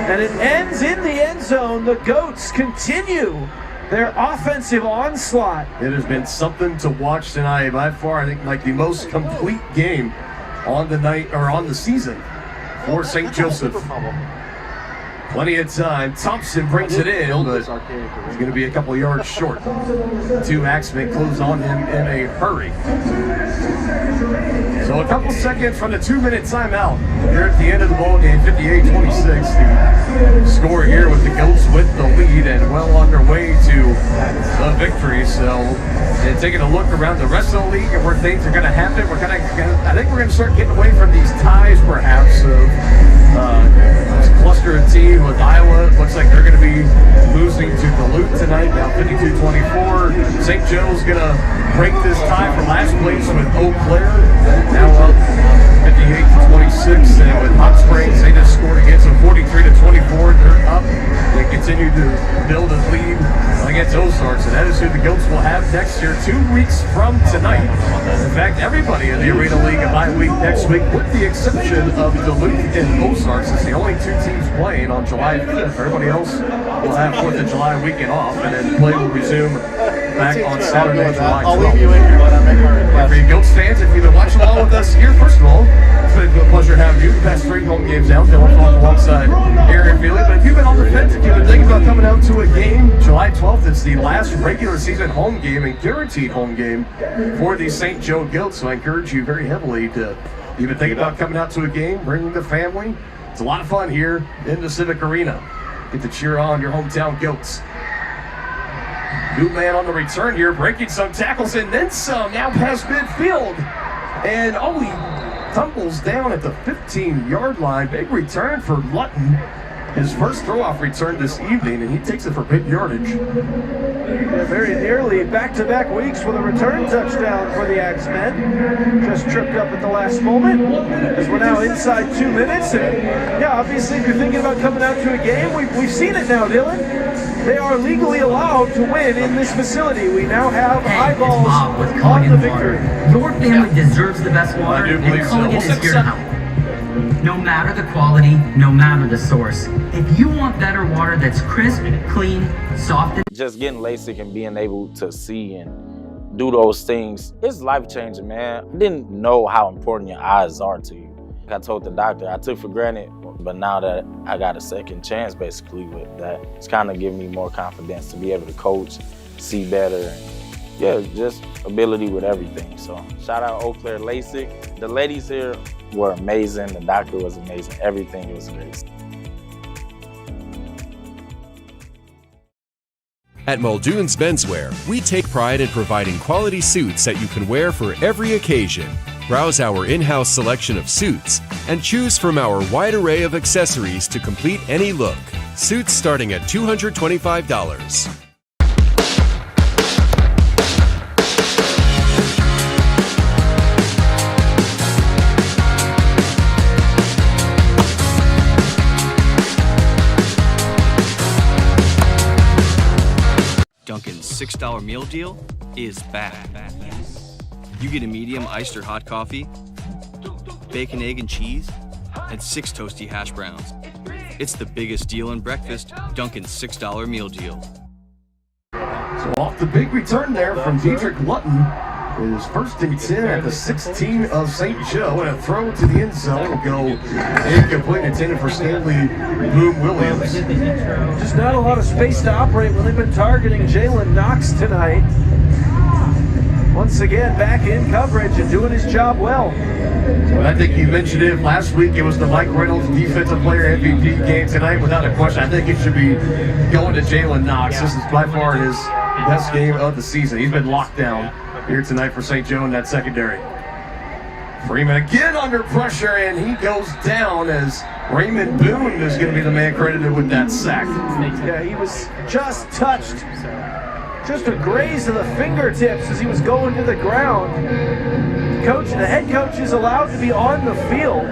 And it ends in the end zone. The Goats continue their offensive onslaught. It has been something to watch tonight. By far, I think like the most complete game on the night or on the season for St. Joseph. Plenty of time. Thompson brings it in, but he's going to be a couple of yards short. 2 Axemen close on him in a hurry. So a couple seconds from the 2-minute timeout. Here at the end of the ball game, 58-26. The score here with the Goats with the lead and well underway to the victory. So, and taking a look around the rest of the league and where things are going to happen, I think we're going to start getting away from these ties, perhaps. Cluster of team with Iowa. It looks like they're going to be losing to Duluth tonight, now 52-24. St. Joe's going to break this tie for last place with Eau Claire, now up 58-26. And with Hot Springs, they just scored against them 43-24. They're up. They continue to build a lead against Ozarks, and that is who the Goats will have next year, 2 weeks from tonight. In fact, everybody in the Arena League a bye week next week, with the exception of Duluth and Ozarks. It's the only 2 teams playing on July 5th. Everybody else will have 4th of July weekend off, and then play will resume back on Saturday, July 12th. I'll leave you in here when I make my request. For you Goats fans, if you've been watching along with us here, first of all, it's been a pleasure having you. The past 3 home games now, Dylan Falk alongside Aaron Feely. But if you've been on the fence, if you've been thinking about coming out to a game, July 12th, it's the last regular season home game and guaranteed home game for the St. Joe Goats. So I encourage you very heavily to even think about coming out to a game, bringing the family. It's a lot of fun here in the Civic Arena. Get to cheer on your hometown Goats. New man on the return here, breaking some tackles and then some. Now past midfield. And he tumbles down at the 15-yard line. Big return for Lutton. His first throw-off return this evening, and he takes it for big yardage. Yeah, very nearly back-to-back weeks with a return touchdown for the Axemen. Just tripped up at the last moment, as we're now inside 2 minutes. And yeah, obviously, if you're thinking about coming out to a game, we've seen it now, Dylan. They are legally allowed to win in this facility. We now have eyeballs on the victory. Your family deserves the best water, and Culligan is here to help. No matter the quality, no matter the source. If you want better water that's crisp, clean, soft, and just getting LASIK and being able to see and do those things, it's life-changing, man. I didn't know how important your eyes are to you. I told the doctor, I took for granted, but now that I got a second chance basically with that, it's kind of giving me more confidence to be able to coach, see better, and yeah, just ability with everything. So shout out Eau Claire LASIK. The ladies here were amazing. The doctor was amazing. Everything was great. At Muldoon's Menswear, we take pride in providing quality suits that you can wear for every occasion. Browse our in-house selection of suits and choose from our wide array of accessories to complete any look. Suits starting at $225. Dunkin's $6 meal deal is back. You get a medium iced or hot coffee, bacon, egg, and cheese, and 6 toasty hash browns. It's the biggest deal in breakfast, Dunkin's $6 meal deal. So off the big return there from Dietrich Lutton. His first and 10 at the 16 of St. Joe, and a throw to the end zone will go incomplete, intended for Stanley Bloom-Williams. Just not a lot of space to operate when they've been targeting Jalen Knox tonight. Once again, back in coverage and doing his job well. Well, I think you mentioned it last week. It was the Mike Reynolds Defensive Player MVP game tonight, without a question. I think it should be going to Jalen Knox. This is by far his best game of the season. He's been locked down here tonight for St. Joe in that secondary. Freeman again under pressure, and he goes down as Raymond Boone is going to be the man credited with that sack. Yeah, he was just touched. Just a graze of the fingertips as he was going to the ground. The head coach is allowed to be on the field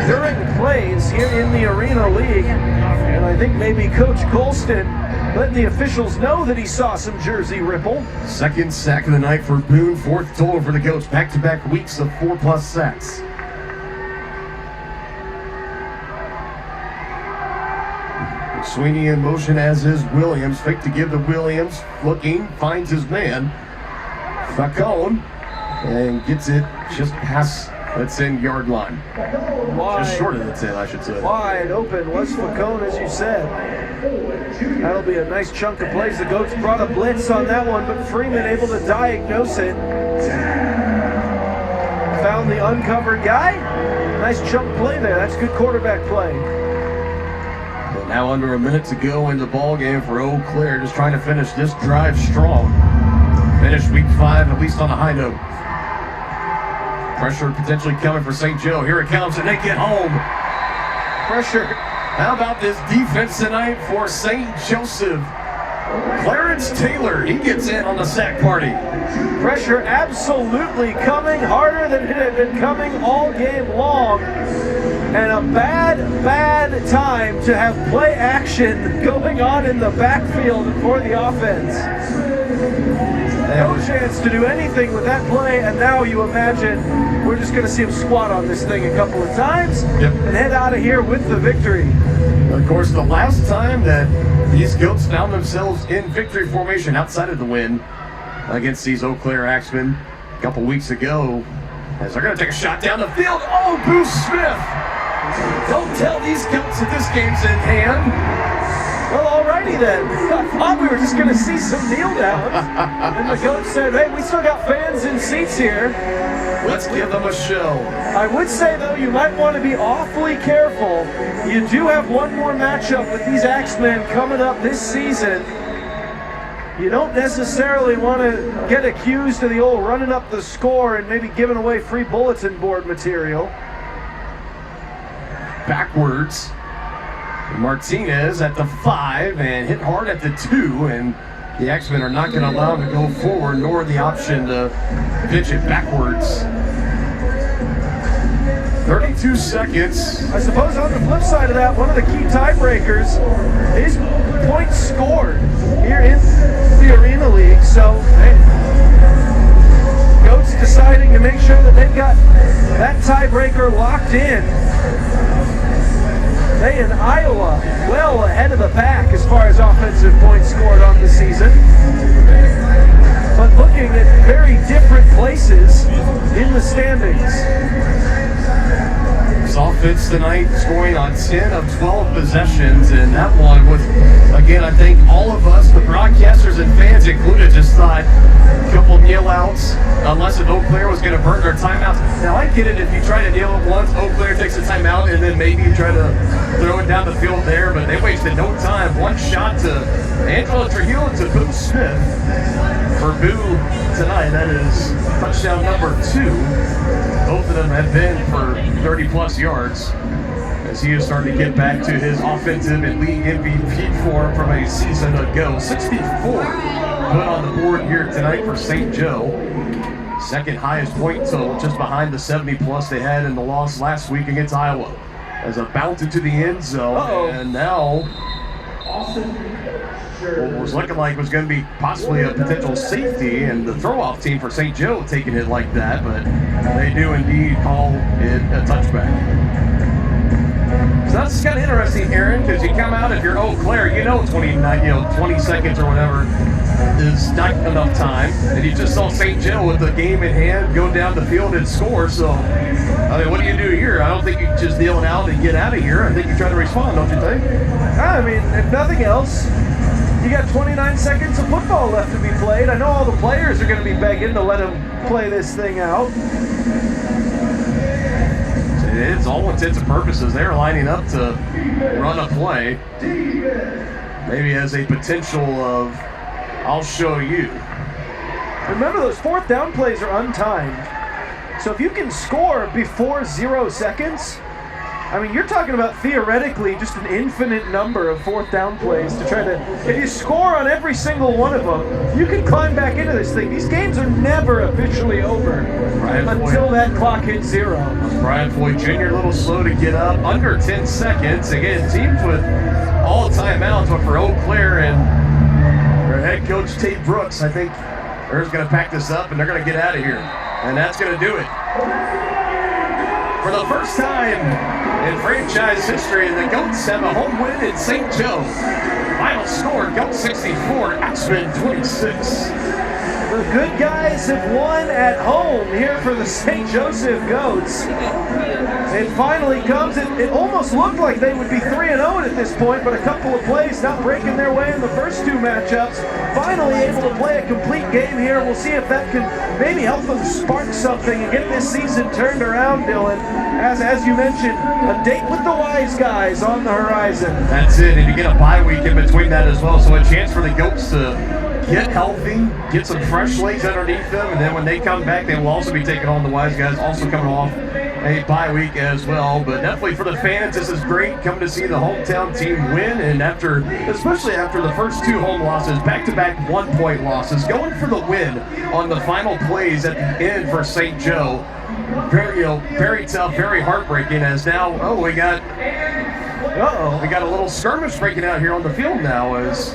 during plays here in the Arena League. And I think maybe Coach Colston letting the officials know that he saw some jersey ripple. Second sack of the night for Boone, fourth total for the Goats. Back-to-back weeks of 4+ sacks. Sweeney in motion, as is Williams. Fake to give to Williams. Looking, finds his man. Facone, and gets it just past the 10-yard line. Just short of the 10, I should say. Wide open was Facone, as you said. That'll be a nice chunk of plays. The Goats brought a blitz on that one, but Freeman able to diagnose it. Found the uncovered guy. Nice chunk play there. That's good quarterback play. But now under a minute to go in the ball game for Eau Claire, just trying to finish this drive strong. Finish week 5 at least on a high note. Pressure potentially coming for St. Joe. Here it comes, and they get home. Pressure. How about this defense tonight for St. Joseph? Clarence Taylor, he gets in on the sack party. Pressure absolutely coming, harder than it had been coming all game long. And a bad time to have play action going on in the backfield for the offense. No chance to do anything with that play, and now you imagine we're just going to see him squat on this thing a couple of times and head out of here with the victory. Of course, the last time that these Goats found themselves in victory formation outside of the win against these Eau Claire Axemen a couple weeks ago, as they're going to take a shot down the field. Oh, Bruce Smith! Don't tell these Goats that this game's in hand. Well, alrighty then. I thought we were just going to see some kneel downs. And the Goats said, hey, we still got fans in seats here. Let's give them a show. I would say, though, you might want to be awfully careful. You do have one more matchup with these Axemen coming up this season. You don't necessarily want to get accused of the old running up the score and maybe giving away free bulletin board material. Backwards. Martinez at the 5 and hit hard at the 2, and the Axemen are not going to allow him to go forward, nor the option to pitch it backwards. 32 seconds. I suppose on the flip side of that, one of the key tiebreakers is points scored here in the Arena League. So, hey, Goats deciding to make sure that they've got that tiebreaker locked in. They in Iowa well ahead of the pack as far as offensive points scored on the season. But looking at very different places in the standings. Offense tonight, scoring on 10 of 12 possessions, and that one was, again, I think all of us, the broadcasters and fans included, just thought a couple kneel outs, unless an Eau Claire was going to burn their timeouts. Now I get it if you try to kneel it once, Eau Claire takes a timeout, and then maybe you try to throw it down the field there, but they wasted no time. One shot to Angela Trujillo to Boo Smith for Boo tonight. That is touchdown number 2. Both of them have been for 30-plus yards as he is starting to get back to his offensive and league MVP form from a season ago. 64 put on the board here tonight for St. Joe. Second highest point total, just behind the 70-plus they had in the loss last week against Iowa. As a bounce into the end zone, and now what was looking like was going to be possibly a potential safety, and the throw-off team for St. Joe taking it like that, but they do indeed call it a touchback. So that's kind of interesting, Aaron, because you come out, if you're Eau Claire, 20 seconds or whatever is not enough time, and you just saw St. Joe with the game in hand go down the field and score. So, I mean, what do you do here? I don't think you just deal it out and get out of here. I think you try to respond, don't you think? I mean, if nothing else, you got 29 seconds of football left to be played. I know all the players are going to be begging to let them play this thing out. It's all intents and purposes. They're lining up to run a play. Maybe as a potential of, I'll show you. Remember, those fourth down plays are untimed. So if you can score before 0 seconds, I mean, you're talking about theoretically just an infinite number of fourth down plays to try to, if you score on every single one of them, you can climb back into this thing. These games are never officially over until that clock hits 0. Brian Floyd Jr. a little slow to get up, under 10 seconds. Again, teams with all timeouts, but for Eau Claire and their head coach Tate Brooks, I think they're just going to pack this up and they're going to get out of here. And that's going to do it. For the first time in franchise history, the Goats have a home win in St. Joe. Final score, Goats 64, Axemen 26. The good guys have won at home here for the St. Joseph Goats. It finally comes. It almost looked like they would be 3-0 at this point, but a couple of plays not breaking their way in the first 2 matchups. Finally able to play a complete game here. We'll see if that can maybe help them spark something and get this season turned around, Dylan. As you mentioned, a date with the wise guys on the horizon. That's it, and you get a bye week in between that as well, so a chance for the Goats to get healthy, get some fresh legs underneath them, and then when they come back, they will also be taking on the wise guys, also coming off a bye week as well. But definitely for the fans, this is great, coming to see the hometown team win, and especially after the first 2 home losses, back-to-back 1-point losses, going for the win on the final plays at the end for St. Joe. Very tough, very heartbreaking, as now, we got a little skirmish breaking out here on the field now as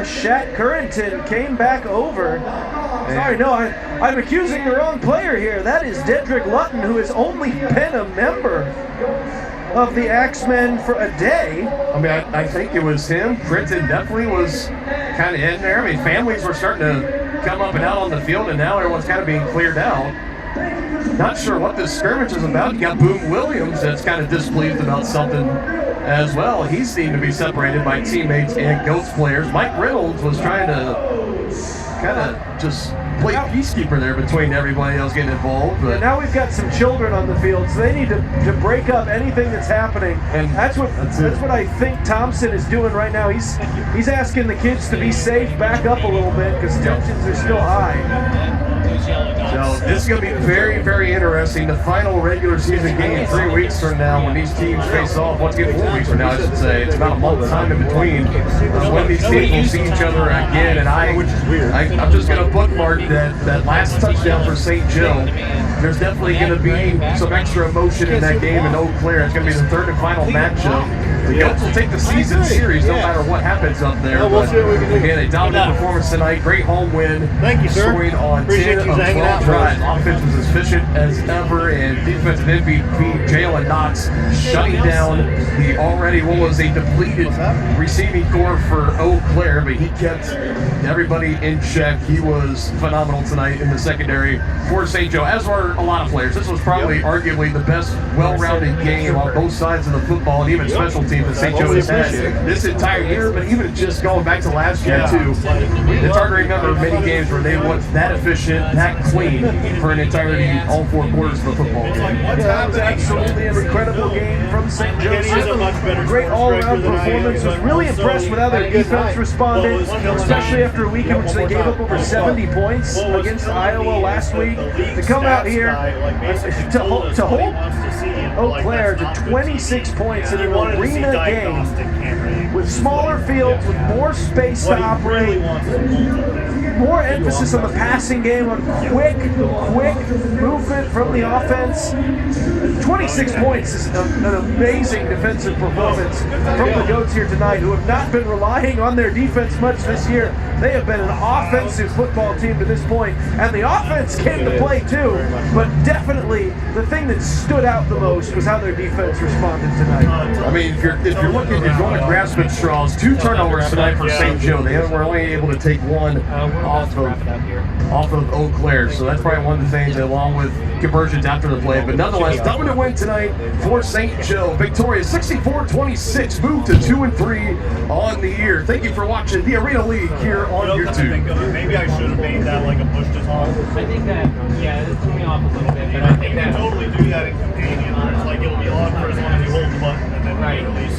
Shat Currington came back over. Sorry, no, I'm accusing the wrong player here. That is Dedrick Lutton, who has only been a member of the Axemen for a day. I mean, I think it was him. Crinton definitely was kind of in there. I mean, families were starting to come up and out on the field, and now everyone's kind of being cleared out. Not sure what this skirmish is about. You got Boom Williams that's kind of displeased about something as well. He seemed to be separated by teammates and Goats players. Mike Reynolds was trying to kind of just played peacekeeper there between everybody else getting involved. But now we've got some children on the field, so they need to break up anything that's happening. And that's what I think Thompson is doing right now. He's asking the kids to be safe, back up a little bit because tensions are still high. So this is going to be very, very interesting. The final regular season game 3 weeks from now when these teams face off. Once again, 4 weeks from now, I should say. It's about a month's time in between when these teams will see each other again. And I'm just going to bookmark that last touchdown for St. Joe. There's definitely going to be some extra emotion in that game in Eau Claire. It's going to be the third and final matchup. The Goats will take the season series no matter what happens up there. But again, a dominant performance tonight. Great home win. Thank you, sir. Scoring on 10 of 12 drives. Offense was as efficient as ever, and defensive MVP Jalen Knox shutting down the already what was a depleted receiving corps for Eau Claire, but he kept everybody in check. He was phenomenal tonight in the secondary for St. Joe, as were a lot of players. This was probably arguably the best well-rounded game on both sides of the football and even special teams that St. Joe has had this entire year, but even just going back to last year too. It's hard to remember many games where they were that efficient, that clean for an entirety, all 4 quarters of the football game. That was absolutely an incredible game from St. Joe's. Great all-around performance. Was really impressed with how their defense responded, especially after a week in which they gave up over 70 points against Iowa last week. To come out here to hold Eau Claire to 26 points in an arena game with smaller fields, with more space to operate, more emphasis on the passing game, on quick movement from the offense. 26 points is an amazing defensive performance from the Goats here tonight, who have not been relying on their defense much this year. They have been an offensive football team to this point, and the offense came to play too, but definitely the thing that stood out the most was how their defense responded tonight. I mean, if you want to grasp at straws, 2 turnovers tonight for St. Joe. They were only able to take one off of Eau Claire, so that's probably one of the things, along with conversions after the play. But nonetheless, dominant win tonight for St. Joe. Victorious 64-26, moved to 2-3 on the year. Thank you for watching the Arena League here on YouTube. Maybe I should have made that like a push to talk. I think that, yeah, this threw me off a little bit, but I think that totally do that in Companion, where it's like it'll be on for as long as you hold the button and then you release.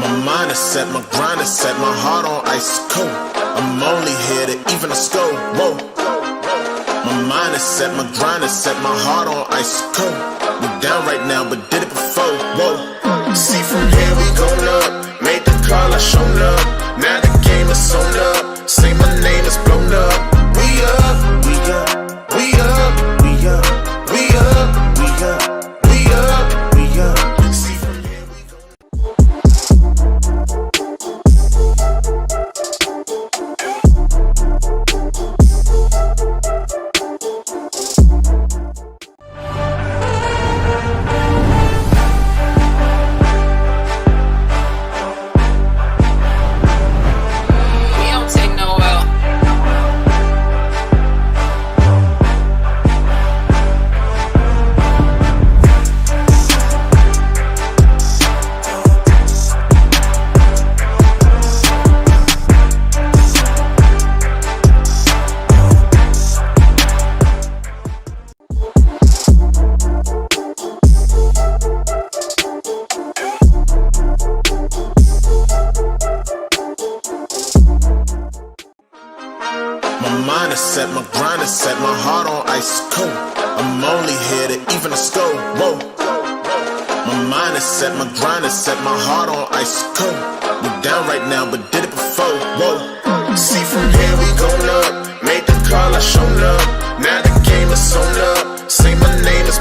My mind is set, my grind is set, my heart on ice cold. I'm only here to even a score. Whoa. My mind is set, my grind is set, my heart on ice cold. We down right now, but did it before. Whoa. See from here we going up. Made the call, I shown up. Now the game is on up. Say my name is blown up. We up, we up, we up, we up, we up, we up, we up, we up. See from here we go. Set, my grind is set, my heart on ice cold. I'm only here to even a score. Whoa. My mind is set, my grind is set, my heart on ice cold. We down right now, but did it before. Whoa. See from here we going up. Made the call, I shown up. Now the game is on up. Say my name is